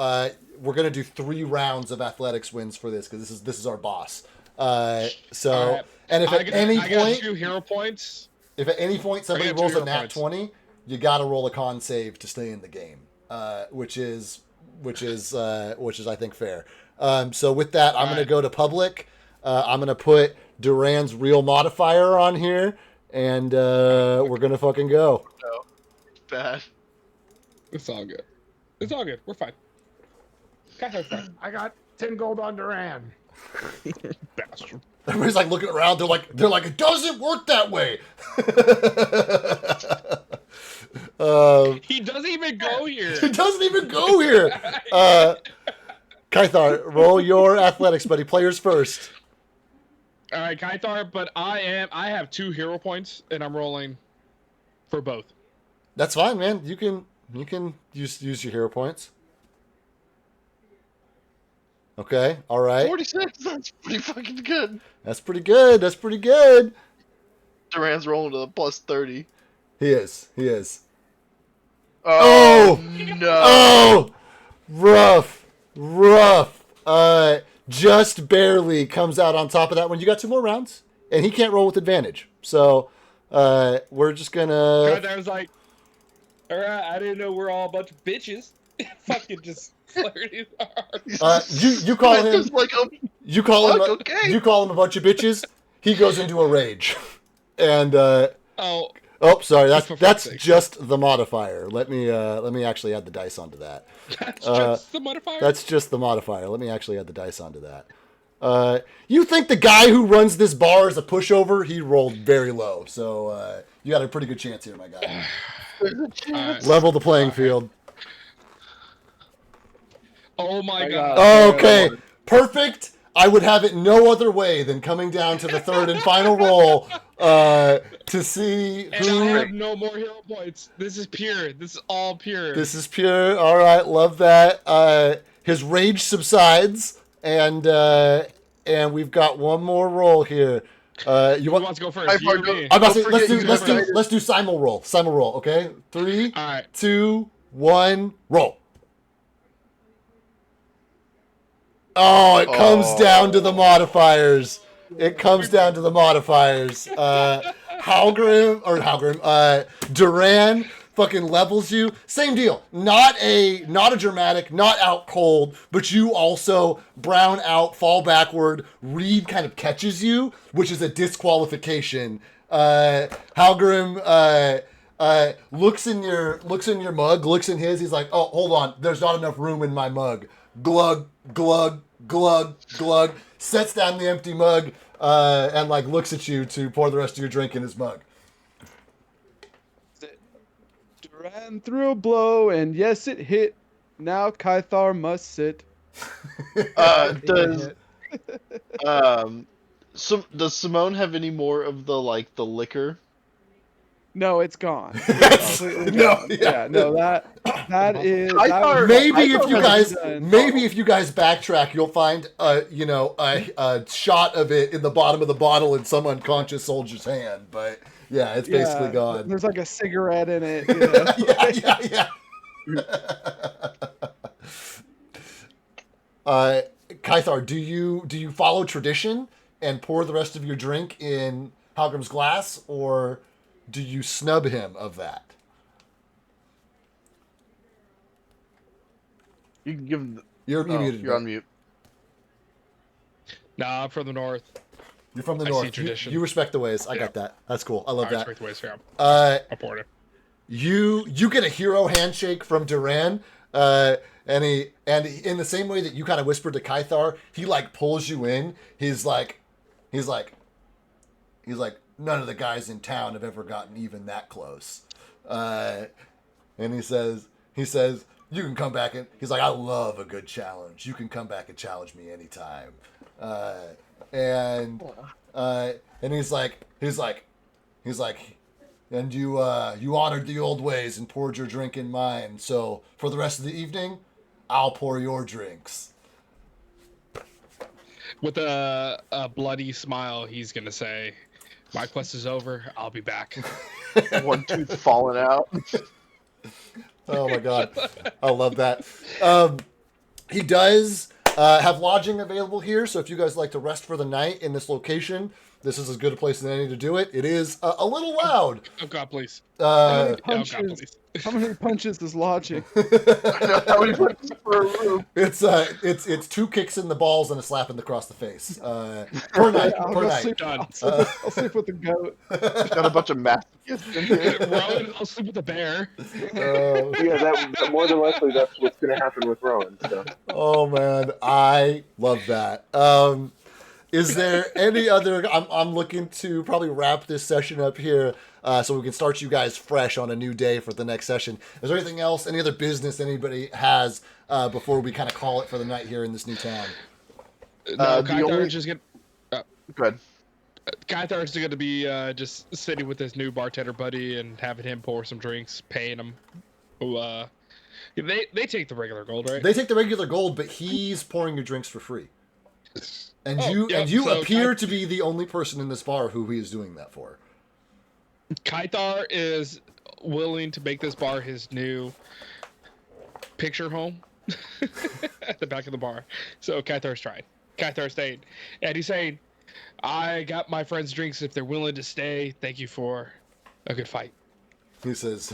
3 rounds of athletics wins for this, because this is our boss. So, Alright. and if at any I got point 2 hero points. if at any point somebody I got 2 rolls a hero nat points. 20, you got to roll a con save to stay in the game, which is I think fair. So with that, I'm going to go to public. I'm going to put Duran's real modifier on here, and we're going to fucking go. No, bad. It's all good. We're fine. Kythar's fine. I got 10 gold on Duran. Bastard. Everybody's like looking around. They're like, it doesn't work that way. He doesn't even go here. It doesn't even go here. Kythar, roll your athletics, buddy. Players first. All right, Kythar, but I have 2 hero points, and I'm rolling for both. That's fine, man. You can use your hero points. Okay, all right. 46. That's pretty fucking good. That's pretty good. Duran's rolling to the plus 30. He is. Oh, no. Oh, rough. just barely comes out on top of that one. You got 2 more rounds, and he can't roll with advantage. So we're just gonna. I was like, all right, I didn't know we're all a bunch of bitches. Fucking just flirting hard. You call him. Just like, oh, You call him. fuck, okay. You call him a bunch of bitches. He goes into a rage, and. Oh, Sorry. For fuck's That's sake. just the modifier. Let me actually add the dice onto that. that's just the modifier. That's just the modifier. Let me actually add the dice onto that. You think the guy who runs this bar is a pushover? He rolled very low, so you got a pretty good chance here, my guy. Level the playing field. Oh my My god. God. Okay, perfect. I would have it no other way than coming down to the third and final roll to see And I who. have no more hero points. This is pure. This is all pure. This is pure. All right, love that. His rage subsides, and we've got one more roll here. Who wants to go first? You or me? I'm about to Don't say, forget let's do simul roll. Simul roll. Okay, 3, All right. 2, 1, roll. Oh, it comes down to the modifiers. It comes down to the modifiers. Duran fucking levels you. Same deal. Not a dramatic, not out cold, but you also brown out, fall backward. Reed kind of catches you, which is a disqualification. Halgrim looks in your mug, looks in his. He's like, oh, hold on. There's not enough room in my mug. Glug, glug, glug, glug. Sets down the empty mug and like looks at you to pour the rest of your drink in his mug. Duran threw a blow, and yes, it hit. Now Kythar must sit. Does does Simone have any more of the liquor? No, it's gone. Yes. Completely No, gone. yeah. No, that is. I that thought- was- Maybe I if thought you it guys, done. backtrack, you'll find a shot of it in the bottom of the bottle in some unconscious soldier's hand. But yeah, it's basically gone. There's like a cigarette in it. You know? yeah. Kythar, do you follow tradition and pour the rest of your drink in Halgrim's glass, or do you snub him of that? You can give him. You're muted. You're on mute. Nah, I'm from the north. You're from the I north. see tradition. You respect the ways. I got that. That's cool. I love I that. respect the ways, yeah. Uh, I poured it. you get a hero handshake from Duran, and he in the same way that you kind of whispered to Kythar, he like pulls you in. He's like, none of the guys in town have ever gotten even that close. And he says, you can come back and he's like, I love a good challenge. You can come back and challenge me anytime. And he's like, and you honored the old ways and poured your drink in mine. So for the rest of the evening, I'll pour your drinks. With a bloody smile, he's gonna say, "My quest is over. I'll be back." One tooth falling out. Oh my god, I love that. He does have lodging available here, so if you guys like to rest for the night in this location, this is as good a place as any to do it. It is a little loud. Oh God, please. Uh, How many punches is lodging? I know how many punches for a room. it's 2 kicks in the balls and a slap across the face per night. I'll Per go night. sleep- Done. I'll sleep with the goat. Got a bunch of masochists in here. Rowan, I'll sleep with the bear. Yeah, that more than likely that's what's going to happen with Rowan. So. Oh man, I love that. Is there any other? I'm looking to probably wrap this session up here, so we can start you guys fresh on a new day for the next session. Is there anything else? Any other business anybody has before we kind of call it for the night here in this new town? No, the Kythar only- is just gonna. Go ahead. Kythar is going to be just sitting with his new bartender buddy and having him pour some drinks, paying him. Who they take the regular gold, right? They take the regular gold, but he's pouring your drinks for free. And Oh, you yep, you so appear to be the only person in this bar who he is doing that for. Kythar is willing to make this bar his new picture home at the back of the bar. So Kythar's tried. Kythar staying, and he's saying, "I got my friends drinks if they're willing to stay. Thank you for a good fight." He says,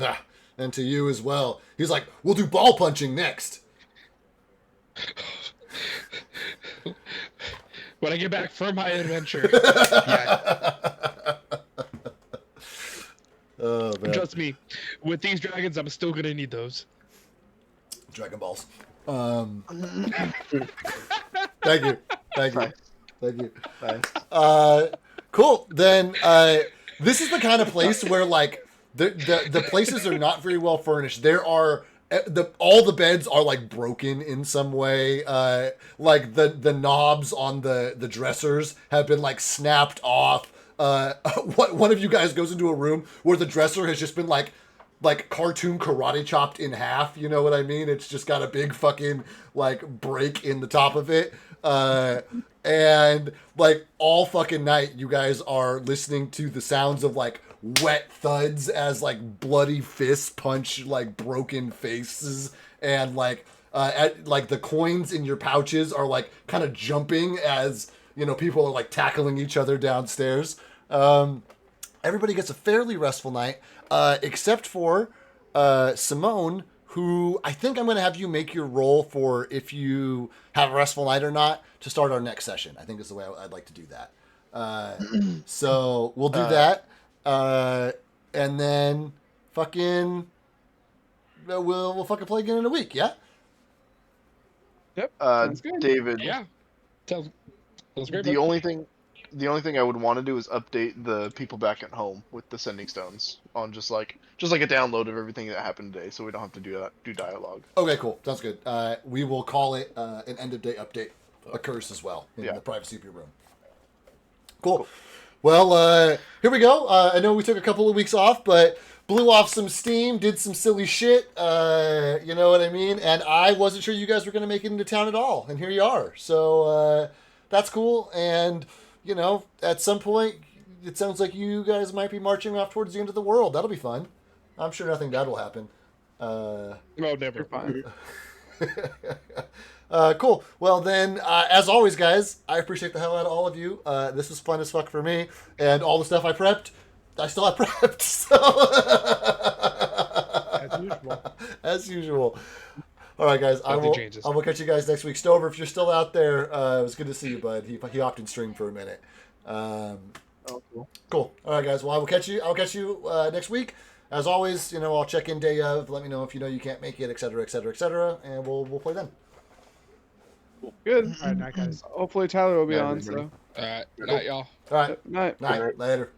and to you as well. He's like, we'll do ball punching next. When I get back from my adventure. Yeah. Oh, man. Trust me, with these dragons, I'm still gonna need those. Dragon Balls. Thank you. Thank you. Thank you. Nice. Cool. Then this is the kind of place where like the places are not very well furnished. There are all the beds are like broken in some way. Like the knobs on the dressers have been like snapped off. One of you guys goes into a room where the dresser has just been like cartoon karate chopped in half. You know what I mean? It's just got a big fucking like break in the top of it. And like all fucking night, you guys are listening to the sounds of like wet thuds as like bloody fists punch like broken faces, and like like the coins in your pouches are like kind of jumping as you know people are like tackling each other downstairs. Everybody gets a fairly restful night, except for Simone, who I think I'm going to have you make your roll for if you have a restful night or not to start our next session. I think is the way I'd like to do that. So we'll do that. And then fucking we'll fucking play again in a week, yeah? Yep. Sounds good. David. Yeah. Sounds great. The only thing I would want to do is update the people back at home with the sending stones on just like a download of everything that happened today, so we don't have to do dialogue. Okay, cool. Sounds good. We will call it an end of day update occurs as well in the privacy of your room. Cool. Well, here we go. I know we took a couple of weeks off, but blew off some steam, did some silly shit. You know what I mean? And I wasn't sure you guys were going to make it into town at all, and here you are. So that's cool. And you know, at some point, it sounds like you guys might be marching off towards the end of the world. That'll be fun. I'm sure nothing bad will happen. No, never. Fine. Cool. Well, then, as always, guys, I appreciate the hell out of all of you. This was fun as fuck for me. And all the stuff I prepped, I still have prepped. So As usual. As usual. All right, guys. I will catch you guys next week. Stover, if you're still out there, it was good to see you, bud. He hopped in stream for a minute. Cool. All right, guys. Well, I'll catch you next week. As always, you know, I'll check in day of. Let me know if you know you can't make it, etc., etc., etc., and we'll play then. Good. All right, night, guys. Hopefully Tyler will be Night, on. everybody. So All right. Night, y'all. All right. night. Night. Later.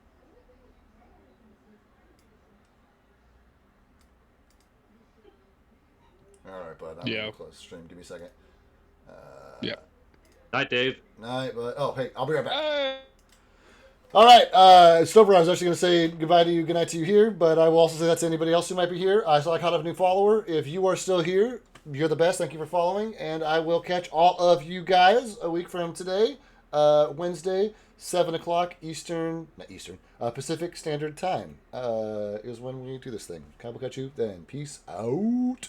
All right, bud. I'm gonna close the stream. Give me a second. Yeah. Night, Dave. Night, bud. Oh, hey, I'll be right back. All right, Stover, I was actually going to say goodbye to you, good night to you here, but I will also say that to anybody else who might be here. So I caught up a new follower. If you are still here, you're the best. Thank you for following, and I will catch all of you guys a week from today, Wednesday, 7 o'clock Pacific Standard Time is when we do this thing. I will catch you then. Peace out.